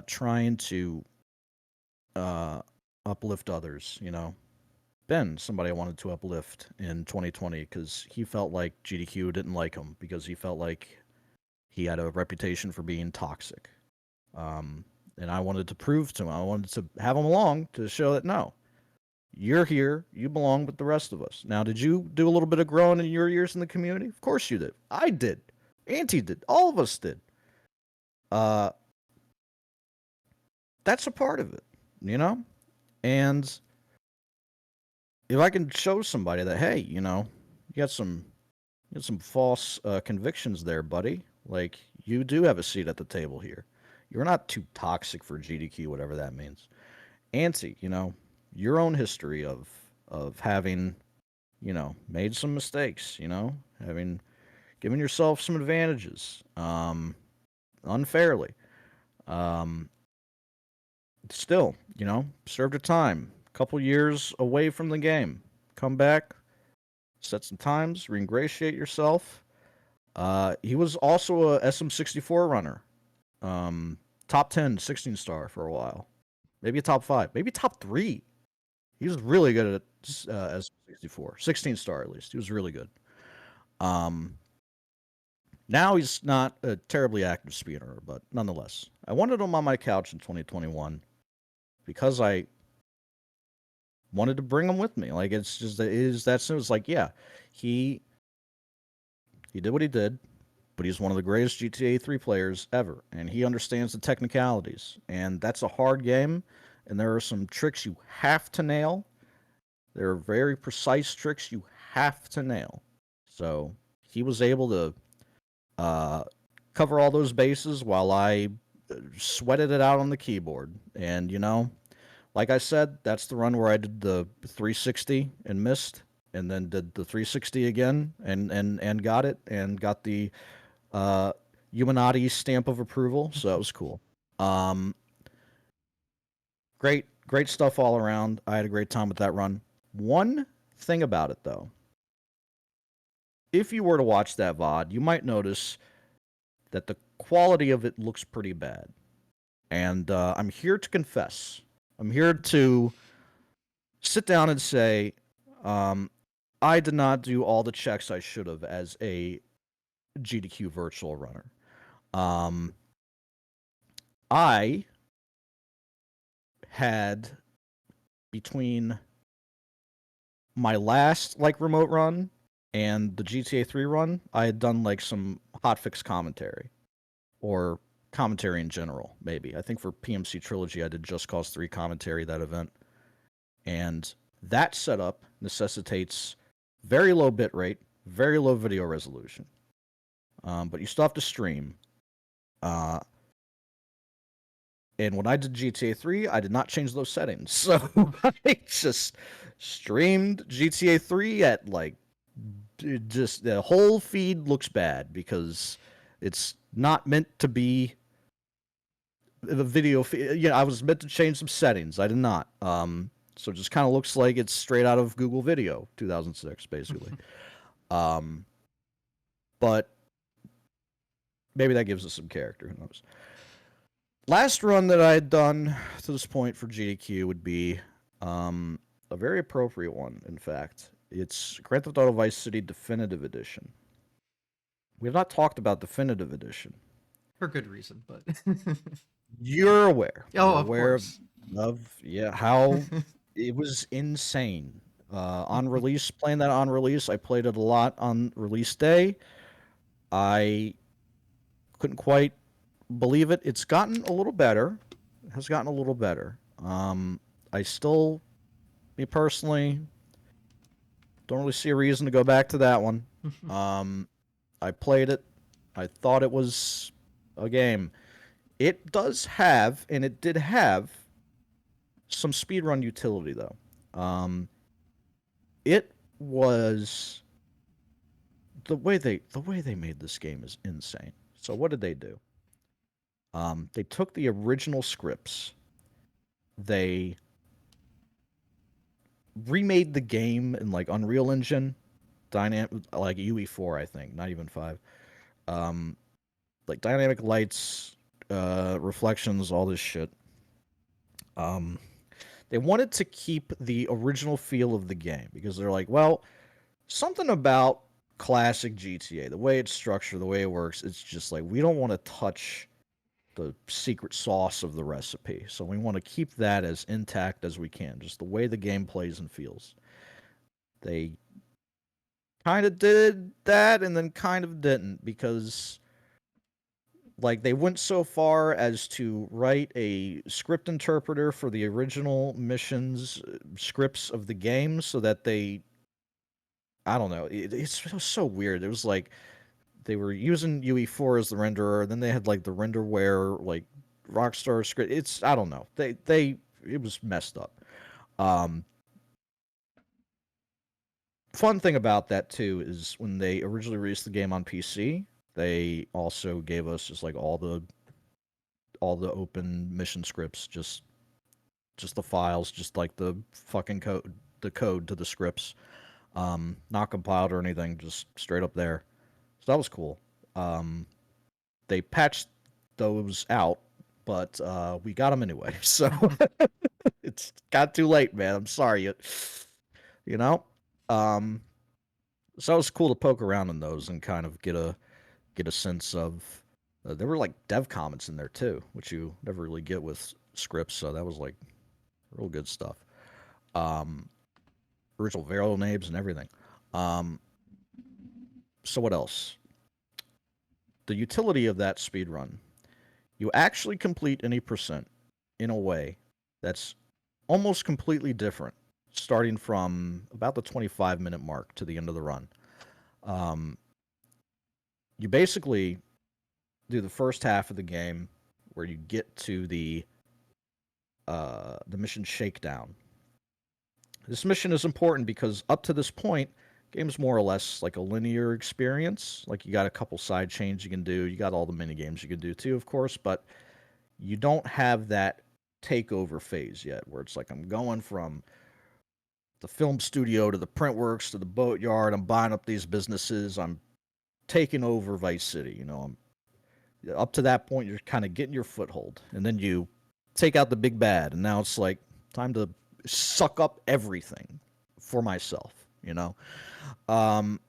trying to uh, uplift others, you know, Ben, somebody I wanted to uplift in 2020 because he felt like GDQ didn't like him because he felt like he had a reputation for being toxic. Um, and I wanted to prove to him, I wanted to have him along to show that no, you're here, you belong with the rest of us. Now, did you do a little bit of growing in your years in the community? Of course you did. I did. Auntie did. All of us did. Uh, that's a part of it, you know? And if I can show somebody that, hey, you know, you got some false convictions there, buddy. Like you do have a seat at the table here. You're not too toxic for GDQ, whatever that means. Auntie, you know, your own history of having, you know, made some mistakes, you know, having given yourself some advantages, unfairly. Um, Still, you know, served your time. Couple years away from the game. Come back, set some times, re-ingratiate yourself. He was also a SM64 runner. Um, Top 10, 16 star for a while. Maybe a top 5, maybe top 3. He was really good at SM64. 16 star at least. He was really good. Um, Now he's not a terribly active speedrunner, but nonetheless, I wanted him on my couch in 2021 because I wanted to bring him with me. Like it's just it is that soon. It's like yeah, he He did what he did, but he's one of the greatest GTA 3 players ever, and he understands the technicalities. And that's a hard game, and there are some tricks you have to nail. There are very precise tricks you have to nail. So he was able to uh, cover all those bases while I sweated it out on the keyboard. And, like I said, that's the run where I did the 360 and missed, and then did the 360 again and got it, and got the uh, Illuminati stamp of approval. So that was cool. Um, great stuff all around. I had a great time with that run. One thing about it, though, if you were to watch that VOD, you might notice that the quality of it looks pretty bad. And I'm here to confess. I'm here to sit down and say, I did not do all the checks I should have as a GDQ virtual runner. I had, between my last remote run and the GTA 3 run, I had done some hotfix commentary, or commentary in general, maybe. I think for PMC Trilogy, I did Just Cause 3 commentary that event. And that setup necessitates very low bitrate, very low video resolution. But you still have to stream. And when I did GTA 3, I did not change those settings. So I just streamed GTA 3 at just the whole feed looks bad because it's not meant to be the video feed. Yeah, I was meant to change some settings. I did not. So it just kind of looks like it's straight out of Google Video 2006, basically. But maybe that gives us some character. Who knows? Last run that I had done to this point for GDQ would be a very appropriate one, in fact. It's Grand Theft Auto Vice City Definitive Edition. We have not talked about Definitive Edition. For good reason, but You're aware. Oh, You're of aware course. how it was insane. On release, playing that on release, I played it a lot on release day. I couldn't quite believe it. It's gotten a little better. It has gotten a little better. I still, me personally, don't really see a reason to go back to that one. I played it. I thought it was a game. It does have, and it did have, some speedrun utility, though. It was the way they made this game is insane. So what did they do? They took the original scripts. They remade the game in Unreal Engine, dynamic UE4, I think, not even 5. Dynamic lights, reflections, all this shit. They wanted to keep the original feel of the game because they're like, well, something about classic GTA, the way it's structured, the way it works, it's just we don't want to touch the secret sauce of the recipe. So we want to keep that as intact as we can, just the way the game plays and feels. They kind of did that and then kind of didn't, because they went so far as to write a script interpreter for the original missions, scripts of the game, so that I don't know, it's so weird. It was they were using UE4 as the renderer, then they had the renderware Rockstar script. It's, I don't know. It was messed up. Fun thing about that too is when they originally released the game on PC, they also gave us just all the open mission scripts, just the files, just the fucking code to the scripts, not compiled or anything, just straight up there. So that was cool. They patched those out, but we got them anyway. So it's got too late, man. I'm sorry. You know. So it was cool to poke around in those and kind of get a sense of. There were dev comments in there too, which you never really get with scripts. So that was real good stuff. Original variable names and everything. So what else? the utility of that speed run, you actually complete any percent in a way that's almost completely different, starting from about the 25-minute mark to the end of the run. Um, you basically do the first half of the game where you get to the mission shakedown. This mission is important because up to this point, game's more or less like a linear experience. Like you got a couple side chains you can do, you got all the mini games you can do too, of course, but you don't have that takeover phase yet, where it's like I'm going from the film studio to the print works to the boatyard. I'm buying up these businesses. I'm taking over Vice City. I'm up to that point. You're kind of getting your foothold, and then you take out the big bad, and now it's like time to suck up everything for myself. Um,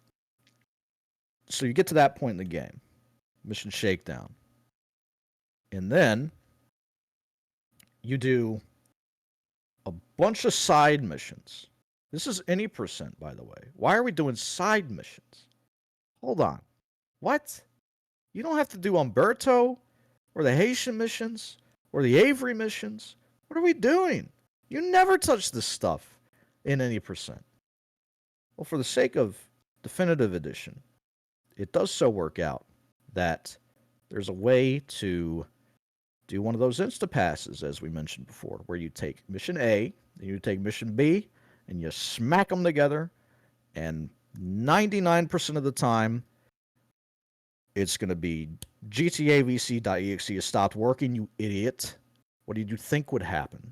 so you get to that point in the game, mission shakedown, and then you do a bunch of side missions. This is any percent, by the way. Why are we doing side missions? Hold on. What? You don't have to do Umberto or the Haitian missions or the Avery missions. What are we doing? You never touch this stuff in any percent. Well, for the sake of Definitive Edition, it does so work out that there's a way to do one of those insta passes, as we mentioned before, where you take mission A, then you take mission B, and you smack them together, and 99% of the time, it's going to be GTAVC.exe has stopped working, you idiot. What did you think would happen?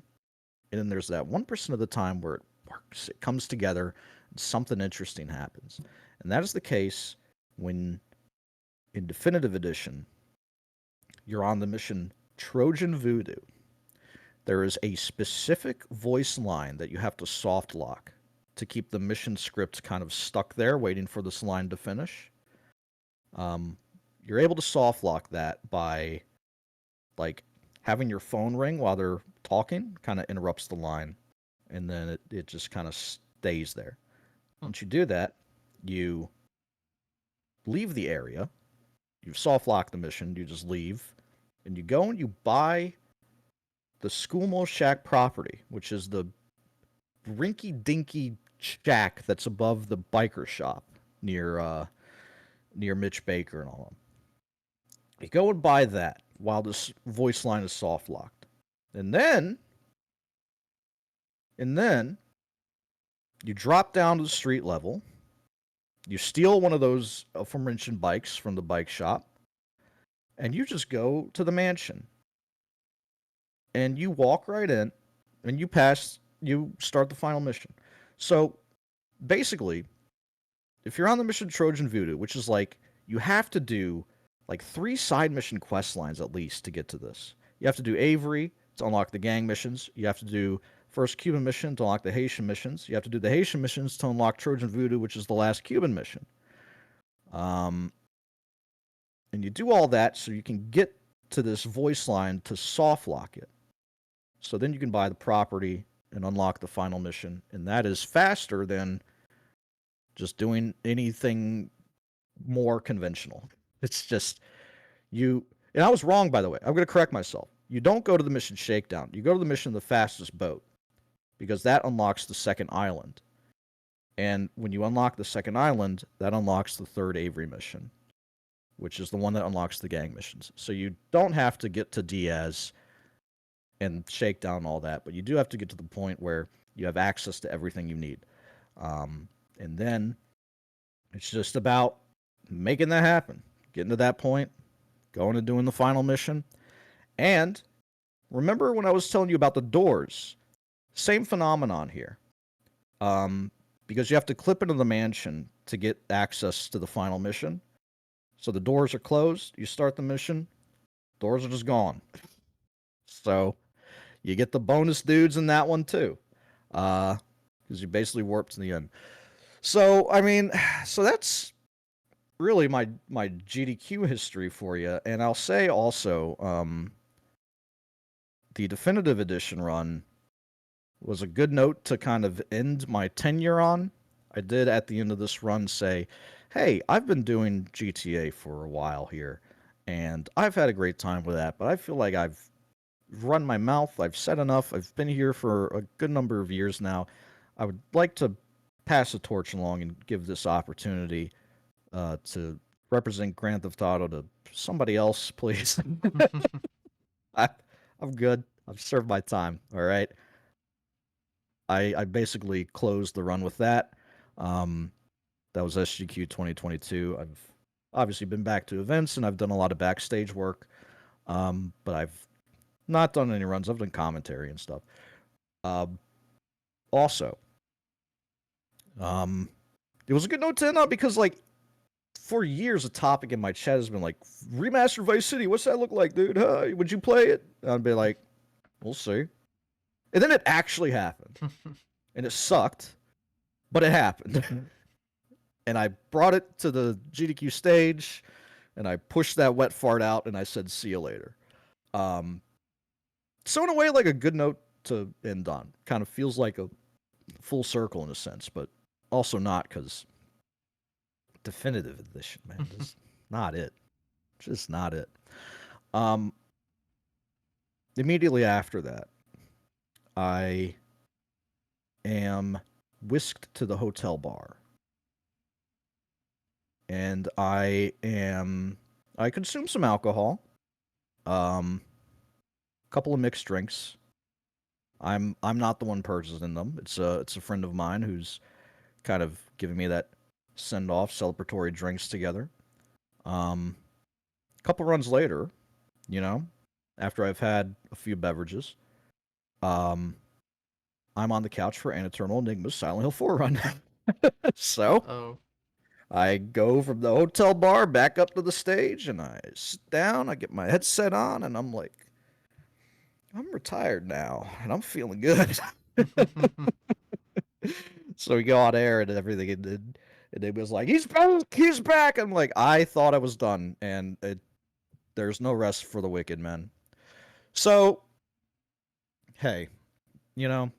And then there's that 1% of the time where it works, it comes together, and something interesting happens. And that is the case when, in Definitive Edition, you're on the mission Trojan Voodoo. There is a specific voice line that you have to soft lock to keep the mission script kind of stuck there, waiting for this line to finish. You're able to soft lock that by like having your phone ring while they're talking, kind of interrupts the line, and then it just kind of stays there. Once you do that, you leave the area. You've soft locked the mission. You just leave, and you go and you buy the Schoolmo Shack property, which is the rinky-dinky shack that's above the biker shop near Mitch Baker and all of them. You go and buy that while this voice line is soft locked. And then you drop down to the street level. You steal one of those aforementioned bikes from the bike shop. And you just go to the mansion. And you walk right in. And you start the final mission. So basically, if you're on the mission Trojan Voodoo, which is like, you have to do like 3 side mission quest lines at least to get to this. You have to do Avery to unlock the gang missions. You have to do first Cuban mission to unlock the Haitian missions. You have to do the Haitian missions to unlock Trojan Voodoo, which is the last Cuban mission. And you do all that so you can get to this voice line to soft lock it. So then you can buy the property and unlock the final mission. And that is faster than just doing anything more conventional. It's just you. And I was wrong, by the way. I'm going to correct myself. You don't go to the mission shakedown. You go to the mission the fastest boat, because that unlocks the second island. And when you unlock the second island, that unlocks the third Avery mission, which is the one that unlocks the gang missions. So you don't have to get to Diaz and shakedown and all that, but you do have to get to the point where you have access to everything you need. And then it's just about making that happen, getting to that point, going and doing the final mission. And remember when I was telling you about the doors? Same phenomenon here. Because you have to clip into the mansion to get access to the final mission. So the doors are closed. You start the mission. Doors are just gone. So you get the bonus dudes in that one too. Because you basically warp to the end. So, I mean, so that's really my GDQ history for you. And I'll say also, the Definitive Edition run was a good note to kind of end my tenure on. I did at the end of this run say, hey, I've been doing GTA for a while here. and I've had a great time with that. But I feel like I've run my mouth. I've said enough. I've been here for a good number of years now. I would like to pass the torch along and give this opportunity to represent Grand Theft Auto to somebody else, please. I, I'm good. I've served my time. All right. I basically closed the run with that. Um, that was SGQ 2022. I've obviously been back to events and I've done a lot of backstage work, but I've not done any runs. I've done commentary and stuff. Um, Also, um, it was a good note to end on because, like, for years, a topic in my chat has been like, remastered Vice City. What's that look like, dude? Huh? Would you play it? And I'd be like, we'll see. And then it actually happened, and it sucked, but it happened. And I brought it to the GDQ stage, and I pushed that wet fart out, and I said, "See you later." Um, so in a way, like a good note to end on. Kind of feels like a full circle in a sense, but also not because definitive edition, man, just not it. Just not it. Um, Immediately after that, I am whisked to the hotel bar, and I consume some alcohol, a couple of mixed drinks. I'm not the one purchasing them. It's a friend of mine who's kind of giving me that send off celebratory drinks together. A couple runs later, you know, after I've had a few beverages, um, I'm on the couch for an Eternal Enigma's Silent Hill 4 run. So Oh. I go from the hotel bar back up to the stage and I sit down, I get my headset on, and I'm like, I'm retired now and I'm feeling good. So we go on air and everything, and it was like, he's back, he's back. I'm like, I thought I was done, and there's no rest for the wicked, man. So, hey, you know,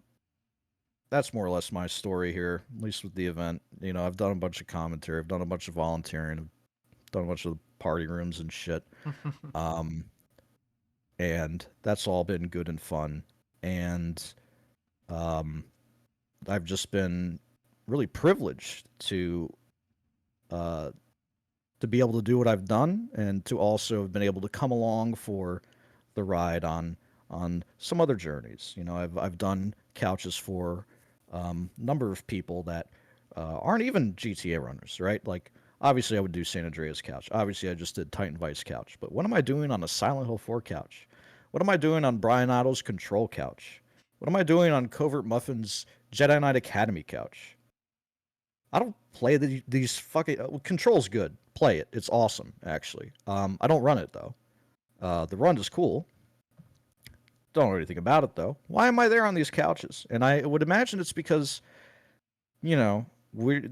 that's more or less my story here, at least with the event. You know, I've done a bunch of commentary, I've done a bunch of volunteering, I've done a bunch of party rooms and shit. Um, and that's all been good and fun. And um, I've just been really privileged uh, to be able to do what I've done and to also have been able to come along for the ride on some other journeys. You know, I've done couches for a number of people that aren't even GTA runners, right? Like obviously I would do San Andreas couch. Obviously I just did Titan Vice couch. But what am I doing on a Silent Hill 4 couch? What am I doing on Brian Otto's Control couch? What am I doing on Covert Muffin's Jedi Knight Academy couch? I don't play these fucking Control's good. Play it. It's awesome, actually. I don't run it though. The run is cool. Don't know anything about it though. Why am I there on these couches? And I would imagine it's because you know we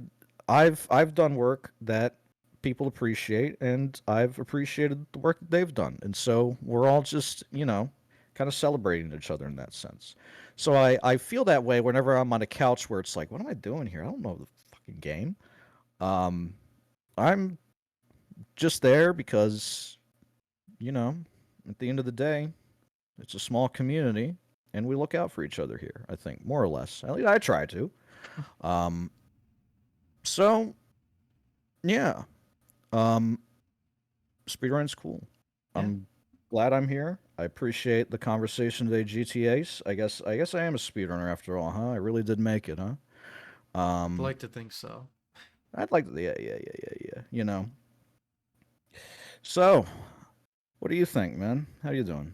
I've done work that people appreciate, and I've appreciated the work that they've done, and so we're all just kind of celebrating each other in that sense. So I feel that way whenever I'm on a couch where it's like, what am I doing here? I don't know the fucking game. Um, I'm just there because, you know, at the end of the day, it's a small community and we look out for each other here, I think, more or less. At least I try to. Um, so, yeah. Um, Speedrun's cool. Yeah. I'm glad I'm here. I appreciate the conversation today, GTAs. I guess I am a speedrunner after all, huh? I really did make it, huh? I'd Um, like to think so. I'd like to, yeah. So, what do you think, man? How you doing?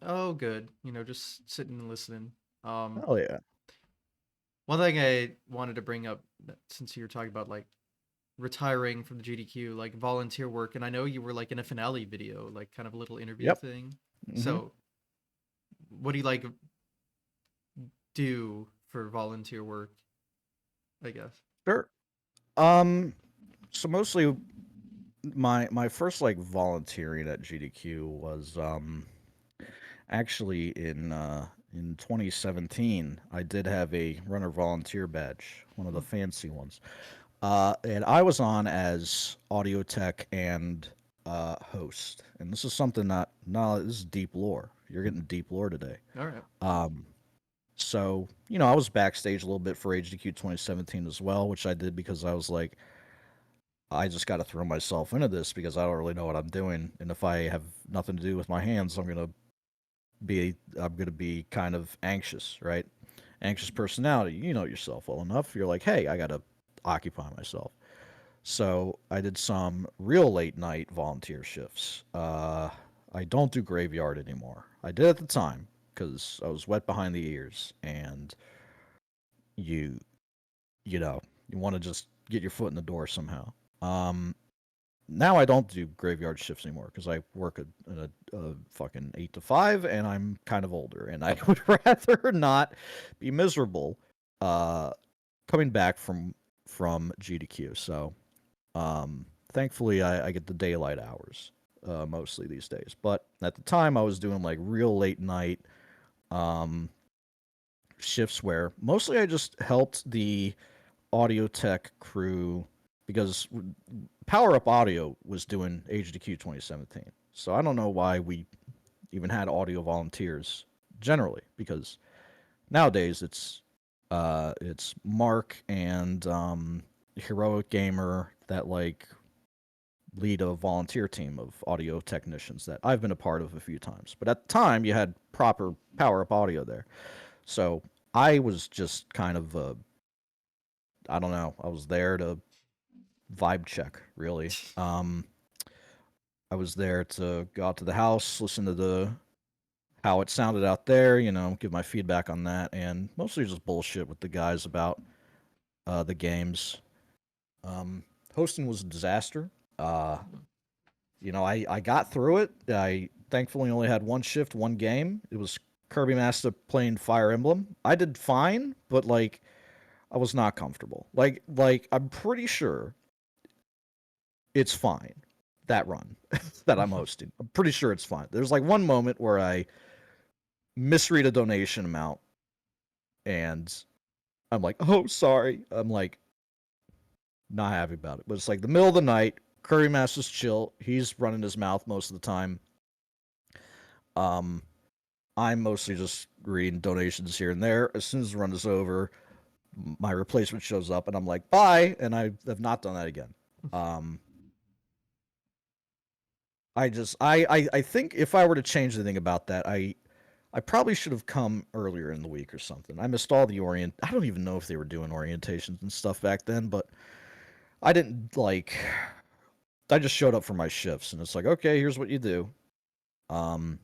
Oh, good. Just sitting and listening. Um, Hell yeah. One thing I wanted to bring up since you were talking about like retiring from the GDQ, like volunteer work, and I know you were like in a finale video, like kind of a little interview Yep. thing. Mm-hmm. So, what do you like do for volunteer work? I guess. Sure. Um, so mostly my first like volunteering at GDQ was actually in 2017. I did have a runner volunteer badge, one of the fancy ones. And I was on as audio tech and host, and this is something that no, this is deep lore. You're getting deep lore today. All right. Um, so I was backstage a little bit for HDQ 2017 as well, which I did because I was like, I just got to throw myself into this because I don't really know what I'm doing, and if I have nothing to do with my hands, I'm gonna be kind of anxious, right? Anxious personality. You know yourself well enough. You're like, hey, I gotta occupy myself. So I did some real late night volunteer shifts. I don't do graveyard anymore. I did at the time because I was wet behind the ears, and you you know you want to just get your foot in the door somehow. Um, Now I don't do graveyard shifts anymore because I work a fucking 8 to 5, and I'm kind of older, and I would rather not be miserable uh, coming back from GDQ. So thankfully, I get the daylight hours mostly these days. But at the time, I was doing like real late night um, shifts where mostly I just helped the audio tech crew because Power Up Audio was doing HDQ 2017. So I don't know why we even had audio volunteers generally, because nowadays it's Mark and Heroic Gamer that like lead a volunteer team of audio technicians that I've been a part of a few times. But at the time, you had proper Power Up Audio there. So I was just kind of, I don't know, I was there to vibe check, really. I was there to go out to the house, listen to the how it sounded out there, give my feedback on that, and mostly just bullshit with the guys about the games. Um, Hosting was a disaster. Uh, I got through it. I thankfully only had one shift, one game. It was Kirby Master playing Fire Emblem. I did fine, but like I was not comfortable. Like I'm pretty sure it's fine that run that I'm hosting. I'm pretty sure it's fine. There's like one moment where I misread a donation amount and I'm like, "Oh, sorry." I'm like not happy about it. But it's like the middle of the night, Curry Master's chill. He's running his mouth most of the time. Um I'm mostly just reading donations here and there. As soon as the run is over, my replacement shows up and I'm like, "Bye," and I have not done that again. Um I think if I were to change anything about that, I probably should have come earlier in the week or something. I missed all the I don't even know if they were doing orientations and stuff back then, but I didn't like. I just showed up for my shifts, and it's like, okay, here's what you do. Um,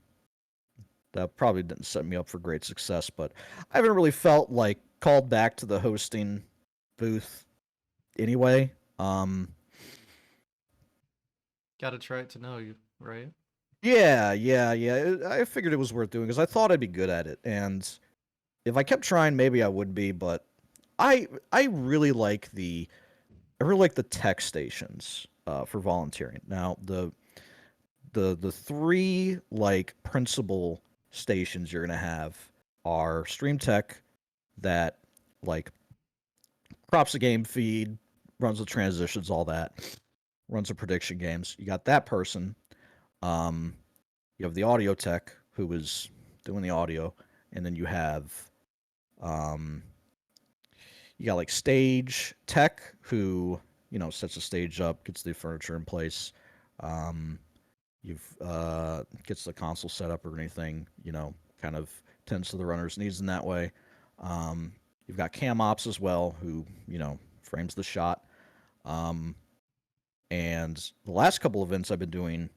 that probably didn't set me up for great success, but I haven't really felt like called back to the hosting booth anyway. Um, Gotta try it to know you, right? yeah. I figured it was worth doing because I thought I'd be good at it, and if I kept trying, maybe I would be. But I really like the tech stations for volunteering. Now the three like principal stations you're gonna have are Stream Tech that like crops the game feed, runs the transitions, all that, runs the prediction games. You got that person. Um, you have the audio tech who is doing the audio, and then um, you got like stage tech who sets the stage up, gets the furniture in place. Um, you've gets the console set up or anything, kind of tends to the runner's needs in that way. Um, you've got cam ops as well, who frames the shot. Um, and the last couple events I've been doing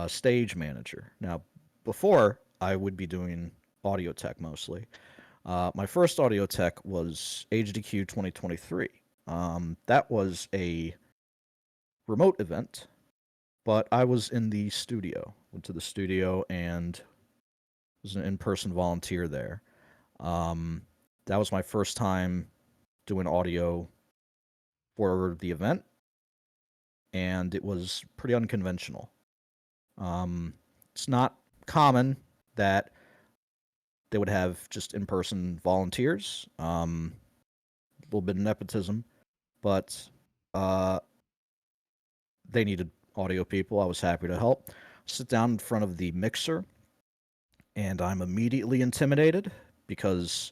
stage manager. Now, before I would be doing audio tech mostly. My first audio tech was HDQ 2023. That was a remote event, but I was in the studio. Went to the studio and was an in-person volunteer there. Um, that was my first time doing audio for the event, and it was pretty unconventional. It's not common that they would have just in-person volunteers. A little bit of nepotism, but uh, they needed audio people. I was happy to help. Sit down in front of the mixer, and I'm immediately intimidated because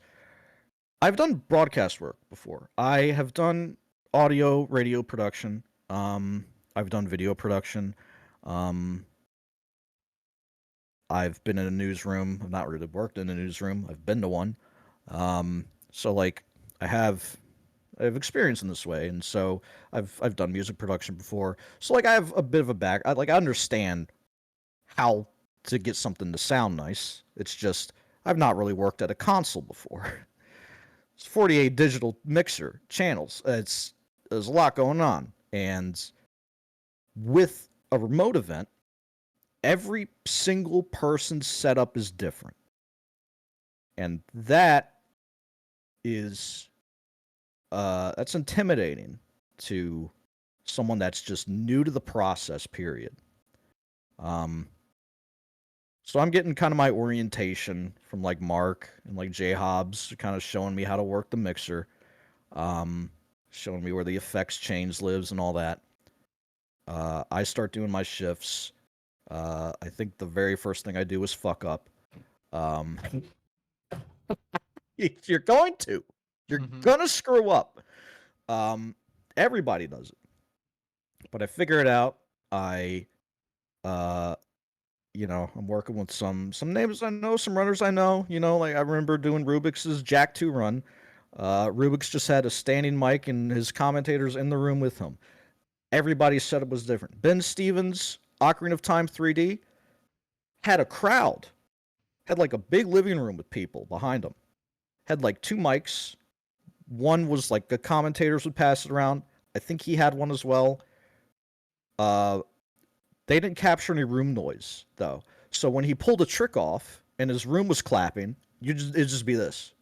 I've done broadcast work before. I have done audio, radio production. I've done video production. Um, I've been in a newsroom. I've not really worked in a newsroom. I've been to one. So like I have experience in this way, and so I've done music production before. So like I have a bit of a I understand how to get something to sound nice. It's just I've not really worked at a console before. It's 48 digital mixer channels. There's a lot going on, and with a remote event, every single person's setup is different, and is that's intimidating to someone that's just new to the process. Period. Um, so I'm getting kind of my orientation from like Mark and like J Hobbs, kind of showing me how to work the mixer, um, showing me where the effects change lives and all that. I start doing my shifts. I think the very first thing I do is fuck up. Um, you're going to. You're gonna screw up. Um, Everybody does it. But I figure it out. Uh, I'm working with some names I know, some runners I know. Like I remember doing Rubik's Jack 2 run. Rubik's just had a standing mic and his commentators in the room with him. Everybody's setup was different. Ben Stevens, Ocarina of Time 3D, had a crowd. Had like a big living room with people behind him. Had like two mics. One was like the commentators would pass it around. I think he had one as well. Uh, they didn't capture any room noise though. So when he pulled a trick off and his room was clapping, it'd just be this.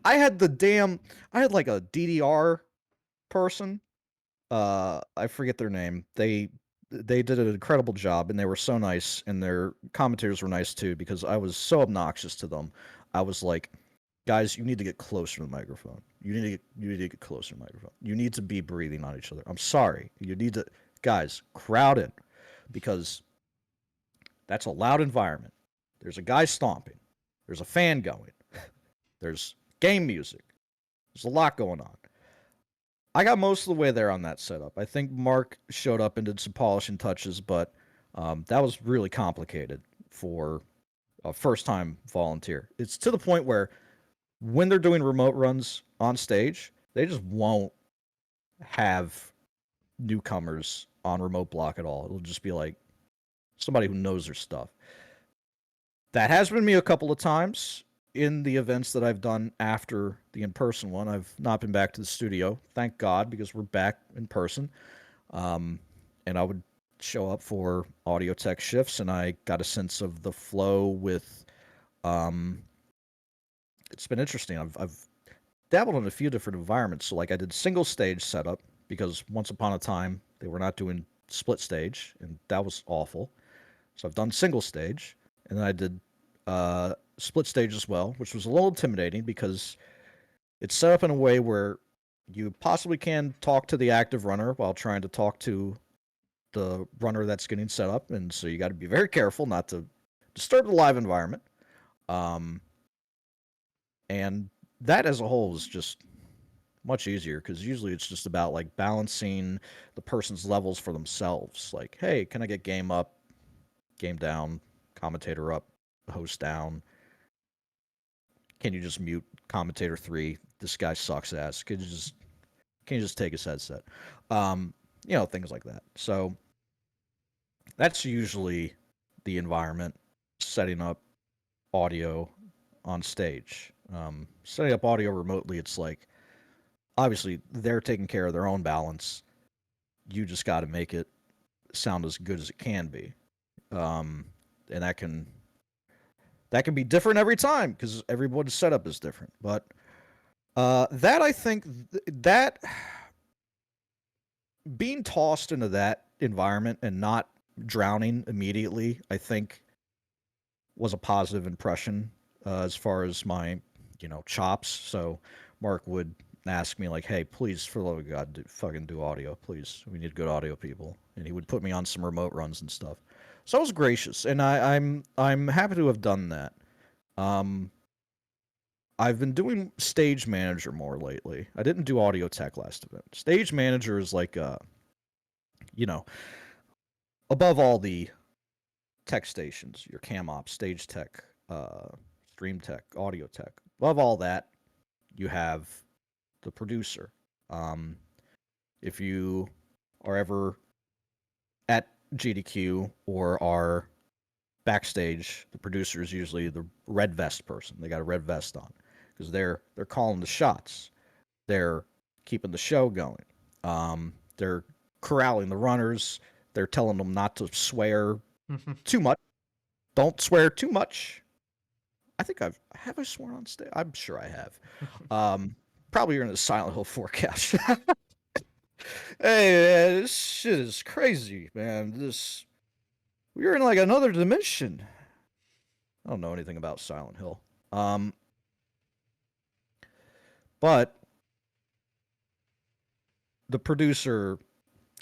I had like a DDR person. I forget their name. They did an incredible job and they were so nice and their commentators were nice too because I was so obnoxious to them. I was like, guys, you need to get closer to the microphone. You need to get closer to the microphone. You need to be breathing on each other. I'm sorry. You need to guys, crowd in because that's a loud environment. There's a guy stomping. There's a fan going. There's game music. There's a lot going on. I got most of the way there on that setup. I think Mark showed up and did some polishing touches, but that was really complicated for a first time volunteer. It's to the point where when they're doing remote runs on stage, they just won't have newcomers on remote block at all. It'll just be like somebody who knows their stuff. That has been me a couple of times in the events that I've done after the in-person one. I've not been back to the studio, thank God, because we're back in person. And I would show up for audio tech shifts, and I got a sense of the flow with. It's been interesting. I've dabbled in a few different environments. So like I did single stage setup because once upon a time they were not doing split stage, and that was awful. So I've done single stage, and then I did split stage as well, which was a little intimidating because it's set up in a way where you possibly can talk to the active runner while trying to talk to the runner that's getting set up, and so you got to be very careful not to disturb the live environment. And that as a whole is just much easier because usually it's just about like balancing the person's levels for themselves. Like, hey, can I get game up, game down, commentator up, host down? Can you just mute commentator 3? This guy sucks ass. Can you just take his headset? Things like that. So that's usually the environment, setting up audio on stage. Setting up audio remotely, it's like obviously they're taking care of their own balance. You just got to make it sound as good as it can be, and that can be different every time because everybody's setup is different. But that I think that being tossed into that environment and not drowning immediately, I think was a positive impression as far as my chops. So Mark would ask me like, "Hey, please, for the love of God, fucking do audio, please. We need good audio people." And he would put me on some remote runs and stuff. So I was gracious, and I'm happy to have done that. Um, I've been doing stage manager more lately. I didn't do audio tech last event. Stage manager is like, you know, above all the tech stations, your cam op, stage tech, stream tech, audio tech. Above all that, you have the producer. Um, if you are ever at GDQ or are backstage, the producer is usually the red vest person. They got a red vest on because they're calling the shots. They're keeping the show going. They're corralling the runners. They're telling them not to swear too much. Don't swear too much. I think I sworn on stage. I'm sure I have. Probably you're in the Silent Hill forecast. Hey, man, this shit is crazy, man. We're in like another dimension. I don't know anything about Silent Hill. Um, but the producer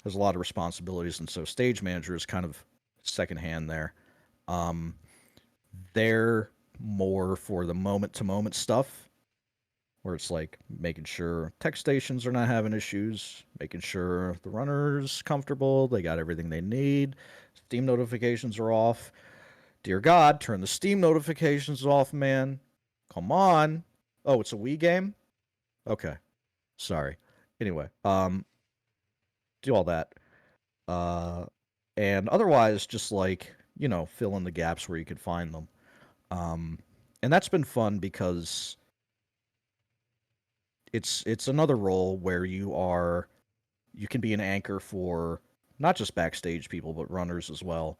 has a lot of responsibilities, and so stage manager is kind of secondhand there. Um, they're more for the moment to moment stuff, where it's like making sure tech stations are not having issues, making sure the runner's comfortable, they got everything they need, Steam notifications are off. Dear God, turn the Steam notifications off, man. Come on. Oh, it's a Wii game? Okay. Sorry. Anyway, do all that. Uh and otherwise just like, fill in the gaps where you could find them. And that's been fun because it's another role where you can be an anchor for not just backstage people but runners as well.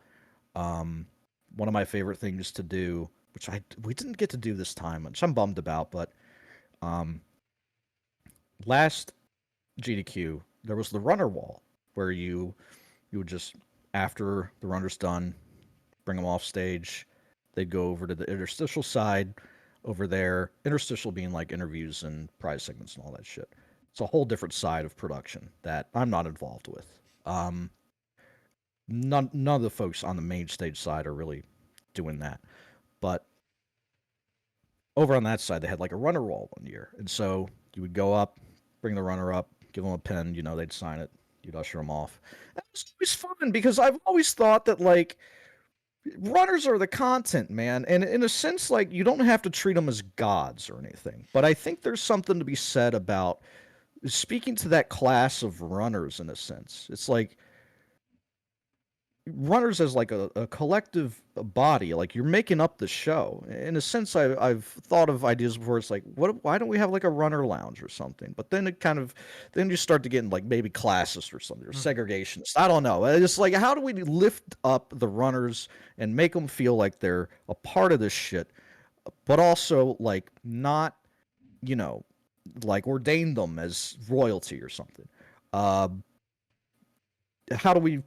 Um, One of my favorite things to do, which we didn't get to do this time, which I'm bummed about, but um, last GDQ there was the runner wall where you would just after the runner's done, bring them off stage. They'd go over to the interstitial side over there. Interstitial being like interviews and prize segments and all that shit. It's a whole different side of production that I'm not involved with. Um, none of the folks on the main stage side are really doing that. But over on that side, they had like a runner wall one year. And so you would go up, bring the runner up, give them a pen, they'd sign it, you'd usher them off. That was always fun because I've always thought that like runners are the content, man. And in a sense, like you don't have to treat them as gods or anything. But I think there's something to be said about speaking to that class of runners in a sense. It's like runners as like a collective body, like you're making up the show. In a sense, I've thought of ideas before. It's like, why don't we have like a runner lounge or something? But then then you start to get in like maybe classist or something or segregationist. I don't know. It's like, how do we lift up the runners and make them feel like they're a part of this shit, but also like not, you know, like ordain them as royalty or something. Uh, how do we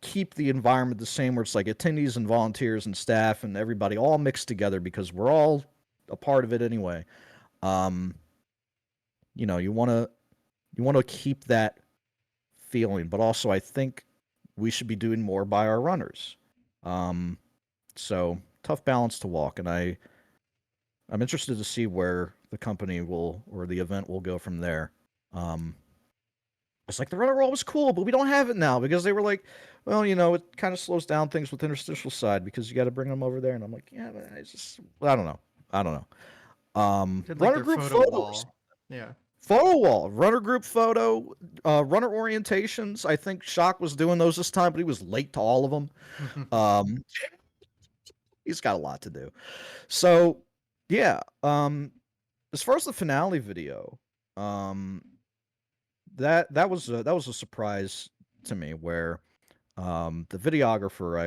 keep the environment the same where it's like attendees and volunteers and staff and everybody all mixed together because we're all a part of it anyway. Um, you want to keep that feeling, but also I think we should be doing more by our runners. Um, so tough balance to walk, and I'm interested to see where the company will or the event will go from there. Um, It's like the runner roll was cool, but we don't have it now because they were like, well, it kind of slows down things with interstitial side because you got to bring them over there. And I'm like, yeah, but I don't know. I don't know. Did like Runner their group photo photos, wall. Yeah. photo wall, runner group photo, runner orientations. I think Shock was doing those this time, but he was late to all of them. Um, he's got a lot to do. So, yeah. As far as the finale video, um, that was a surprise to me where the videographer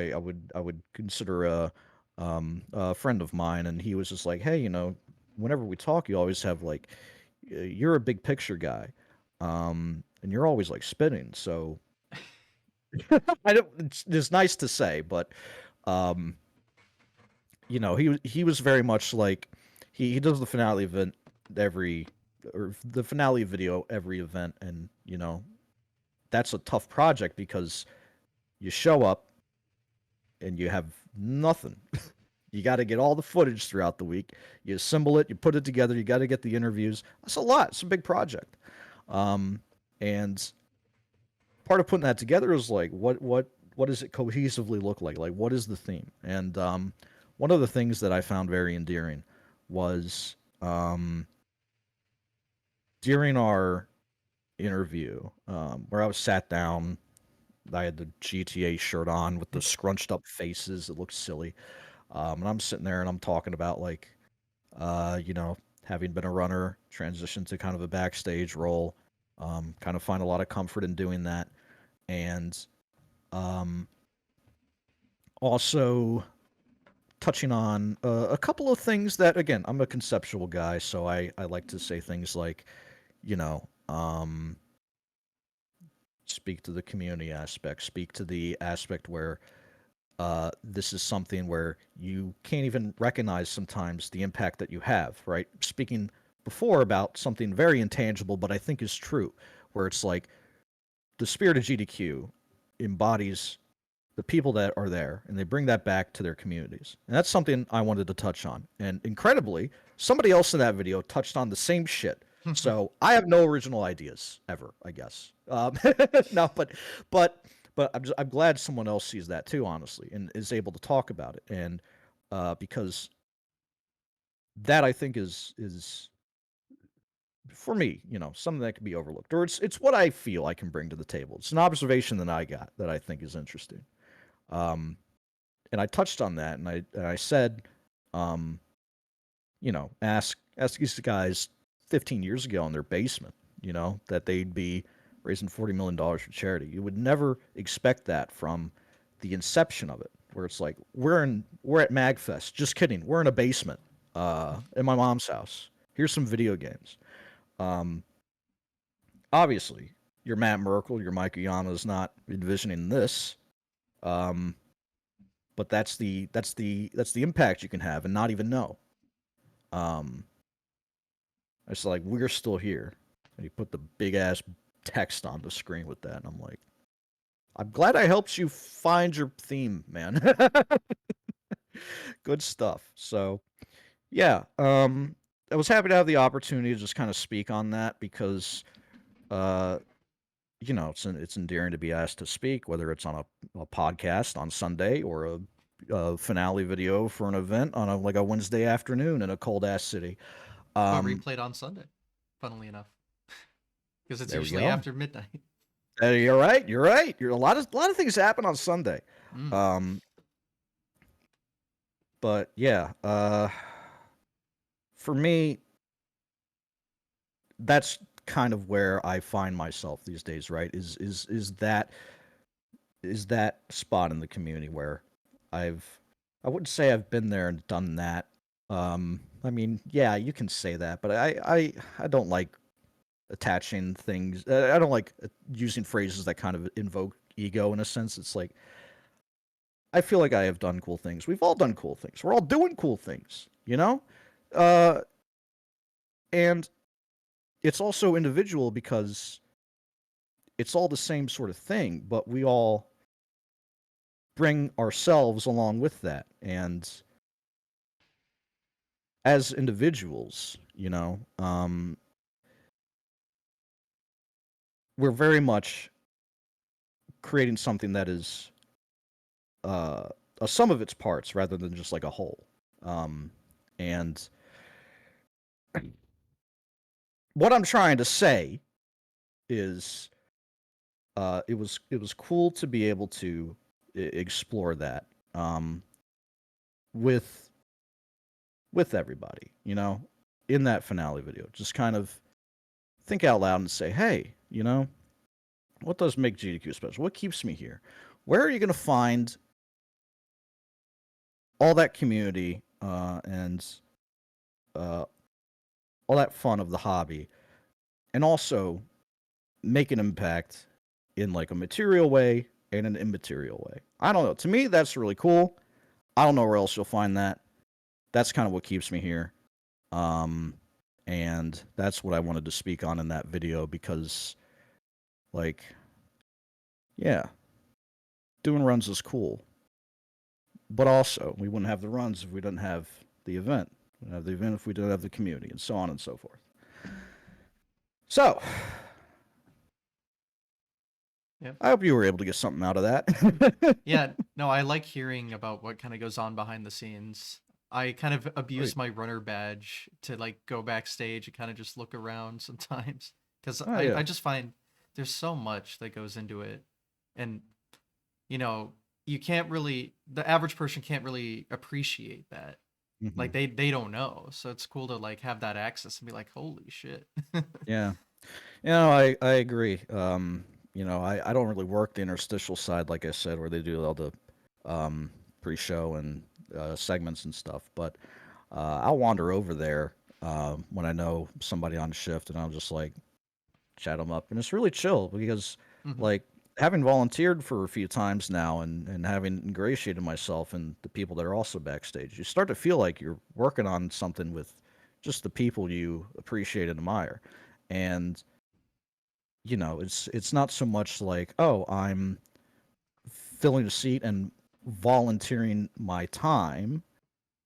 I would consider a friend of mine, and he was just like, hey, whenever we talk, you always have like you're a big picture guy, and you're always like spinning. So I don't. It's nice to say, but um, he was very much like he does the finale event every or the finale video every event, and that's a tough project because you show up and you have nothing. You got to get all the footage throughout the week. You assemble it, you put it together. You got to get the interviews. That's a lot. It's a big project. And part of putting that together is like, what does it cohesively look like? Like, what is the theme? And one of the things that I found very endearing was during our interview, where I was sat down. I had the GTA shirt on with the scrunched up faces. It looked silly. And I'm sitting there and I'm talking about like, having been a runner, transition to kind of a backstage role, kind of find a lot of comfort in doing that. And um, also touching on a couple of things that, again, I'm a conceptual guy, so I like to say things like, you know, um, speak to the community aspect, speak to the aspect where this is something where you can't even recognize sometimes the impact that you have, right? Speaking before about something very intangible, but I think is true, where it's like the spirit of GDQ embodies the people that are there and they bring that back to their communities. And that's something I wanted to touch on. And incredibly, somebody else in that video touched on the same shit. So I have no original ideas ever, I guess. No, but I'm glad someone else sees that too, honestly, and is able to talk about it. And because that I think is for me, something that can be overlooked, or it's what I feel I can bring to the table. It's an observation that I got that I think is interesting. Um, and I touched on that, and I said, um, ask these guys 15 years ago in their basement, that they'd be raising $40 million for charity. You would never expect that from the inception of it, where it's like we're at Magfest. Just kidding, we're in a basement in my mom's house. Here's some video games. Um, Obviously, your Matt Merkel, your Mike Yama is not envisioning this. Um, but that's the impact you can have and not even know. Um, it's like we're still here, and he put the big ass text on the screen with that, and I'm like, I'm glad I helped you find your theme, man. Good stuff. So yeah, I was happy to have the opportunity to just kind of speak on that because uh, it's endearing to be asked to speak, whether it's on a podcast on Sunday or a finale video for an event on a Wednesday afternoon in a cold ass city. But Um, replayed on Sunday, funnily enough, because it's there we usually go. after midnight. You're right. You're right. You're a lot of things happen on Sunday. Mm. Um, but yeah, for me, that's kind of where I find myself these days. Right? Is that spot in the community where I've I wouldn't say I've been there and done that. I mean, yeah, you can say that, but I don't like attaching things. I don't like using phrases that kind of invoke ego in a sense. It's like I feel like I have done cool things. We've all done cool things. We're all doing cool things, Uh, and it's also individual because it's all the same sort of thing, but we all bring ourselves along with that. And as individuals, we're very much creating something that is uh, a sum of its parts rather than just like a whole. And what I'm trying to say is, it was cool to be able to explore that with everybody, in that finale video. Just kind of think out loud and say, hey, what does make GDQ special? What keeps me here? Where are you going to find all that community and uh, all that fun of the hobby, and also make an impact in like a material way and an immaterial way? I don't know. To me, that's really cool. I don't know where else you'll find that. That's kind of what keeps me here. Um, And that's what I wanted to speak on in that video because, like, yeah, doing runs is cool. But also, we wouldn't have the runs if we didn't have the event. We wouldn't have the event if we didn't have the community, and so on and so forth. So, Yep. I hope you were able to get something out of that. Yeah, no, I like hearing about what kind of goes on behind the scenes. I kind of abuse Great. my runner badge to like go backstage and kind of just look around sometimes because Oh, I yeah. just find there's so much that goes into it, and you know you can't really the average person can't really appreciate that. Hmm. Like they don't know, so it's cool to like have that access and be like, holy shit. Yeah. I agree. I don't really work the interstitial side, like I said, where they do all the um, pre-show and segments and stuff. But I'll wander over there when I know somebody on shift, and I'll just like chat them up, and it's really chill because Hmm. like having volunteered for a few times now and having ingratiated myself and the people that are also backstage, you start to feel like you're working on something with just the people you appreciate and admire. And it's not so much like, oh, I'm filling a seat and volunteering my time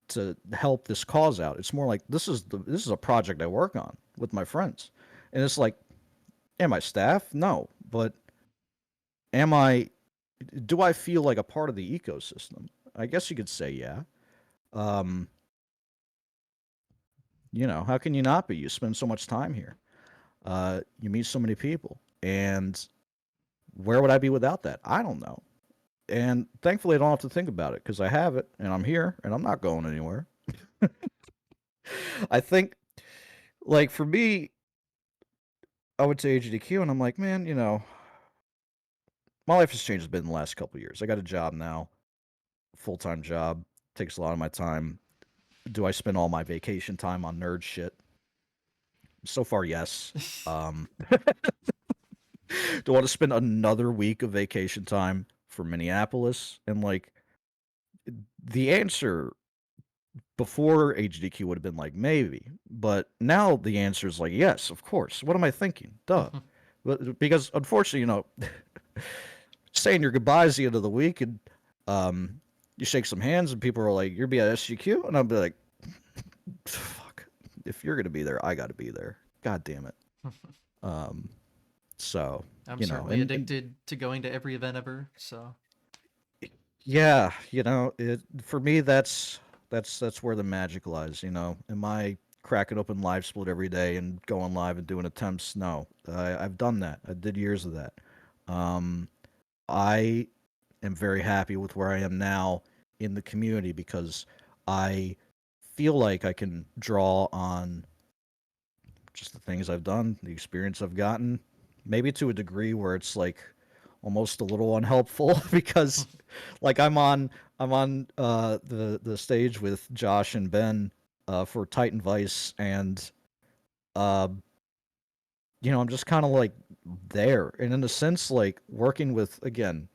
to help this cause out. It's more like this is a project I work on with my friends. And it's like, am I staff? No. But am I do I feel like a part of the ecosystem? I guess you could say yeah. Um, how can you not be? You spend so much time here. You meet so many people. And where would I be without that? I don't know. And thankfully, I don't have to think about it because I have it and I'm here and I'm not going anywhere. I think, like, for me, I would say HDQ, and I'm like, man, my life has changed a bit in the last couple of years. I got a job now, full time job, takes a lot of my time. Do I spend all my vacation time on nerd shit? So far, yes. Um, do I want to spend another week of vacation time for Minneapolis? And like, the answer before HDQ would have been like maybe, but now the answer is like yes, of course. What am I thinking? Duh. But because unfortunately, saying your goodbyes at the end of the week and you shake some hands and people are like, "You're be at SGQ," and I'll be like, "Fuck! If you're gonna be there, I got to be there. God damn it." Um, so I'm you know, certainly and addicted to going to every event ever, so yeah, it for me that's where the magic lies. Am I cracking open live split every day and going live and doing attempts? No, I've done that. I did years of that. Um, I am very happy with where I am now in the community because I feel like I can draw on just the things I've done, the experience I've gotten, maybe to a degree where it's like almost a little unhelpful because like I'm on the stage with Josh and Ben for Titan Vice and uh I'm just kind of like there. And in a sense, like working with, again,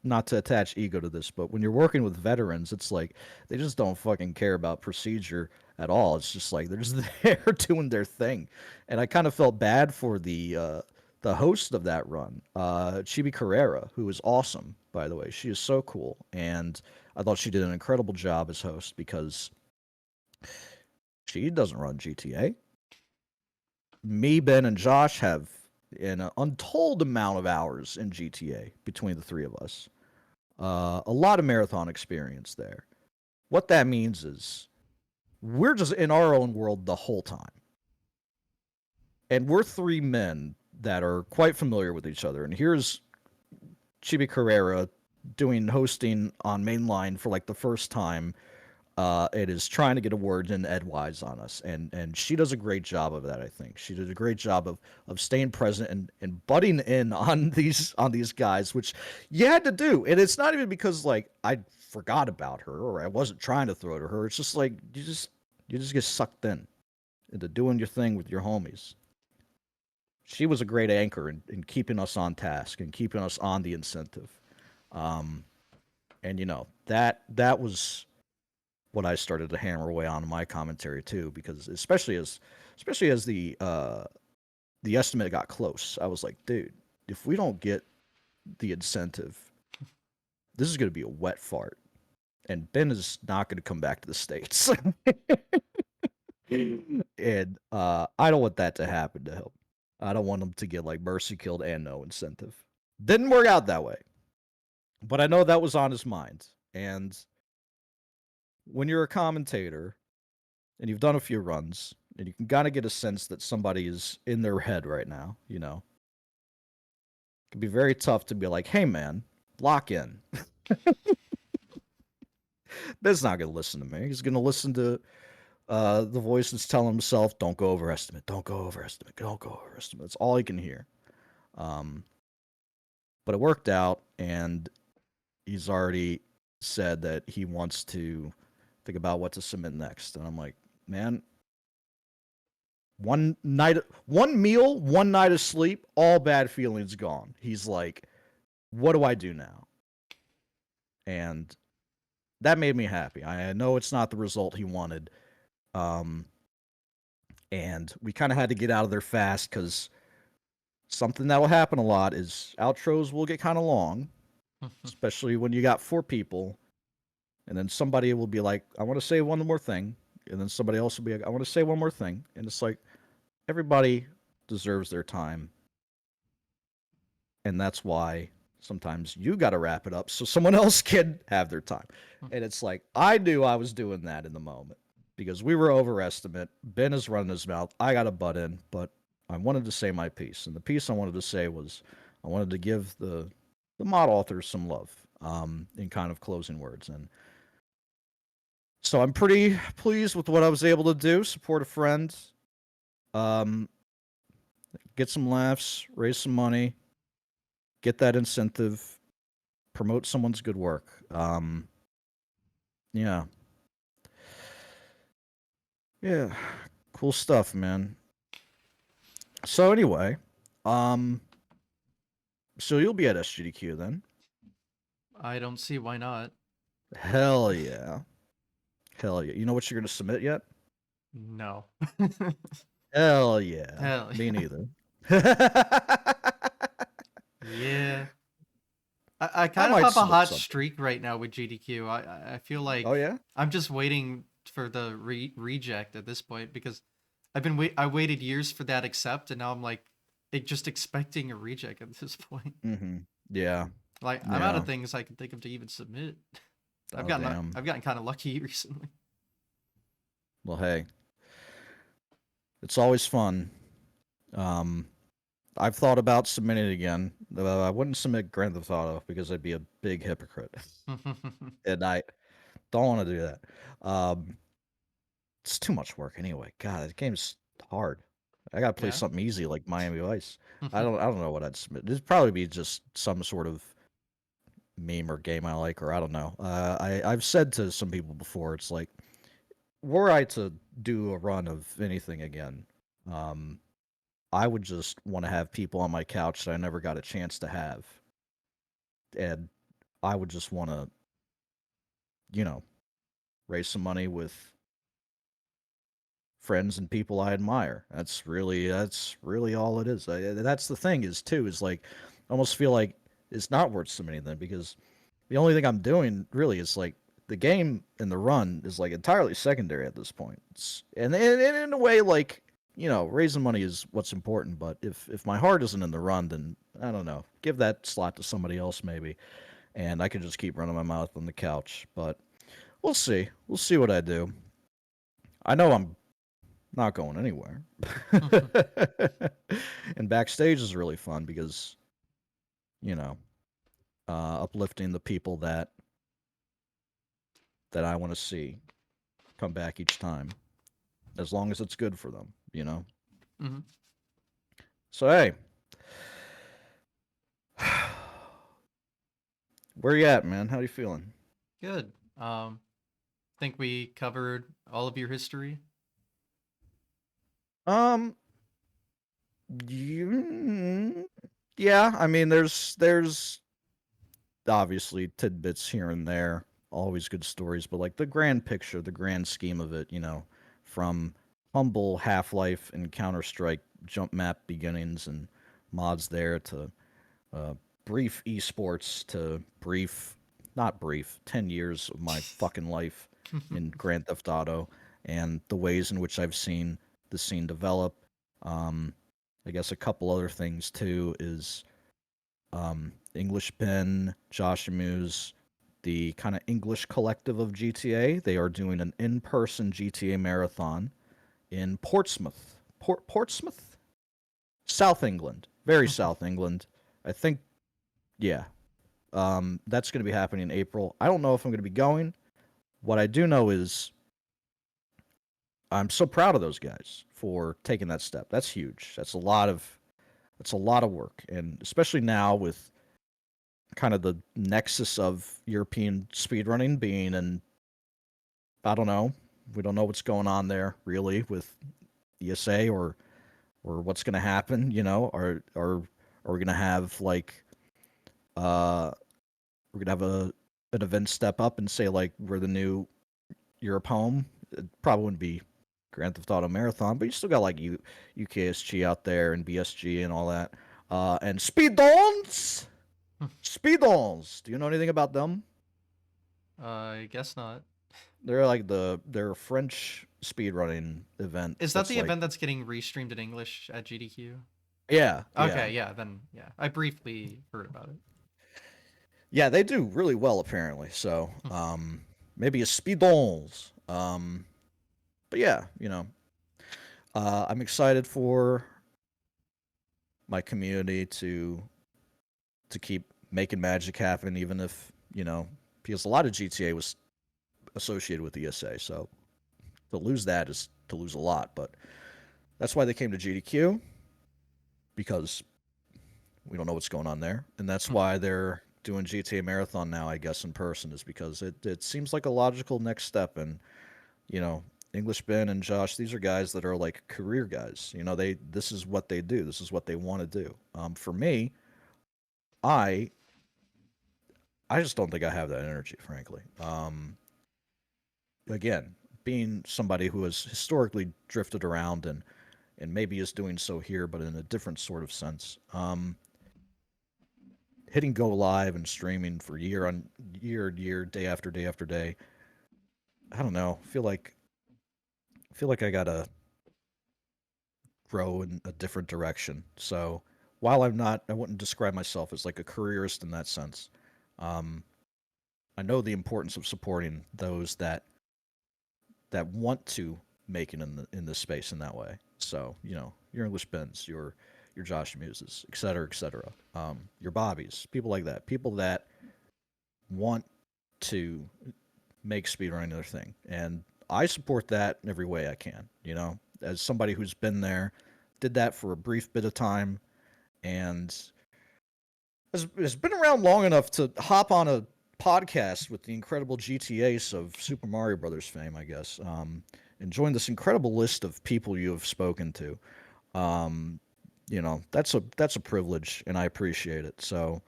not to attach ego to this, but when you're working with veterans, it's like they just don't fucking care about procedure at all. It's just like they're just there doing their thing. And I kind of felt bad for the host of that run, Chibi Carrera, who is awesome, by the way. She is so cool. And I thought she did an incredible job as host because she doesn't run GTA. Me, Ben, and Josh have an untold amount of hours in GTA between the three of us. A lot of marathon experience there. What that means is we're just in our own world the whole time. And we're three men that are quite familiar with each other. And here's Chibi Carrera doing hosting on mainline for like the first time. It is trying to get a word in edgewise on us, and she does a great job of that. I think she did a great job of staying present and butting in on these guys, which you had to do. And it's not even because like I forgot about her or I wasn't trying to throw to her. It's just like you just get sucked in into doing your thing with your homies. She was a great anchor in keeping us on task and keeping us on the incentive. And that was what I started to hammer away on in my commentary too, because especially as the estimate got close, I was like, dude, if we don't get the incentive, this is going to be a wet fart, and Ben is not going to come back to the States. And I don't want that to happen to him. I don't want him to get like mercy killed and no incentive. Didn't work out that way, but I know that was on his mind. And when you're a commentator and you've done a few runs, and you can kind of get a sense that somebody is in their head right now, it can be very tough to be like, "Hey, man, lock in." Ben's not going to listen to me. He's going to listen to the voice that's telling himself, "Don't go overestimate. Don't go overestimate. Don't go overestimate." That's all he can hear. Um, but it worked out, and he's already said that he wants to think about what to submit next. And I'm like, man, one meal, one night of sleep, all bad feelings gone. He's like, what do I do now? And that made me happy. I know it's not the result he wanted. Um, and we kind of had to get out of there fast because something that will happen a lot is outros will get kind of long, especially when you got 4 people. And then somebody will be like, I want to say one more thing. And then somebody else will be like, I want to say one more thing. And it's like, everybody deserves their time. And that's why sometimes you got to wrap it up so someone else can have their time. And it's like, I knew I was doing that in the moment because we were overestimate. Ben is running his mouth. I got to butt in, but I wanted to say my piece. And the piece I wanted to say was I wanted to give the mod authors some love in kind of closing words. And so I'm pretty pleased with what I was able to do. Support a friend, um, get some laughs, raise some money, get that incentive, promote someone's good work. Yeah, yeah, cool stuff, man. So anyway, um, so you'll be at SGDQ then? I don't see why not. Hell yeah, hell yeah. You know what you're gonna submit yet? No. Hell yeah, Hell me yeah. neither. Yeah. I I kind of might have a submit hot something. streak right now with GDQ. I feel Oh like yeah. I'm just waiting for the reject at this point because I waited years for that accept and now I'm like just expecting a reject at this point. Mm-hmm. Yeah. Like I'm out of Yeah. things I can think of to even submit. Oh damn. I've gotten kind of lucky recently. Well, hey, it's always fun. Um, I've thought about submitting it again. I wouldn't submit Grand Theft Auto because I'd be a big hypocrite, and I don't want to do that. Um, it's too much work anyway. God, the game's hard. I gotta play Yeah. something easy like Miami Vice. I don't know what I'd submit. It'd probably be just some sort of meme or game I like, or I don't know. I've said to some people before, it's like, were I to do a run of anything again, um, I would just want to have people on my couch that I never got a chance to have, and I would just want to, you know, raise some money with friends and people I admire. That's really all it is. That's the thing is too is like, I almost feel like it's not worth submitting them because the only thing I'm doing really is like the game and the run is like entirely secondary at this point. And in a way, like, raising money is what's important. But if my heart isn't in the run, then I don't know. Give that slot to somebody else maybe, and I can just keep running my mouth on the couch. But we'll see. We'll see what I do. I know I'm not going anywhere. And backstage is really fun because you know, uplifting the people that I want to see come back each time, as long as it's good for them. Hmm. So hey, where you at, man? How you feeling? Good. Think we covered all of your history. Um, you, yeah. I mean, there's obviously tidbits here and there. always good stories, but like the grand picture, the grand scheme of it, from humble Half-Life and Counter-Strike jump map beginnings and mods there to uh, brief esports to brief, not brief, 10 years of my fucking life in Grand Theft Auto and the ways in which I've seen the scene develop. Um, I guess a couple other things too is English Ben, Josh Muse, the kind of English collective of GTA. They are doing an in-person GTA marathon in Portsmouth. Portsmouth? South England. Very South England. I think, yeah. That's going to be happening in April. I don't know if I'm going to be going. What I do know is I'm so proud of those guys for taking that step. That's huge. That's a lot of work, and especially now with kind of the nexus of European speedrunning being in, I don't know, we don't know what's going on there really with ESA or what's going to happen. Are we going to have like uh we're going to have an event step up and say like we're the new Europe home? It probably wouldn't be Grand Theft Auto Marathon, but you still got like UKSG out there and BSG and all that. And Speedons. Do you know anything about them? I guess not. They're a French speedrunning event Is that that's the like, event that's getting restreamed in English at GDQ? yeah, yeah. Okay, yeah, then yeah. I briefly heard about it. Yeah, they do really well apparently. So, maybe a Speedons. But yeah, I'm excited for my community to keep making magic happen, even if, because a lot of GTA was associated with ESA. So to lose that is to lose a lot. But that's why they came to GDQ, because we don't know what's going on there. And that's why they're doing GTA Marathon now, I guess, in person, is because it seems like a logical next step. And, you know, English Ben and Josh, these are guys that are like career guys. This is what they do. This is what they want to do. For me, I I just don't think I have that energy, frankly. Again, being somebody who has historically drifted around and maybe is doing so here, but in a different sort of sense. Hitting go live and streaming for year on year, day after day after day. I don't know. I feel like I gotta grow in a different direction. So while I wouldn't describe myself as like a careerist in that sense. Um, I know the importance of supporting those that want to make it in this space in that way. So your English Bens, your Josh Muses, et cetera, et cetera. Your Bobbies, people like that, people that want to make speedrunning their thing, and I support that in every way I can. As somebody who's been there, did that for a brief bit of time, and has been around long enough to hop on a podcast with the incredible GTAs of Super Mario Brothers fame, I guess, and join this incredible list of people you have spoken to. Um, that's a privilege, and I appreciate it. So,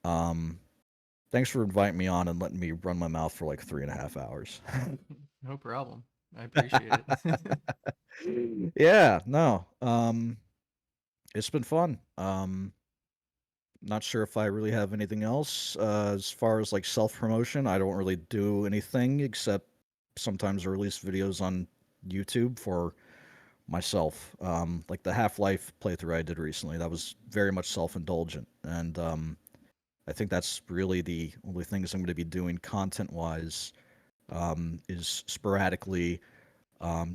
um, thanks for inviting me on and letting me run my mouth for like 3.5 hours. No problem. I appreciate it. Yeah, no, it's been fun. Not sure if I really have anything else as far as like self promotion. I don't really do anything except sometimes release videos on YouTube for myself. Like the Half Life playthrough I did recently, that was very much self indulgent, and I think that's really the only things I'm going to be doing content wise. Is sporadically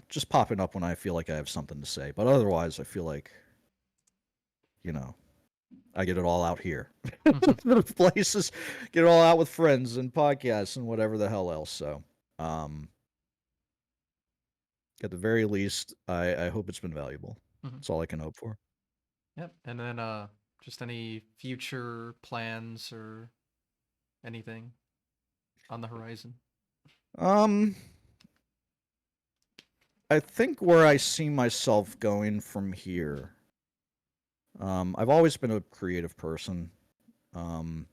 just popping up when I feel like I have something to say, but otherwise, I feel like you know I get it all out here. Places, get it all out with friends and podcasts and whatever the hell else. So, um, at the very least, I hope it's been valuable. Mhm. That's all I can hope for. Yep. And then just any future plans or anything on the horizon. Um, I think where I see myself going from here. I've always been a creative person. Um,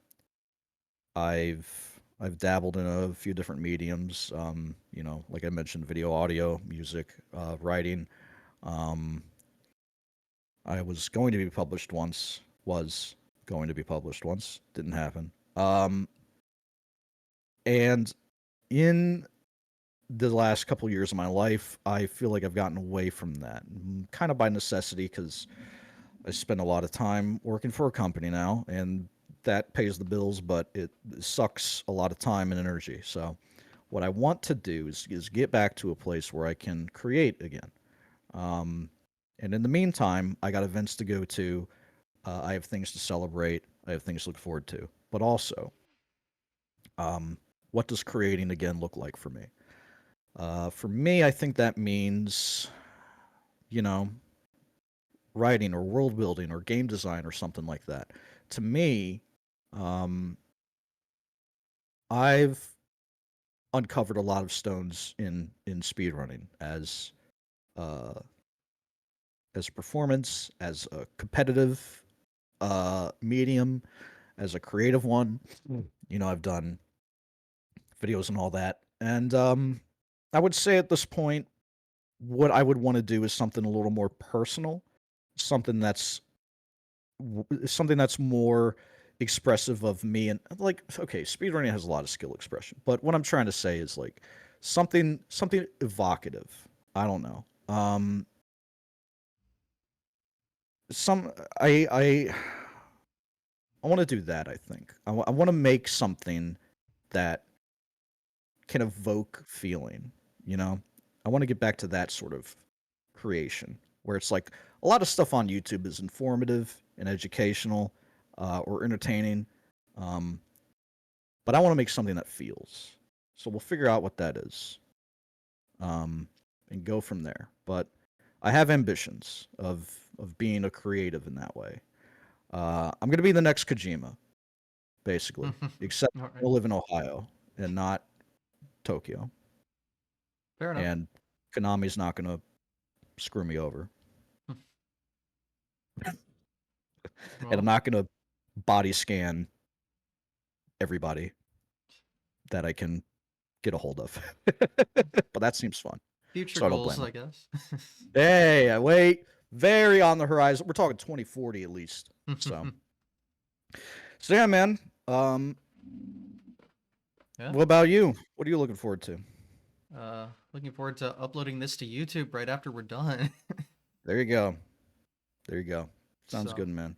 I've I've dabbled in a few different mediums. Like I mentioned, video, audio, music, writing. Um, I was going to be published once. Was going to be published once. Didn't happen. And in the last couple years of my life, I feel like I've gotten away from that, kind of by necessity, because I spend a lot of time working for a company now, and that pays the bills, but it sucks a lot of time and energy. So, what I want to do is get back to a place where I can create again. Um, and in the meantime, I got events to go to. I have things to celebrate. I have things to look forward to. But also, um, what does creating again look like for me? For me, I think that means, you know, writing or world building or game design or something like that. To me, um, I've uncovered a lot of stones in speedrunning uh, as a performance, as a competitive medium, as a creative one. I've done videos and all that, and I would say at this point, what I would want to do is something a little more personal, something that's something that's more expressive of me. And like, okay, speedrunning has a lot of skill expression, but what I'm trying to say is like something evocative. I don't know. Some I want to do that. I think I want to make something that can evoke feeling. You know, I want to get back to that sort of creation where it's like a lot of stuff on YouTube is informative and educational or entertaining, um, but I want to make something that feels. So we'll figure out what that is, and go from there. But I have ambitions of being a creative in that way. I'm gonna be the next Kojima, basically, except All I right. live in Ohio and not Tokyo, Fair enough. and Konami's not gonna screw me over, and I'm Well, not gonna body scan everybody that I can get a hold of. But that seems fun, future so I don't goals, blame I them. guess. Hey, I wait, very on the horizon. We're talking 2040 at least. So yeah, man. Um, Yeah. what about you? What are you looking forward to? Looking forward to uploading this to YouTube right after we're done. There you go. There you go. Sounds So, good, man.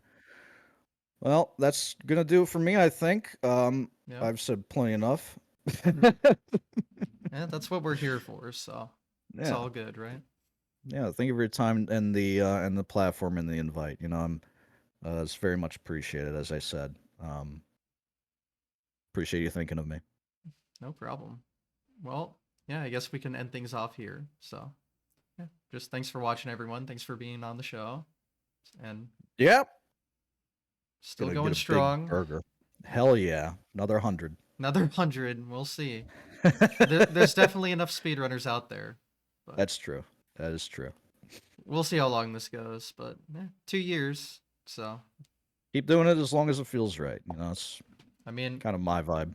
Well, that's gonna do it for me, I think. yeah. I've said plenty enough. Yeah, that's what we're here for, so it's Yeah, all good, right? yeah. Thank you for your time and the platform and the invite. It's very much appreciated, as I said. Appreciate you thinking of me. No problem. Well, yeah, I guess we can end things off here. So, yeah, just thanks for watching, everyone. Thanks for being on the show. And Yep. still Gonna get going a big strong. burger. Hell yeah. Another 100. Another 100. We'll see. There's definitely enough speedrunners out there. But That's true. That is true. we'll see how long this goes. But 2 years. So, Keep doing it as long as it feels right. It's I mean, kind of my vibe.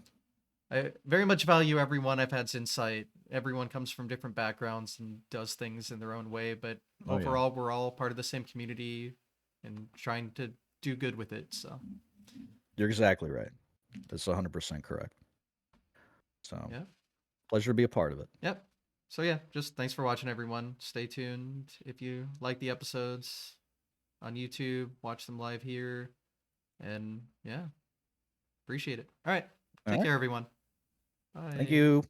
I very much value everyone I've had insight. Everyone comes from different backgrounds and does things in their own way, but Oh yeah. overall, we're all part of the same community and trying to do good with it. So, You're exactly right. That's 100% correct. So, yeah. pleasure to be a part of it. Yep. So, yeah, just thanks for watching, everyone. Stay tuned. If you like the episodes on YouTube, watch them live here. And yeah, appreciate it. All right. All Take right. care, everyone. Thank Bye. you.